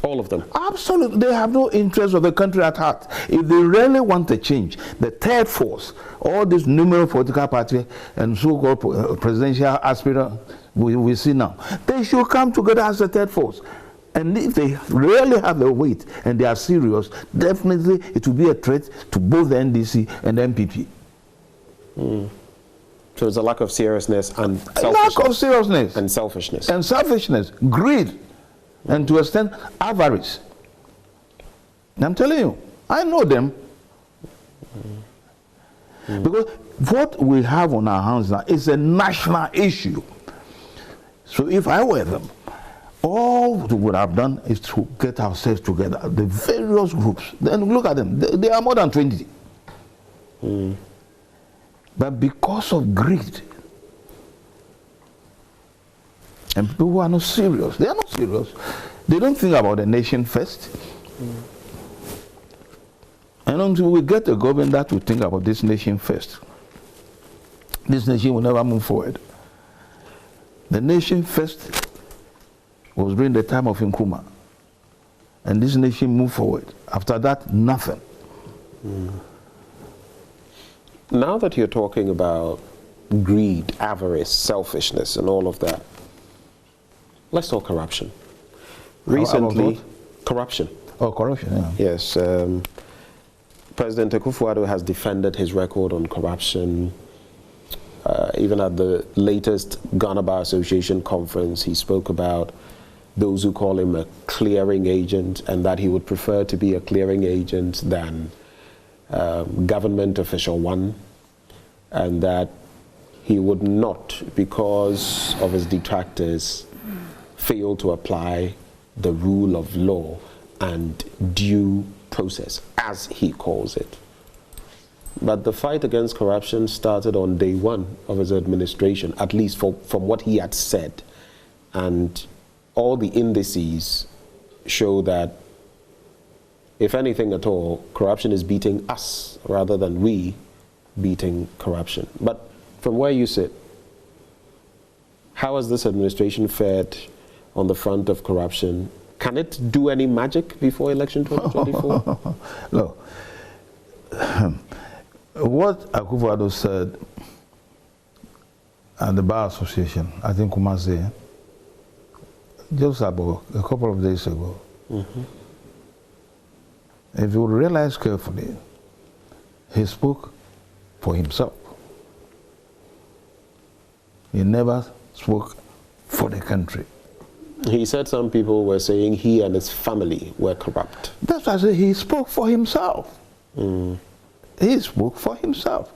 S19: All of them?
S9: Absolutely. They have no interest of the country at heart. If they really want a change, the third force, all these numerous political parties and so-called presidential aspirants we see now, they should come together as a third force. And if they really have a weight and they are serious, definitely it will be a threat to both the NDC and the MPP.
S19: So it's a lack of seriousness and selfishness.
S9: Lack of seriousness.
S19: And selfishness.
S9: And selfishness, greed, and to extent avarice. I'm telling you, I know them. Because what we have on our hands now is a national issue. So if I were them, all we would have done is to get ourselves together, the various groups. Then look at them, they are more than 20. But because of greed, and people who are not serious, they are not serious. They don't think about the nation first. And until we get a government that will think about this nation first, this nation will never move forward. The nation first was during the time of Nkrumah, and this nation moved forward. After that, nothing.
S19: Now that you're talking about greed, avarice, selfishness, and all of that, let's talk corruption. Recently, corruption.
S9: Oh, corruption, yeah.
S19: Yes. President Akufo-Addo has defended his record on corruption. Even at the latest Ghana Bar Association conference, he spoke about those who call him a clearing agent, and that he would prefer to be a clearing agent than government official one, and that he would not, because of his detractors, fail to apply the rule of law and due process, as he calls it. But the fight against corruption started on day one of his administration, at least from what he had said. And all the indices show that, if anything at all, corruption is beating us rather than we beating corruption. But from where you sit, how has this administration fared on the front of corruption? Can it do any magic before election 2024?
S9: Look, what Akufo-Addo said at the Bar Association, I think Kumasi, just about a couple of days ago, if you realize carefully, he spoke for himself. He never spoke for the country.
S19: He said some people were saying he and his family were corrupt.
S9: That's why I say he spoke for himself. He spoke for himself.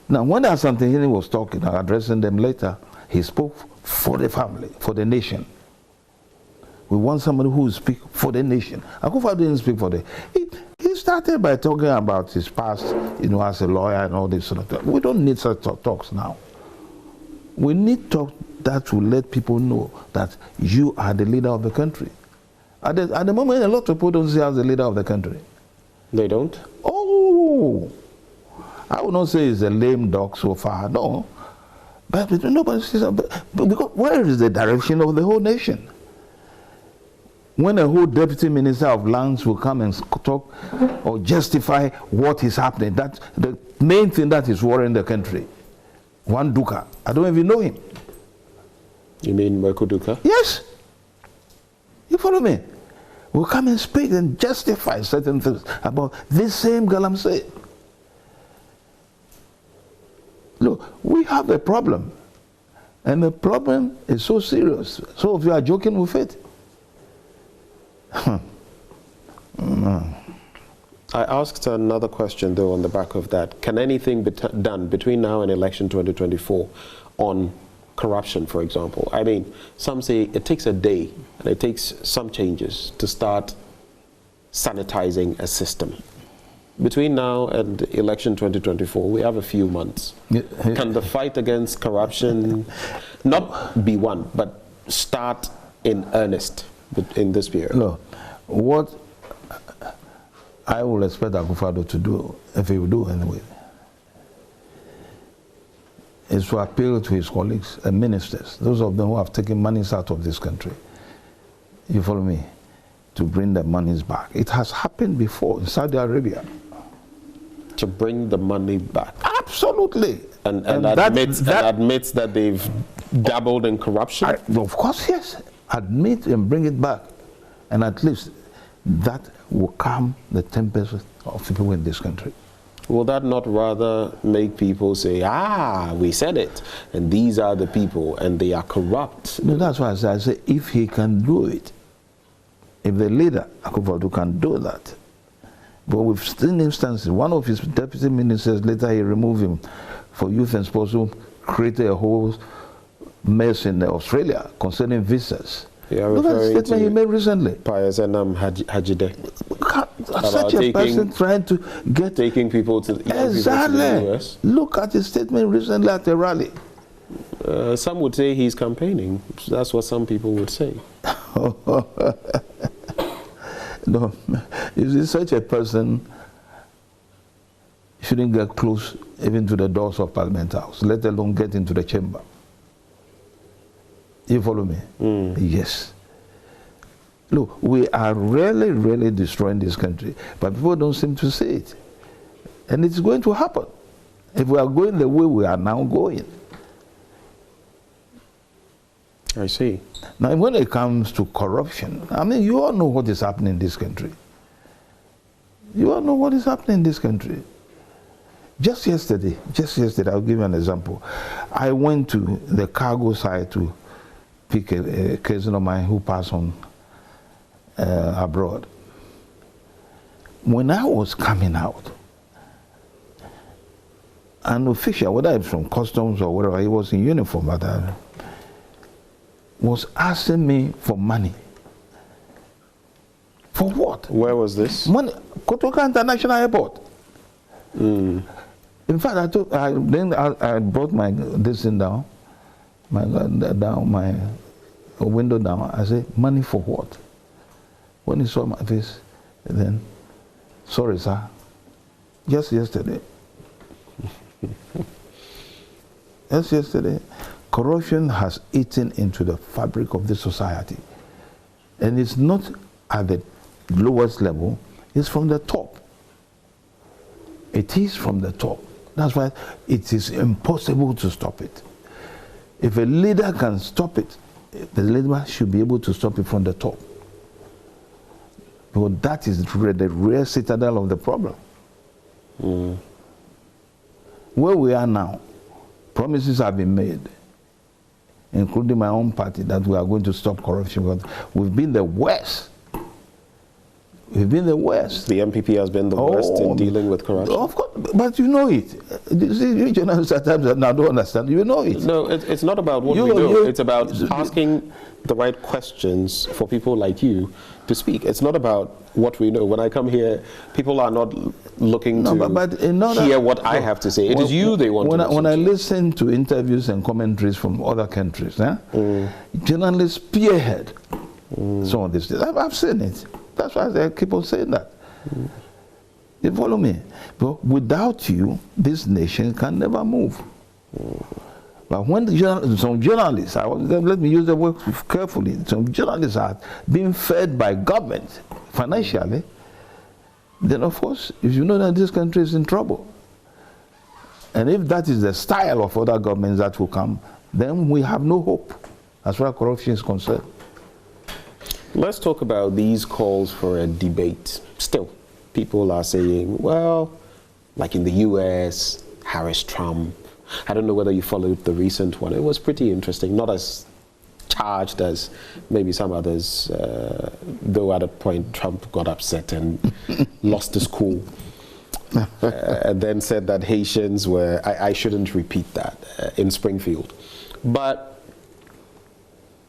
S9: Now, when there's something he was talking, addressing them later, he spoke for the family, for the nation. We want somebody who will speak for the nation. Akufo-Addo didn't speak for the... He started by talking about his past, you know, as a lawyer and all this sort of stuff. We don't need such talks now. We need talk that will let people know that you are the leader of the country. At the moment, a lot of people don't see us as the leader of the country.
S19: They don't?
S9: Oh! I would not say he's a lame dog so far, no. But nobody sees it. Because where is the direction of the whole nation? When a whole deputy minister of lands will come and talk or justify what is happening, that's the main thing that is worrying the country. One Duka, I don't even know him.
S19: You mean Mweku Duka?
S9: Yes. You follow me? Will come and speak and justify certain things about this same Galamsey. Look, we have a problem. And the problem is so serious. So if you are joking with it,
S19: I asked another question, though, on the back of that. Can anything be done between now and election 2024 on corruption, for example? I mean, some say it takes a day and it takes some changes to start sanitizing a system. Between now and election 2024, we have a few months. Can the fight against corruption not be won, but start in earnest in this period?
S9: No. What I will expect Akufo-Addo to do, if he will do anyway, is to appeal to his colleagues and ministers, those of them who have taken monies out of this country, you follow me, to bring the monies back. It has happened before in Saudi Arabia.
S19: To bring the money back?
S9: Absolutely.
S19: And admits that they've dabbled in corruption?
S9: Of course, yes. Admit and bring it back. And at least that will calm the tempers of people in this country.
S19: Will that not rather make people say, we said it, and these are the people, and they are corrupt?
S9: No, that's why I say if he can do it, if the leader, Akufo-Addo, can do that. But we've seen instances, one of his deputy ministers, later he removed him for youth and sports, created a whole mess in Australia concerning visas. Look at the statement he made recently.
S19: Pius Enam Hajide.
S9: Such a person trying to get...
S19: Taking people to the US.
S9: Look at his statement recently at a rally.
S19: Some would say he's campaigning. That's what some people would say.
S9: No, you see, such a person shouldn't get close even to the doors of Parliament House, let alone get into the chamber. You follow me? Yes. Look, we are really, really destroying this country, but people don't seem to see it. And it's going to happen if we are going the way we are now going.
S19: I see.
S9: Now, when it comes to corruption, I mean, you all know what is happening in this country. You all know what is happening in this country. Just yesterday, I'll give you an example. I went to the cargo side to pick a cousin of mine who passed on abroad. When I was coming out, an official, whether it's from customs or whatever, he was in uniform at that, was asking me for money. For what?
S19: Where was this?
S9: Money, Kotoka International Airport. In fact, I brought my this thing down, my a window down. I say, money for what? When he saw my face, then, sorry, sir. Just yesterday. Just yesterday. Corruption has eaten into the fabric of this society. And it's not at the lowest level, it's from the top. It is from the top. That's why it is impossible to stop it. If a leader can stop it, the leader should be able to stop it from the top. Because that is the real citadel of the problem. Where we are now, promises have been made, including my own party, that we are going to stop corruption. But we've been the worst. We've been the worst.
S19: The MPP has been the worst in dealing with corruption.
S9: Of course, but you know it. You journalists at times now don't understand. You know it.
S19: No, it's not about what we know. It's about asking the right questions for people like you to speak. It's not about what we know. When I come here, people are not looking to hear what I have to say. It is you they want to listen
S9: When I listen to interviews and commentaries from other countries, journalists spearhead some of this. I've seen it. That's why they keep on saying that. You follow me? But without you, this nation can never move. But when some journalists, let me use the word carefully, some journalists are being fed by government financially, then of course, if you know that this country is in trouble, and if that is the style of other governments that will come, then we have no hope as far as corruption is concerned.
S19: Let's talk about these calls for a debate. Still, people are saying, well, like in the US, Harris-Trump. I don't know whether you followed the recent one. It was pretty interesting, not as charged as maybe some others, though at a point Trump got upset and lost his cool. And then said that Haitians were, I shouldn't repeat that, in Springfield. But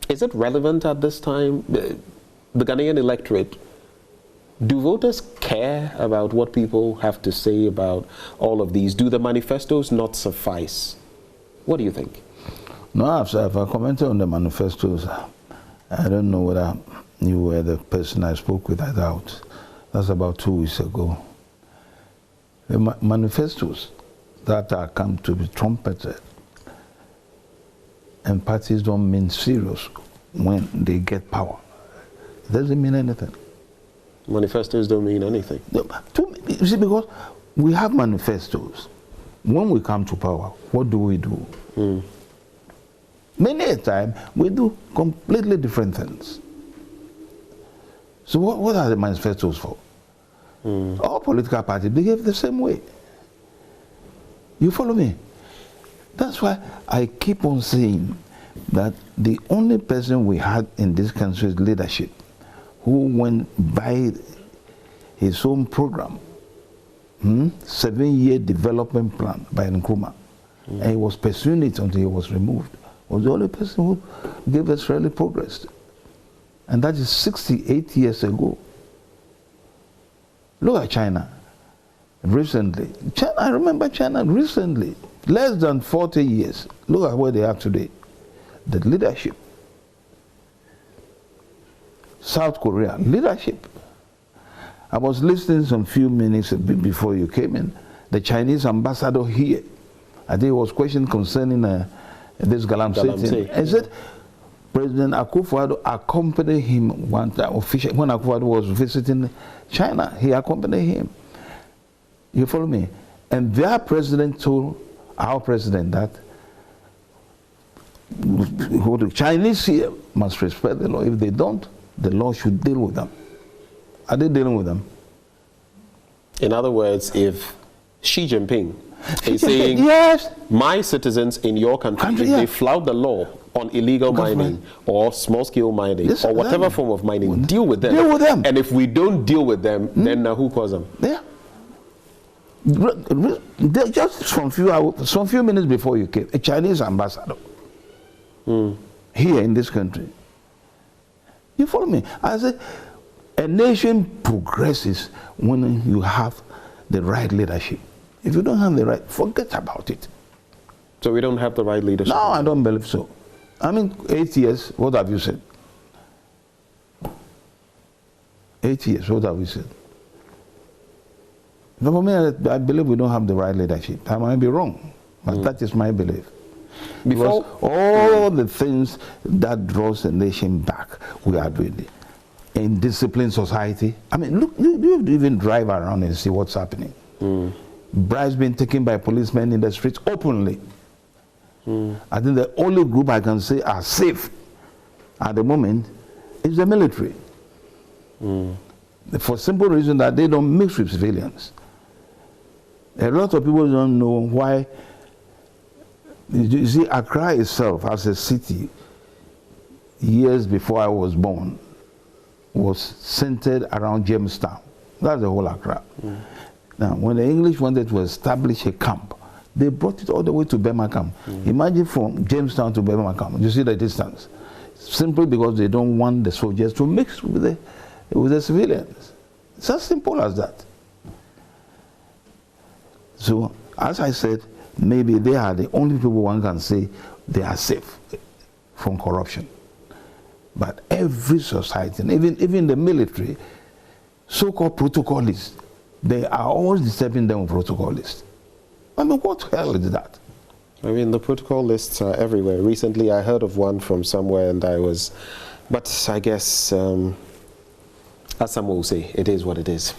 S19: is it relevant at this time? The Ghanaian electorate, do voters care about what people have to say about all of these? Do the manifestos not suffice? What do you think?
S9: No, if I commented on the manifestos, I don't know whether you were the person I spoke with. I doubt. That's about 2 weeks ago. The manifestos that are come to be trumpeted, and parties don't mean serious when they get power. It doesn't mean anything.
S19: Manifestos don't mean anything.
S9: You see, because we have manifestos. When we come to power, what do? Many a time, we do completely different things. So what are the manifestos for? All political parties behave the same way. You follow me? That's why I keep on saying that the only person we had in this country's leadership who went by his own program, 7-year development plan by Nkrumah, and he was pursuing it until he was removed, was the only person who gave us really progress. And that is 68 years ago. Look at China. Recently, I remember China recently, less than 40 years. Look at where they are today. The leadership. South Korea, leadership. I was listening some few minutes before you came in. The Chinese ambassador here, I think it was question concerning this Galamsey thing. I said, President Akufo-Addo accompanied him one time, officially, when Akufo-Addo was visiting China, he accompanied him. You follow me? And their president told our president that the Chinese here must respect the law. If they don't, the law should deal with them. Are they dealing with them?
S19: In other words, if Xi Jinping is saying, my citizens in your country, if they flout the law on illegal mining or small-scale mining or whatever form of mining, deal with them.
S9: Deal with them.
S19: And if we don't deal with them, then who calls them?
S9: Yeah. Just some few minutes before you came, a Chinese ambassador here in this country. You follow me? I said, a nation progresses when you have the right leadership. If you don't have the right, forget about it.
S19: So we don't have the right leadership?
S9: No, I don't believe so. I mean, 8 years, what have you said? 8 years, what have you said? No, for me, I believe we don't have the right leadership. I might be wrong, but that is my belief. Because all the things that draws the nation back, we are doing it. In disciplined society, I mean, look, you even drive around and see what's happening. Bribes being taken by policemen in the streets openly. I think the only group I can say are safe at the moment is the military. For simple reason that they don't mix with civilians. A lot of people don't know why. You see, Accra itself as a city, years before I was born, was centered around Jamestown. That's the whole Accra. Now, when the English wanted to establish a camp, they brought it all the way to Birmingham. Imagine from Jamestown to Birmingham. You see the distance. Simply because they don't want the soldiers to mix with the civilians. It's as simple as that. So, as I said, maybe they are the only people one can say they are safe from corruption. But every society, even the military, so-called protocolists, they are always disturbing them with protocol lists. I mean, what the hell is that?
S10: I mean, the protocol lists are everywhere. Recently, I heard of one from somewhere, and but I guess, as some will say, it is what it is.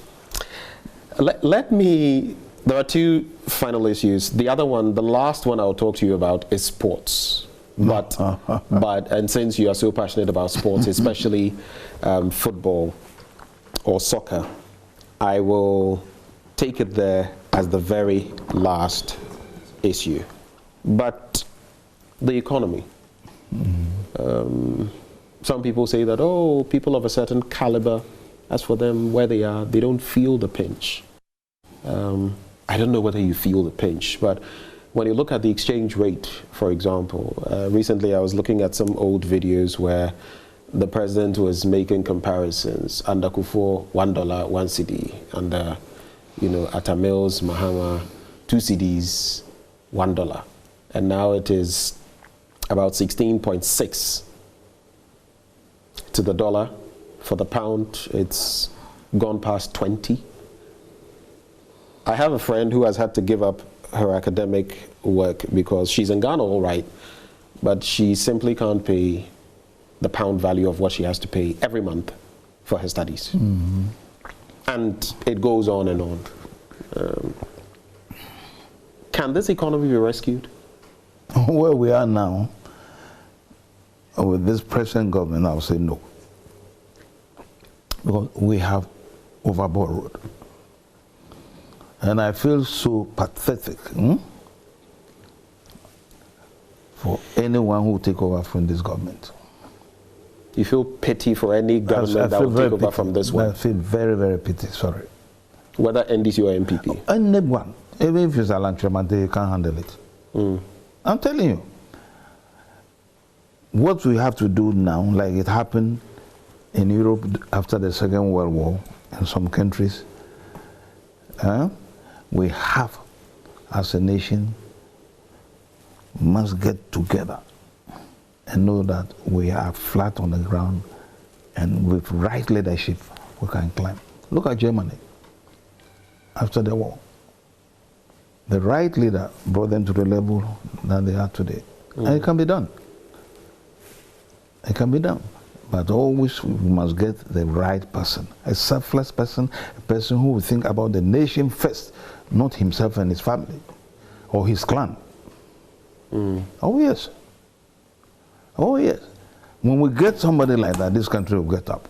S10: There are two final issues. The other one, the last one I'll talk to you about is sports. And since you are so passionate about sports, especially football or soccer, I will take it there as the very last issue. But the economy. Some people say that, oh, people of a certain caliber, as for them, where they are, they don't feel the pinch. I don't know whether you feel the pinch, but when you look at the exchange rate, for example, recently I was looking at some old videos where the president was making comparisons. Under Kufuor, $1, 1 cedi. Under, Atta Mills, Mahama, 2 cedis, $1. And now it is about 16.6 to the dollar. For the pound, it's gone past 20. I have a friend who has had to give up her academic work because she's in Ghana, all right, but she simply can't pay the pound value of what she has to pay every month for her studies. And it goes on and on. Can this economy be rescued?
S9: Where we are now, with this present government, I would say no. Because we have overborrowed. And I feel so pathetic for anyone who will take over from this government.
S10: You feel pity for any government that will take over from this one?
S9: I feel very, very pity, sorry.
S10: Whether NDC or MPP?
S9: Anyone. Even if it's a land Tremante, you can't handle it. I'm telling you. What we have to do now, like it happened in Europe after the Second World War in some countries, we have, as a nation, must get together and know that we are flat on the ground, and with right leadership, we can climb. Look at Germany after the war. The right leader brought them to the level that they are today. And it can be done. It can be done. But always we must get the right person, a selfless person, a person who will think about the nation first, not himself and his family or his clan. Oh yes. Oh yes. When we get somebody like that, this country will get up.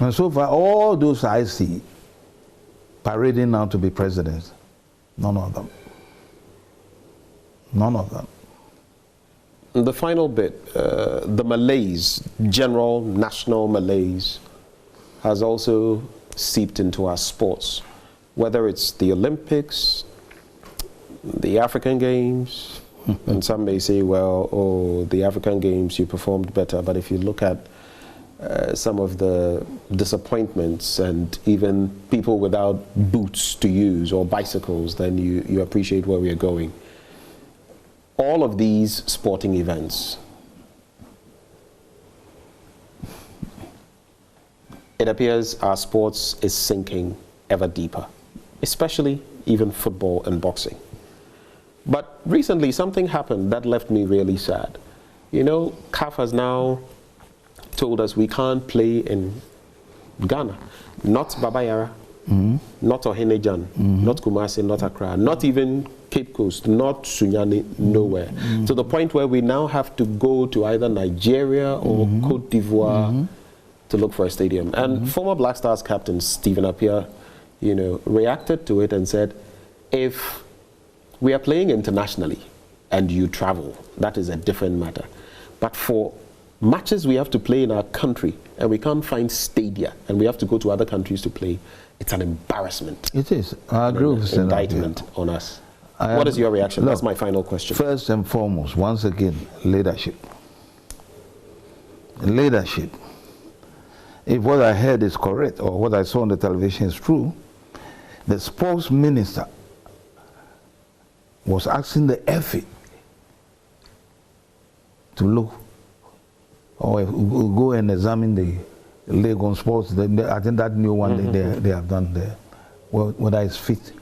S9: And so far, all those I see parading now to be presidents, none of them. None of them.
S10: The final bit, the malaise, general national malaise, has also seeped into our sports. Whether it's the Olympics, the African Games, and some may say, well, oh, the African Games, you performed better. But if you look at some of the disappointments and even people without boots to use or bicycles, then you appreciate where we are going. all of these sporting events, it appears our sports is sinking ever deeper, especially even football and boxing. But recently something happened that left me really sad. You know, CAF has now told us we can't play in Ghana. Not Babayara, not Ohenejan, not Kumasi, not Accra, not even Cape Coast, not Sunyani, nowhere. To the point where we now have to go to either Nigeria or Cote d'Ivoire to look for a stadium. And former Black Stars captain Stephen Appiah, you know, reacted to it and said, if we are playing internationally and you travel, that is a different matter. But for matches we have to play in our country and we can't find stadia and we have to go to other countries to play, it's an embarrassment.
S9: It is. I agree with
S10: an indictment on us. What is your reaction? That's my final question.
S9: First and foremost, once again, leadership. Leadership. If what I heard is correct or what I saw on the television is true, the sports minister was asking the FA to look or go and examine the leg on sports. I think that new one they have done there, whether it's fit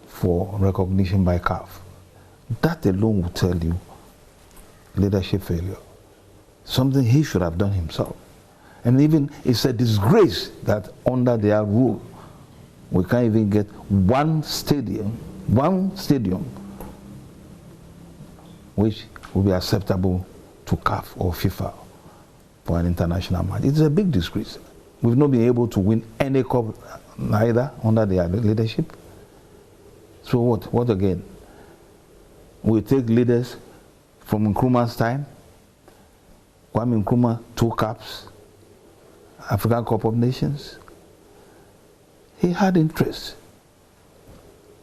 S9: for recognition by CAF. That alone will tell you leadership failure. Something he should have done himself. And even it's a disgrace that under their rule, we can't even get one stadium which will be acceptable to CAF or FIFA for an international match. It's a big disgrace. We've not been able to win any cup neither under their leadership. So what again? We take leaders from Nkrumah's time. Kwame Nkrumah, 2 caps, African Cup of Nations. He had interest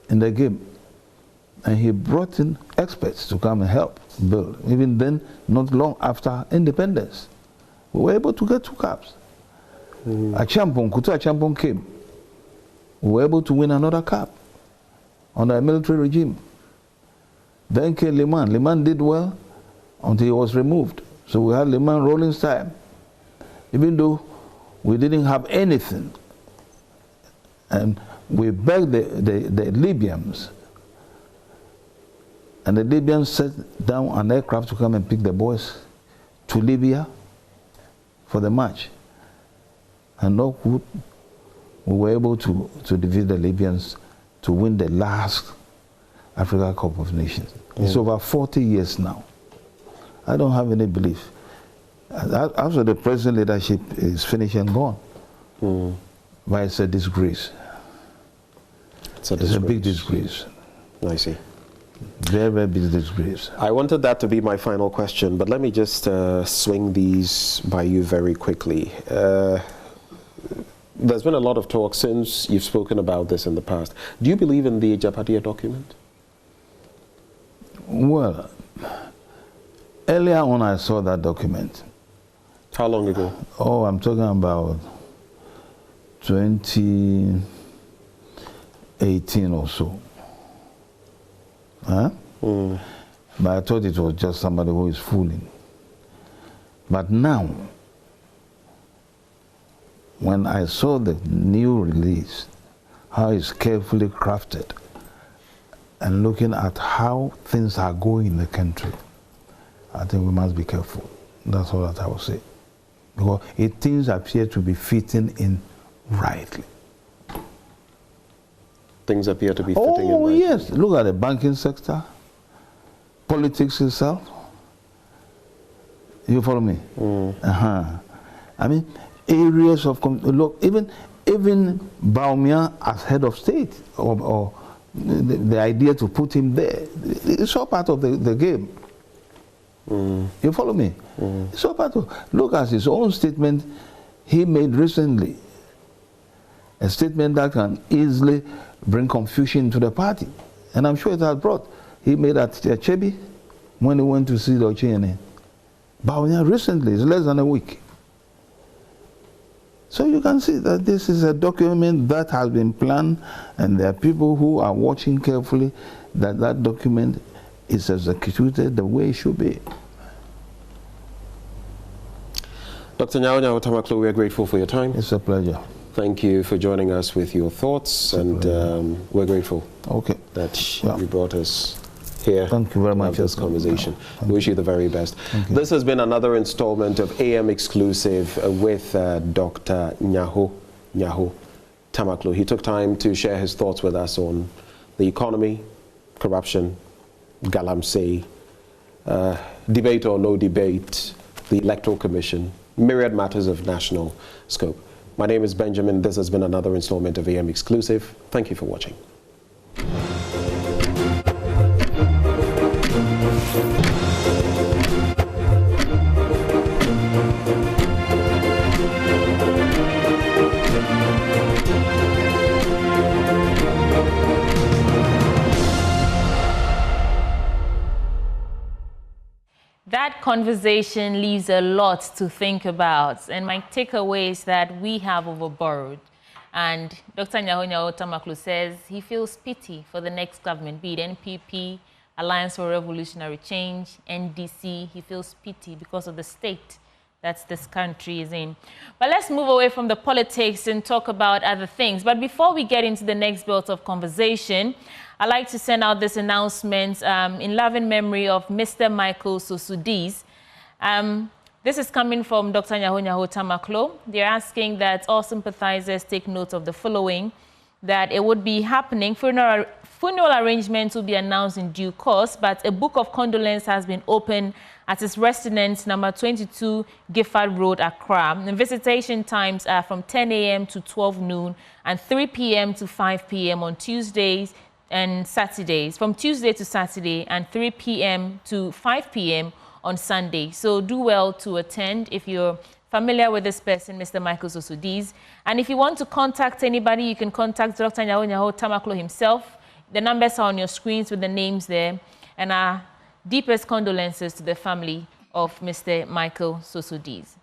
S9: in the game, and he brought in experts to come and help build. Even then, not long after independence, we were able to get 2 caps. Kutu Achampong came. We were able to win another cup under a military regime. Then came Liman. Liman did well until he was removed. So we had Liman Rollins' time. Even though we didn't have anything, and we begged the Libyans, and the Libyans set down an aircraft to come and pick the boys to Libya for the match. And no good, we were able to defeat the Libyans to win the last Africa Cup of Nations. It's over 40 years now. I don't have any belief. After the present leadership is finished and gone, but it's a disgrace. It's a big disgrace.
S10: I see.
S9: Very, very big disgrace.
S10: I wanted that to be my final question, but let me just swing these by you very quickly. There's been a lot of talk since you've spoken about this in the past. Do you believe in the Japadia document?
S9: Well, earlier on I saw that document.
S10: How long ago?
S9: Oh, I'm talking about 2018 or so. Huh? But I thought it was just somebody who is fooling. But now, when I saw the new release, how it's carefully crafted, and looking at how things are going in the country, I think we must be careful. That's all that I will say. Because things appear to be fitting in rightly.
S10: Things appear to be fitting in rightly.
S9: Oh, yes. Look at the banking sector, politics itself. You follow me? I mean, areas of look, even Baumia as head of state, or the idea to put him there, it's all part of the game. You follow me? It's all part of. Look at his own statement he made recently. A statement that can easily bring confusion to the party, and I'm sure it has brought. He made at Chebi when he went to see the Ochene. Baumia recently, it's less than a week. So you can see that this is a document that has been planned, and there are people who are watching carefully that that document is executed the way it should be.
S10: Dr. Nyaho-Tamakloe, we are grateful for your time.
S9: It's a pleasure.
S10: Thank you for joining us with your thoughts, and we're grateful that you brought us here.
S9: Thank you very much
S10: for this conversation. We wish you the very best. This has been another installment of AM Exclusive with Dr. Nyaho-Tamakloe. He took time to share his thoughts with us on the economy, corruption, Galamsey, debate or no debate, the Electoral Commission, myriad matters of national scope. My name is Benjamin. This has been another installment of AM Exclusive. Thank you for watching.
S1: That conversation leaves a lot to think about, and my takeaway is that we have overborrowed. And Dr. Nyaho-Tamakloe says he feels pity for the next government, be it NPP, Alliance for Revolutionary Change, NDC. He feels pity because of the state that this country is in. But let's move away from the politics and talk about other things. But before we get into the next belt of conversation, I'd like to send out this announcement in loving memory of Mr. Michael Sosudiz. This is coming from Dr. Nyaho-Tamakloe. They're asking that all sympathizers take note of the following, that it would be happening. Funeral arrangements will be announced in due course, but a book of condolence has been opened at his residence, number 22 Gifford Road, Accra. And visitation times are from 10 a.m. to 12 noon and 3 p.m. to 5 p.m. on Tuesdays and Saturdays, from Tuesday to Saturday, and 3 p.m. to 5 p.m. on Sunday. So do well to attend if you're familiar with this person, Mr. Michael Sosudiz. And if you want to contact anybody, you can contact Dr. Nyaho-Tamakloe himself. The numbers are on your screens with the names there. And our deepest condolences to the family of Mr. Michael Sosudiz.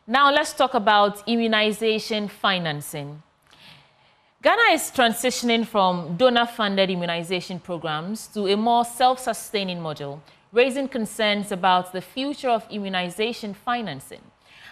S1: Now let's talk about immunization financing. Ghana is transitioning from donor-funded immunization programs to a more self-sustaining model, raising concerns about the future of immunization financing.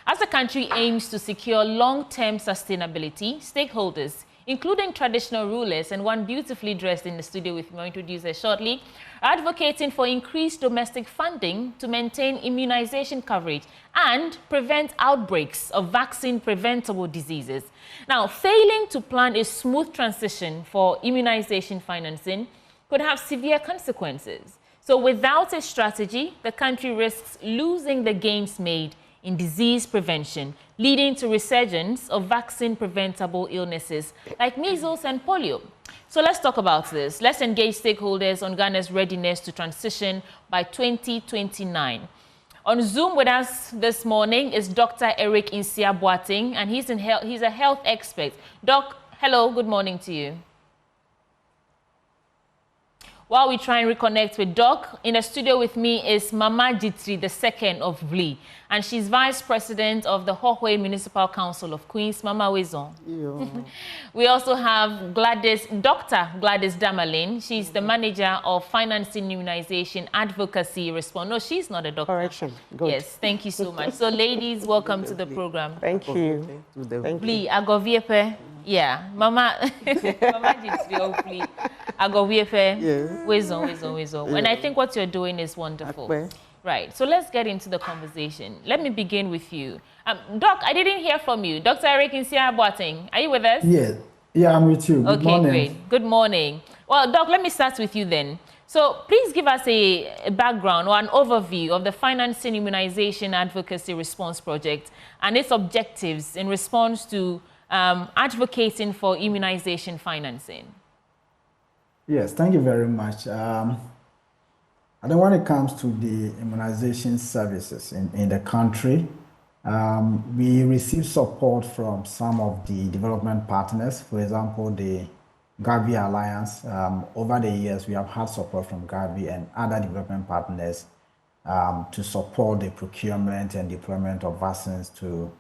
S1: As the country aims to secure long-term sustainability, stakeholders, including traditional rulers and one beautifully dressed in the studio with me, I'll introduce her shortly, are advocating for increased domestic funding to maintain immunization coverage and prevent outbreaks of vaccine-preventable diseases. Now, failing to plan a smooth transition for immunization financing could have severe consequences. So without a strategy, the country risks losing the gains made in disease prevention, leading to resurgence of vaccine-preventable illnesses like measles and polio. So let's talk about this. Let's engage stakeholders on Ghana's readiness to transition by 2029. On Zoom with us this morning is Dr. Eric Insia-Boateng, and he's a health expert. Doc, hello, good morning to you. While we try and reconnect with Doc, in the studio with me is Mama Jitri II of Vli, and she's Vice President of the Hohwe Municipal Council of Queens. Mama Wezon. We also have Dr. Gladys Damalin. She's the Manager of Financing Immunization Advocacy Response. No, she's not a doctor.
S12: Correction. Good.
S1: Yes, thank you so much. So ladies, welcome to the program.
S12: Thank you.
S1: Vli, Agoviepe. Yeah, Mama Jitri of Vli. Agoviepe.
S12: Yes.
S1: Wezon. And I think what you're doing is wonderful. Right, so let's get into the conversation. Let me begin with you. Doc, I didn't hear from you. Dr. Eric Insia-Boateng, are you with us?
S13: Yeah, I'm with you. Good morning.
S1: Great. Good morning. Well, Doc, let me start with you then. So please give us a background or an overview of the Financing Immunization Advocacy Response Project and its objectives in response to advocating for immunization financing.
S13: Yes, thank you very much. And then when it comes to the immunization services in the country, we receive support from some of the development partners. For example, the Gavi Alliance. Over the years, we have had support from Gavi and other development partners to support the procurement and deployment of vaccines to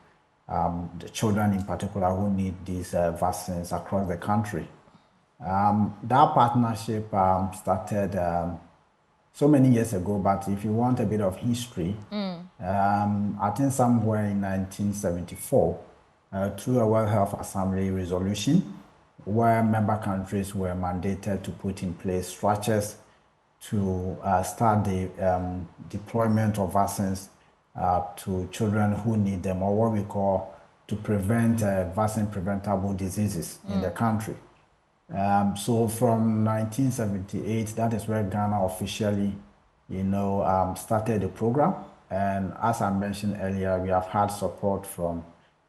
S13: the children in particular who need these vaccines across the country. That partnership started so many years ago, but if you want a bit of history, I think somewhere in 1974, through a World Health Assembly resolution, where member countries were mandated to put in place structures to start the deployment of vaccines to children who need them, or what we call to prevent vaccine-preventable diseases in the country. So from 1978, that is where Ghana officially, started the program. And as I mentioned earlier, we have had support from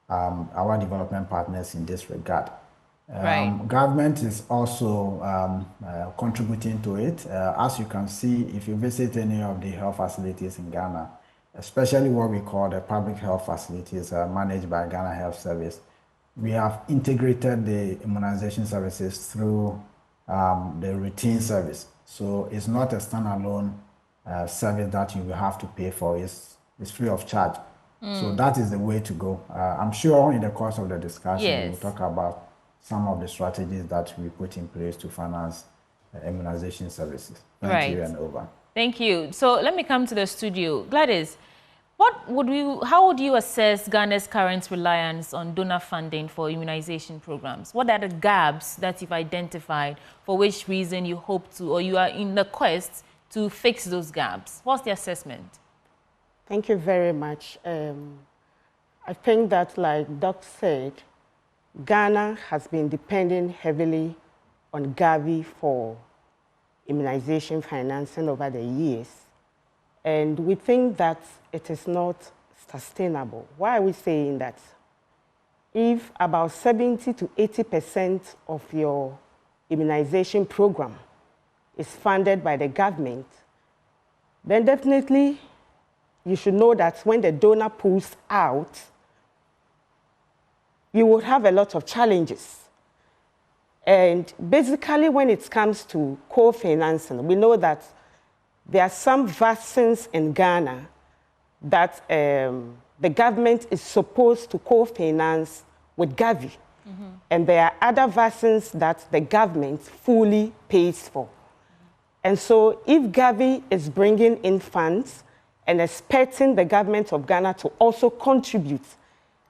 S13: our development partners in this regard. Government is also contributing to it. As you can see, if you visit any of the health facilities in Ghana, especially what we call the public health facilities managed by Ghana Health Service, we have integrated the immunization services through the routine service. So it's not a standalone service that you will have to pay for. It's free of charge. So that is the way to go. I'm sure in the course of the discussion, we'll talk about some of the strategies that we put in place to finance immunization services. Thank you, and over.
S1: Thank you. So let me come to the studio. Gladys, how would you assess Ghana's current reliance on donor funding for immunization programs? What are the gaps that you've identified, for which reason you hope to, or you are in the quest to fix those gaps? What's the assessment?
S12: Thank you very much. I think that, like Doc said, Ghana has been depending heavily on Gavi for immunization financing over the years. And we think that it is not sustainable. Why are we saying that? If about 70 to 80% of your immunization program is funded by the government, then definitely you should know that when the donor pulls out, you would have a lot of challenges. And basically, when it comes to co-financing, we know that there are some vaccines in Ghana that the government is supposed to co-finance with Gavi. And there are other vaccines that the government fully pays for. And so if Gavi is bringing in funds and expecting the government of Ghana to also contribute,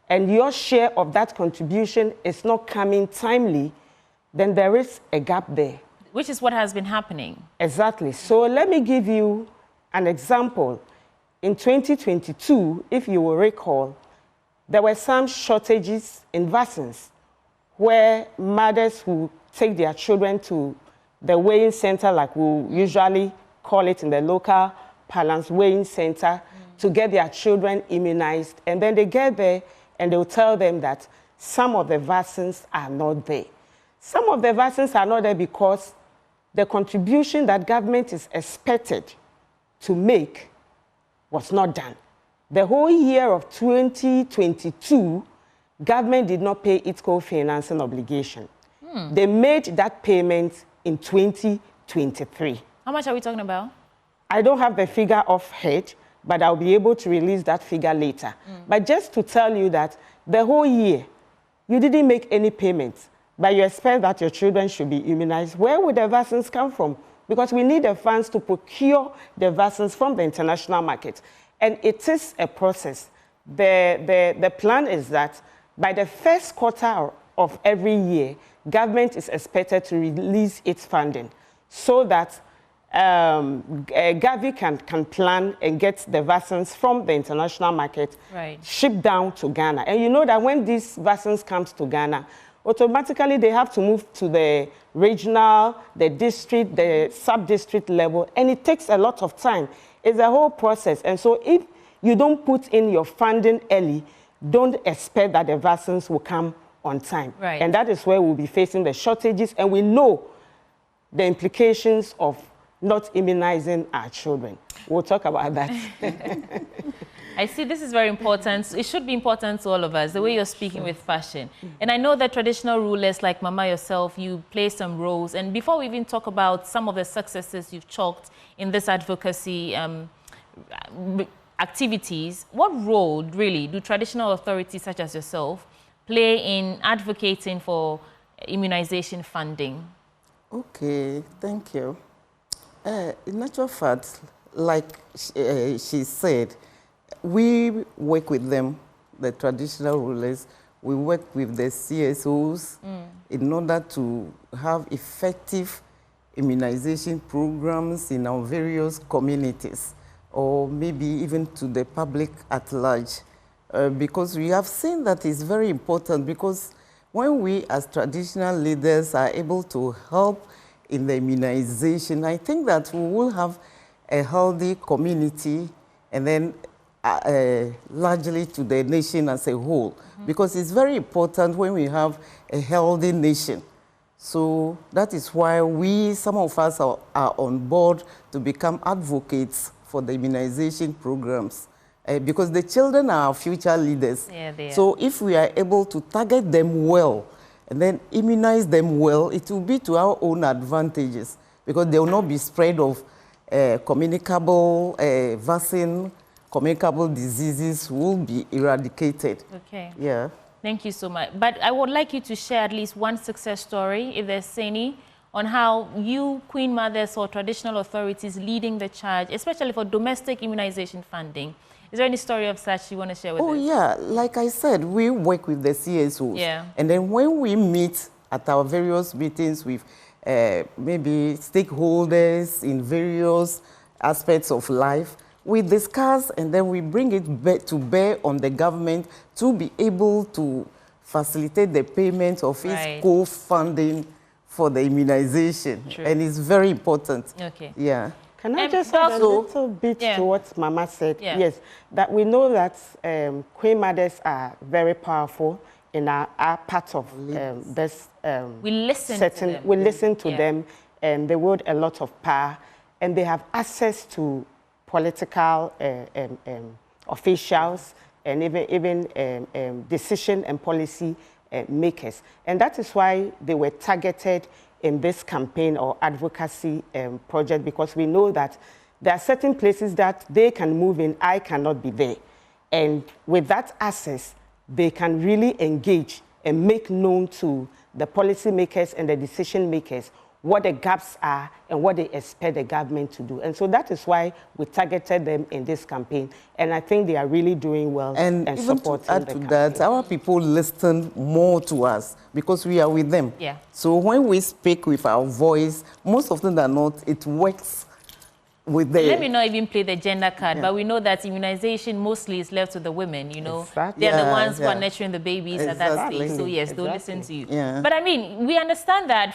S12: and your share of that contribution is not coming timely, then there is a gap there.
S1: Which is what has been happening.
S12: Exactly. So let me give you an example. In 2022, if you will recall, there were some shortages in vaccines where mothers who take their children to the weighing center, like we usually call it in the local parlance, weighing center, to get their children immunized. And then they get there and they'll tell them that some of the vaccines are not there. Some of the vaccines are not there because the contribution that government is expected to make was not done. The whole year of 2022, government did not pay its co-financing obligation. They made that payment in 2023.
S1: How much are we talking about?
S12: I don't have the figure off head, but I'll be able to release that figure later. But just to tell you that the whole year, you didn't make any payments, but you expect that your children should be immunized. Where would the vaccines come from? Because we need the funds to procure the vaccines from the international market. And it is a process. The plan is that by the first quarter of every year, government is expected to release its funding so that Gavi can plan and get the vaccines from the international market shipped down to Ghana. And you know that when these vaccines come to Ghana, automatically they have to move to the regional, the district, the sub-district level, and it takes a lot of time. It's a whole process. And so if you don't put in your funding early, don't expect that the vaccines will come on time. And that is where we'll be facing the shortages, and we know the implications of not immunizing our children. We'll talk about that.
S1: I see this is very important. It should be important to all of us, the way you're speaking with fashion. And I know that traditional rulers like Mama yourself, you play some roles. And before we even talk about some of the successes you've chalked in this advocacy activities, what role really do traditional authorities such as yourself play in advocating for immunization funding?
S11: Okay, thank you. In actual fact, like she said, we work with them, the traditional rulers. We work with the CSOs in order to have effective immunization programs in our various communities, or maybe even to the public at large. Because we have seen that it's very important, because when we as traditional leaders are able to help in the immunization, I think that we will have a healthy community, and then largely to the nation as a whole, because it's very important when we have a healthy nation. So that is why some of us are on board to become advocates for the immunization programs, because the children are our future leaders.
S1: Yeah, they are.
S11: So if we are able to target them well and then immunize them well, it will be to our own advantages, because there will not be spread of communicable communicable diseases will be eradicated.
S1: Okay.
S11: Yeah.
S1: Thank you so much. But I would like you to share at least one success story, if there's any, on how you, Queen Mothers or traditional authorities leading the charge, especially for domestic immunization funding. Is there any story of such you want to share with us?
S11: Oh, yeah. Like I said, we work with the CSOs.
S1: Yeah.
S11: And then when we meet at our various meetings with maybe stakeholders in various aspects of life, we discuss and then we bring it to bear on the government to be able to facilitate the payment of its co-funding for the immunization.
S1: True.
S11: And it's very important.
S1: Okay.
S11: Yeah.
S12: Can I just add a little bit to what Mama said?
S1: Yeah.
S12: Yes, that we know that Queen Mothers are very powerful in our part of this
S1: we listen to them.
S12: We listen to them, and they wield a lot of power, and they have access to political officials and even decision and policy makers. And that is why they were targeted in this campaign or advocacy project, because we know that there are certain places that they can move in, I cannot be there. And with that access, they can really engage and make known to the policy makers and the decision makers what the gaps are and what they expect the government to do. And so that is why we targeted them in this campaign. And I think they are really doing well and supporting
S11: to add
S12: the
S11: to
S12: campaign.
S11: that, our people listen more to us because we are with them.
S1: Yeah.
S11: So when we speak with our voice, most often than not, it works with them.
S1: Let me not even play the gender card, but we know that immunization mostly is left to the women, you know.
S11: Exactly.
S1: They're the ones who are nurturing the babies at that stage. So yes, they'll listen to you.
S11: Yeah.
S1: But I mean, we understand that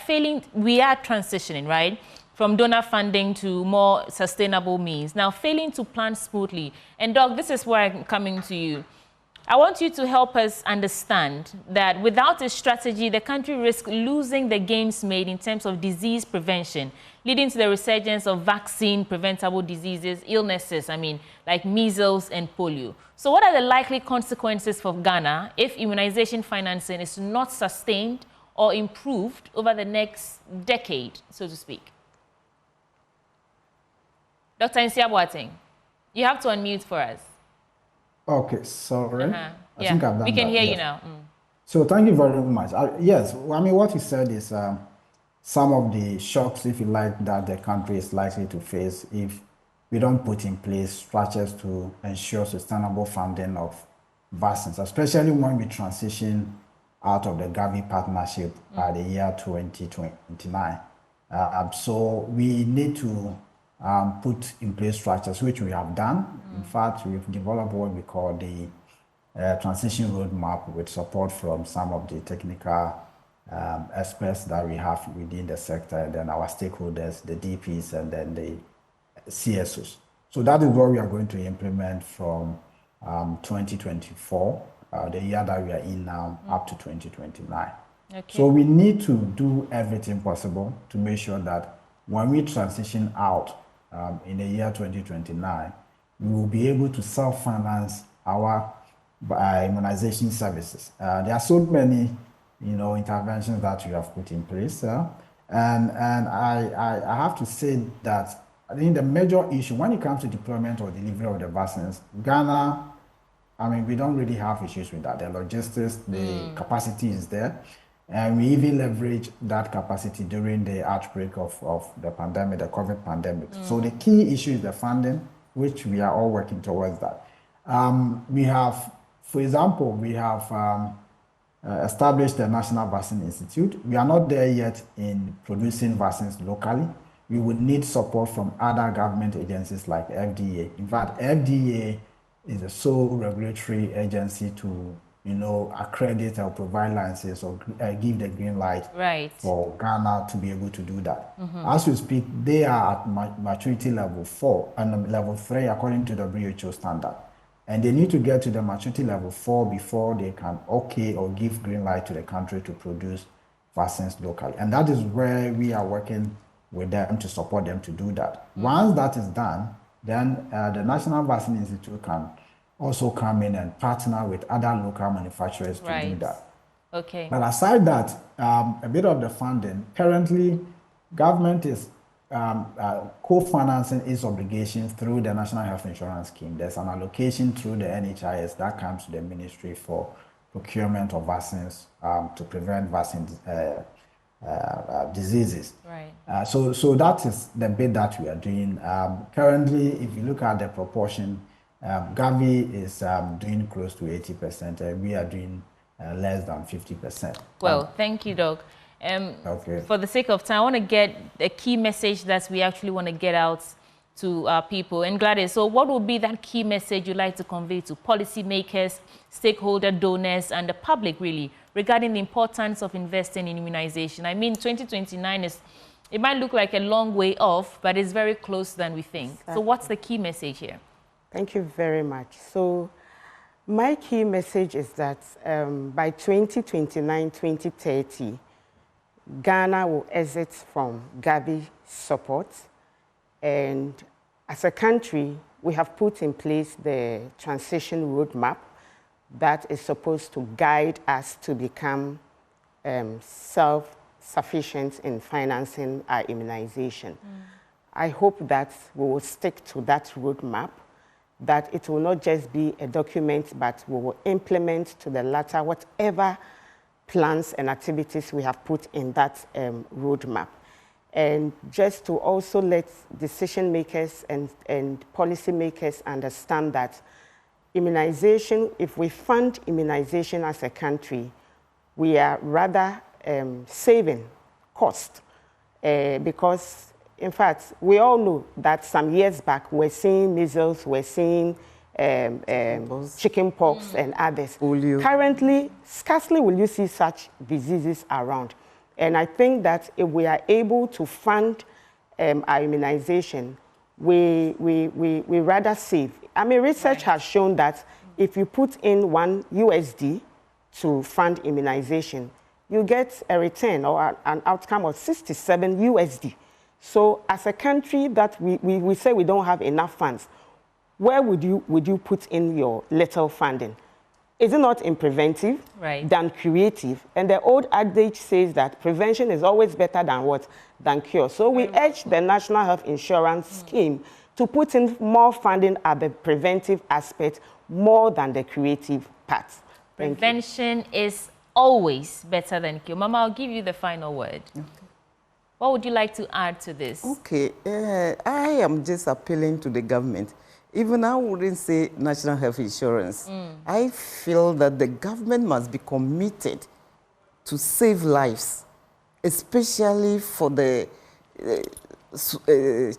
S1: we are transitioning, right? From donor funding to more sustainable means. Now, failing to plan smoothly. And Doc, this is where I'm coming to you. I want you to help us understand that without a strategy, the country risks losing the gains made in terms of disease prevention, leading to the resurgence of vaccine-preventable diseases, illnesses, like measles and polio. So what are the likely consequences for Ghana if immunization financing is not sustained or improved over the next decade, so to speak? Dr. Nsia Boateng, you have to unmute for us.
S13: Okay, sorry.
S1: Yeah,
S13: I think I've done
S1: we can
S13: that,
S1: hear
S13: yes.
S1: you now.
S13: So thank you very much. Yes, what you said is some of the shocks, if you like, that the country is likely to face if we don't put in place structures to ensure sustainable funding of vaccines, especially when we transition out of the Gavi partnership by the year 2029. So we need to put in place structures, which we have done. In fact, we've developed what we call the transition roadmap with support from some of the technical experts that we have within the sector, and then our stakeholders, the DPs, and then the CSOs. So that is what we are going to implement from 2024, the year that we are in now, up to 2029.
S1: Okay.
S13: So we need to do everything possible to make sure that when we transition out in the year 2029, we will be able to self-finance our immunization services. There are so many, interventions that we have put in place, and I have to say that I think the major issue when it comes to deployment or delivery of the vaccines, Ghana, we don't really have issues with that. The logistics, the capacity is there. And we even leveraged that capacity during the outbreak of the pandemic, the COVID pandemic. So the key issue is the funding, which we are all working towards that. We have, for example, we have established the National Vaccine Institute. We are not there yet in producing vaccines locally. We would need support from other government agencies like FDA. In fact, FDA is the sole regulatory agency to, accredit or provide licenses or give the green light for Ghana to be able to do that. As we speak, they are at maturity level 4 and level 3 according to the WHO standard. And they need to get to the maturity level 4 before they can okay or give green light to the country to produce vaccines locally. And that is where we are working with them to support them to do that. Once that is done, then the National Vaccine Institute can also come in and partner with other local manufacturers to do that.
S1: Okay.
S13: But aside that, a bit of the funding, currently government is co-financing its obligations through the National Health Insurance Scheme. There's an allocation through the NHIS that comes to the ministry for procurement of vaccines to prevent vaccine diseases.
S1: Right.
S13: So that is the bit that we are doing. Currently, if you look at the proportion, Gavi is doing close to 80%, and we are doing less than 50%.
S1: Well, thank you, Doc.
S13: Okay.
S1: For the sake of time, I want to get a key message that we actually want to get out to our people. And Gladys, so what would be that key message you'd like to convey to policymakers, stakeholder donors, and the public, really, regarding the importance of investing in immunization? I mean, 2029 it might look like a long way off, but it's very close than we think. So what's the key message here?
S12: Thank you very much. So my key message is that by 2029, 2030, Ghana will exit from Gavi support. And as a country, we have put in place the transition roadmap that is supposed to guide us to become self-sufficient in financing our immunization. I hope that we will stick to that roadmap, that it will not just be a document, but we will implement to the latter whatever plans and activities we have put in that roadmap. And just to also let decision makers and policy makers understand that immunization, if we fund immunization as a country, we are rather saving cost because, in fact, we all know that some years back we're seeing measles, we're seeing chicken pox and others. Currently, scarcely will you see such diseases around. And I think that if we are able to fund our immunization, we rather save. I mean, research has shown that if you put in $1 to fund immunization, you get a return or an outcome of $67. So as a country that we say we don't have enough funds, where would you put in your little funding? Is it not in preventive than curative? And the old adage says that prevention is always better than what? Than cure. So we urge the National Health Insurance Scheme to put in more funding at the preventive aspect more than the curative part.
S1: Prevention is always better than cure. Mama, I'll give you the final word. Okay. What would you like to add to this?
S11: Okay, I am just appealing to the government. Even I wouldn't say National Health Insurance. I feel that the government must be committed to save lives, especially for the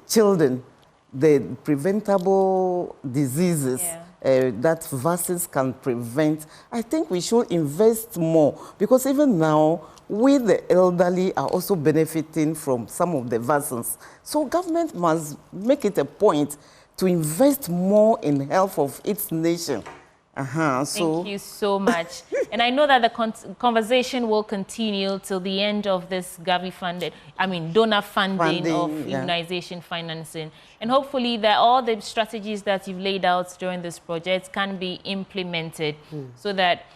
S11: children, the preventable diseases that vaccines can prevent. I think we should invest more because even now, we, the elderly, are also benefiting from some of the vaccines. So government must make it a point to invest more in health of its nation.
S1: Thank you so much. And I know that the conversation will continue till the end of this Gavi funded, donor funding of immunization financing. And hopefully that all the strategies that you've laid out during this project can be implemented so that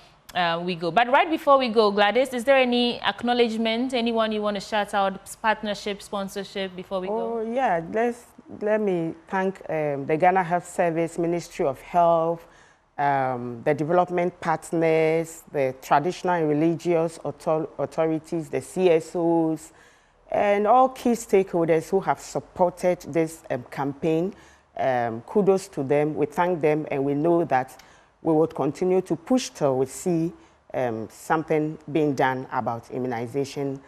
S1: we go. But right before we go, Gladys, is there any acknowledgement, anyone you want to shout out, partnership, sponsorship before we go?
S12: Oh, yeah, let me thank the Ghana Health Service, Ministry of Health, the development partners, the traditional and religious authorities, the CSOs, and all key stakeholders who have supported this campaign. Kudos to them. We thank them, and we know that we will continue to push till we see something being done about immunization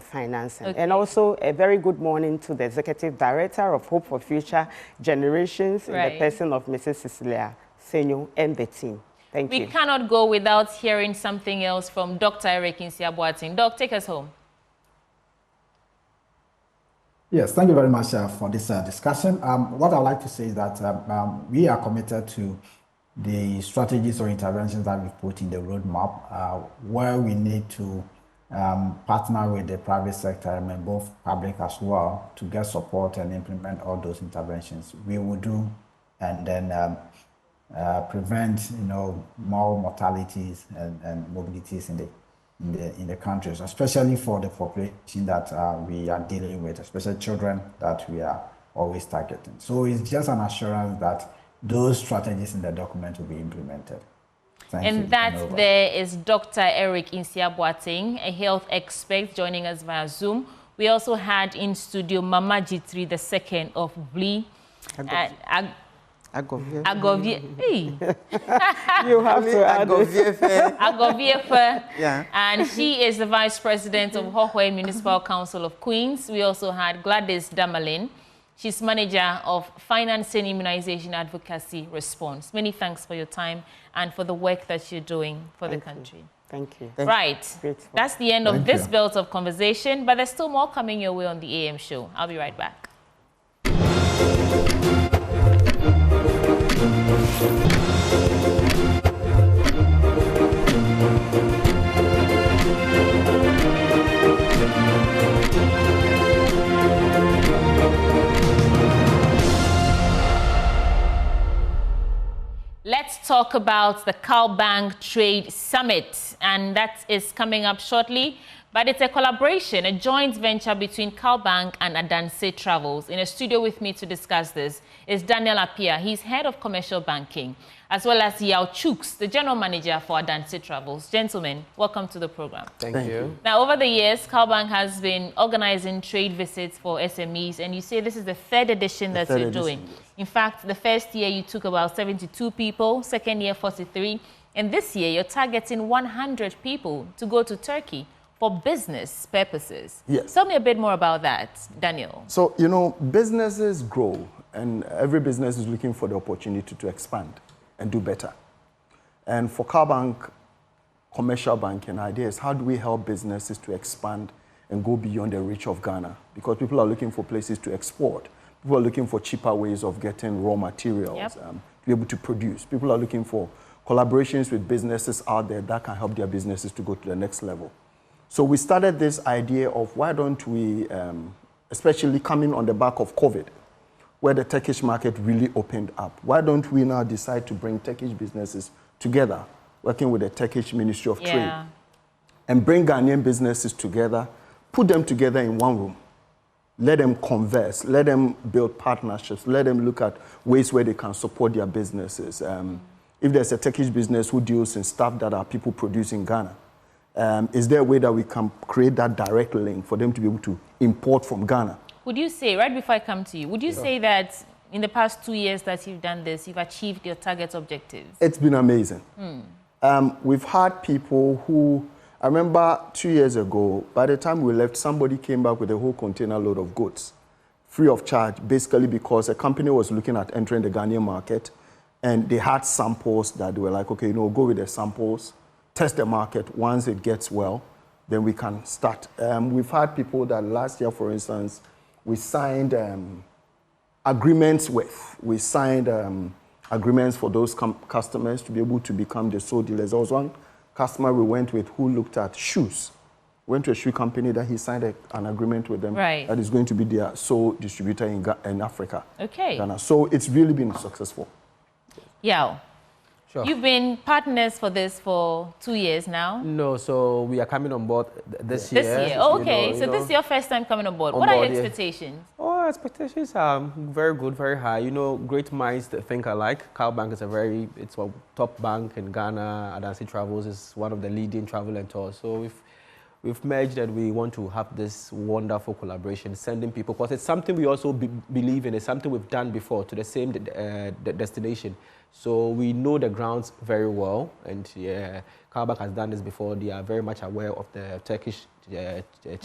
S12: financing.
S1: Okay.
S12: And also a very good morning to the Executive Director of Hope for Future Generations, in the person of Mrs. Cecilia Senyo and the team. Thank you.
S1: We cannot go without hearing something else from Dr. Eric Nsiah-Boateng. Doc, take us home.
S13: Yes, thank you very much for this discussion. What I'd like to say is that we are committed to the strategies or interventions that we've put in the roadmap, where we need to partner with the private sector and both public as well to get support and implement all those interventions. We will do, and then prevent, more mortalities and mobilities in the countries, especially for the population that we are dealing with, especially children that we are always targeting. So it's just an assurance that those strategies in the document will be implemented. Thank you.
S1: And that there is Dr. Eric Nsiah-Boateng, a health expert, joining us via Zoom. We also had in studio Mama Jitri II of Vli.
S11: Agoviefe.
S1: Hey.
S12: You have to add
S1: Agoviefe.
S11: Yeah.
S1: And she is the Vice President of Hohwe Municipal Council of Queens. We also had Gladys Damalin. She's Manager of Financing Immunization Advocacy Response. Many thanks for your time and for the work that you're doing for the country.
S12: Thank you.
S1: Right. That's the end of this belt of conversation, but there's still more coming your way on the AM show. I'll be right back. Let's talk about the CalBank Trade Summit, and that is coming up shortly. But it's a collaboration, a joint venture between CalBank and Adanse Travels. In a studio with me to discuss this is Daniel Appiah. He's head of commercial banking, as well as Yao Chuks, the general manager for Adanse Travels. Gentlemen, welcome to the program.
S14: Thank you.
S1: Now, over the years, CalBank has been organizing trade visits for SMEs, and you say this is the third edition that you're doing. Yes. In fact, the first year you took about 72 people, second year 43, and this year you're targeting 100 people to go to Turkey for business purposes.
S14: Yes.
S1: Tell me a bit more about that, Daniel.
S14: So, businesses grow, and every business is looking for the opportunity to expand and do better. And for CalBank commercial banking idea is how do we help businesses to expand and go beyond the reach of Ghana? Because people are looking for places to export. People are looking for cheaper ways of getting raw materials to be able to produce. People are looking for collaborations with businesses out there that can help their businesses to go to the next level. So we started this idea of why don't we, especially coming on the back of COVID, where the Turkish market really opened up, why don't we now decide to bring Turkish businesses together, working with the Turkish Ministry of Trade, and bring Ghanaian businesses together, put them together in one room, let them converse, let them build partnerships, let them look at ways where they can support their businesses. If there's a Turkish business who deals in stuff that our people produce in Ghana, is there a way that we can create that direct link for them to be able to import from Ghana?
S1: Would you say, right before I come to you, would you say that in the past 2 years that you've done this, you've achieved your target objectives?
S14: It's been amazing. We've had people who, I remember 2 years ago, by the time we left, somebody came back with a whole container load of goods, free of charge, basically because a company was looking at entering the Ghanaian market, and they had samples that they were like, okay, go with the samples, test the market. Once it gets well, then we can start. We've had people that last year, for instance, we signed agreements with. We signed agreements for those customers to be able to become the sole dealers. There was one customer we went with who looked at shoes. Went to a shoe company that he signed an agreement with them that is going to be their sole distributor in Africa.
S1: Okay.
S14: Ghana. So it's really been successful.
S1: Yao.
S15: Sure.
S1: You've been partners for this for 2 years now?
S15: No, so we are coming on board this year.
S1: This year, okay. So this is your first time coming on board. What are your expectations?
S15: Oh,
S10: expectations are very good, very high. You know, great minds that think alike. Bank is it's a top bank in Ghana. Adansi Travels is one of the leading travel and tours. So we've merged and we want to have this wonderful collaboration, sending people, because it's something we also believe in. It's something we've done before to the same destination. So we know the grounds very well, and yeah, Bank has done this before. They are very much aware of the Turkish chambers.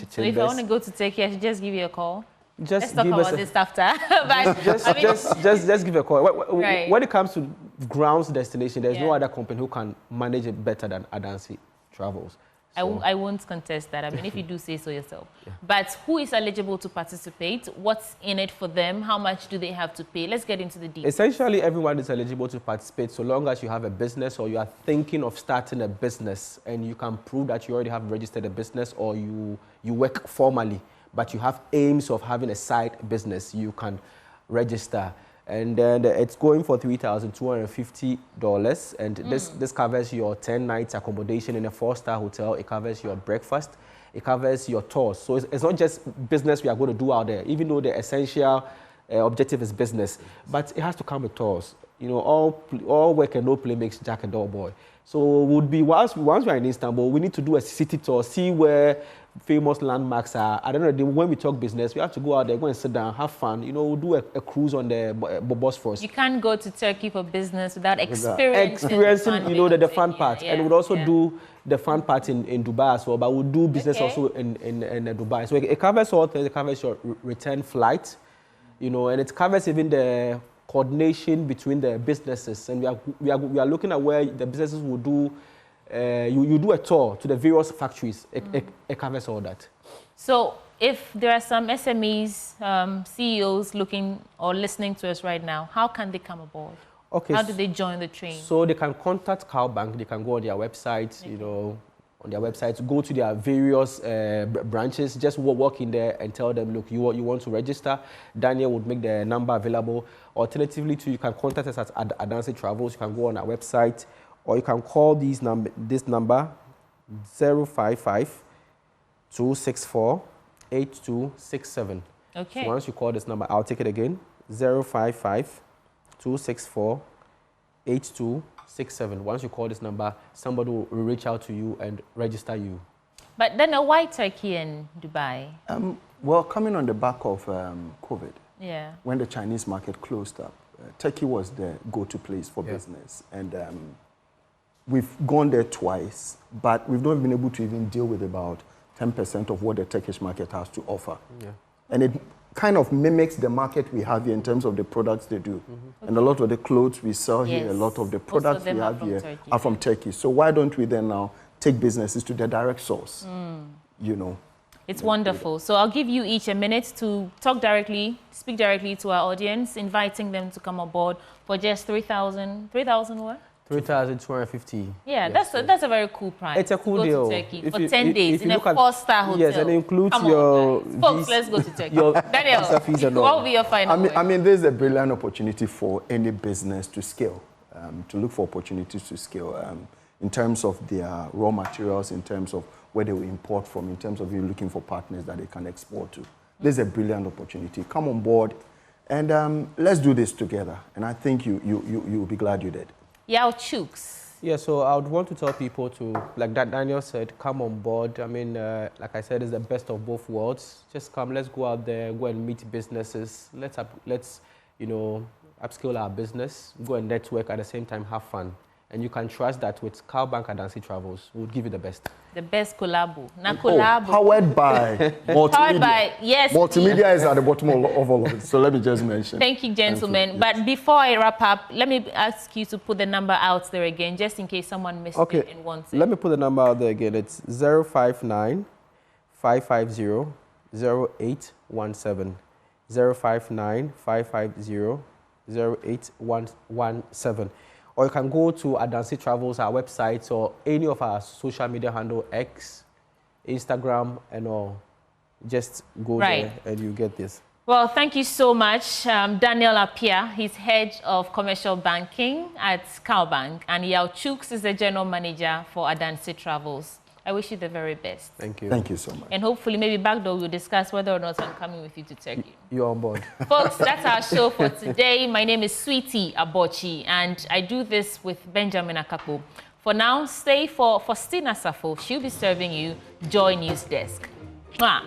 S1: So if I want to go to Turkey, I should just give you a call? Let's
S10: Just
S1: talk about this after. But,
S10: just give a call.
S1: Right.
S10: When it comes to grounds destination, there's no other company who can manage it better than Adansi Travels. So.
S1: I won't contest that. I mean, if you do say so yourself. Yeah. But who is eligible to participate? What's in it for them? How much do they have to pay? Let's get into the details.
S10: Essentially, everyone is eligible to participate so long as you have a business or you are thinking of starting a business and you can prove that you already have registered a business or you work formally, but you have aims of having a side business, you can register. And then it's going for $3,250, and this covers your 10 nights accommodation in a 4-star hotel. It covers your breakfast. It covers your tours. So it's not just business we are going to do out there, even though the essential objective is business, but it has to come with tours. You know, all work and no play makes Jack a dull boy. So would be once we are in Istanbul, we need to do a city tour, see where famous landmarks are. I don't know, when we talk business, we have to go out there, go and sit down, have fun. You know, we'll do a cruise on the Bosphorus.
S1: You can't go to Turkey for business without experiencing
S10: you know, the fun part. Yeah, and we'll also do the fun part in Dubai as well, but we'll do business also in Dubai. So it covers all things. It covers your return flight, you know, and it covers even the coordination between the businesses. And we are looking at where the businesses will do. You do a tour to the various factories. It covers all that.
S1: So if there are some SMEs, CEOs looking or listening to us right now, how can they come aboard?
S10: Okay.
S1: How do they join the train?
S10: So they can contact Bank. They can go on their website, you know, on their website, go to their various branches, just walk in there and tell them, look, you want to register. Daniel would make the number available. Alternatively, you can contact us at Adansi Travels. You can go on our website, or you can call this number 055-264-8267.
S1: Okay.
S10: So once you call this number, I'll take it again, 055-264-8267. Once you call this number, somebody will reach out to you and register you.
S1: But then why Turkey and Dubai?
S14: Well, coming on the back of COVID, when the Chinese market closed up, Turkey was the go-to place for business. And we've gone there twice, but we've not been able to even deal with about 10% of what the Turkish market has to offer. Yeah. And it kind of mimics the market we have here in terms of the products they do. And a lot of the clothes we sell here, a lot of the products we have here are from Turkey. So why don't we then now take businesses to their direct source? You know.
S1: It's wonderful. So I'll give you each a minute to speak directly to our audience, inviting them to come aboard for just 3,000 what?
S10: 3,250.
S1: Yeah, yes, that's a very cool price.
S10: It's a cool deal.
S1: To Turkey for 10 days in a 4-star hotel.
S10: Yes, and it includes your...
S1: Folks, let's go to Turkey. Daniel, what will be your final
S14: I mean, there's a brilliant opportunity for any business to scale, to look for opportunities to scale in terms of their raw materials, in terms of where they will import from, in terms of you looking for partners that they can export to. There's a brilliant opportunity. Come on board and let's do this together. And I think you'll be glad you did.
S1: Nyaho-Tamakloe.
S10: Yeah, so I would want to tell people to, like that Daniel said, come on board. I mean, like I said, it's the best of both worlds. Just come, let's go out there, go and meet businesses. Let's you know, upskill our business, go and network at the same time, have fun. And you can trust that with Bank Adansi Travels, we'll give you the best.
S1: The best collabo. Collabo.
S14: Powered by multimedia.
S1: Powered by, yes.
S14: Multimedia is at the bottom of all of it. So let me just mention.
S1: Thank you, gentlemen. Yes. But before I wrap up, let me ask you to put the number out there again, just in case someone missed it and wants it.
S10: Let me put the number out there again. It's 059-550-0817. 059-550-0817. Or you can go to Adansi Travels, our website, or any of our social media handle, X, Instagram, and all. Just go there and you get this.
S1: Well, thank you so much, Daniel Appiah. He's head of commercial banking at Bank, and Nyaho-Tamakloe is the general manager for Adansi Travels. I wish you the very best.
S14: Thank you. Thank you so much.
S1: And hopefully, maybe backdoor, we'll discuss whether or not I'm coming with you to Turkey.
S14: You're on board.
S1: Folks, that's our show for today. My name is Sweetie Abochi, and I do this with Benjamin Akakpo. For now, stay for Stina Safo. She'll be serving you Joy News Desk. Mwah.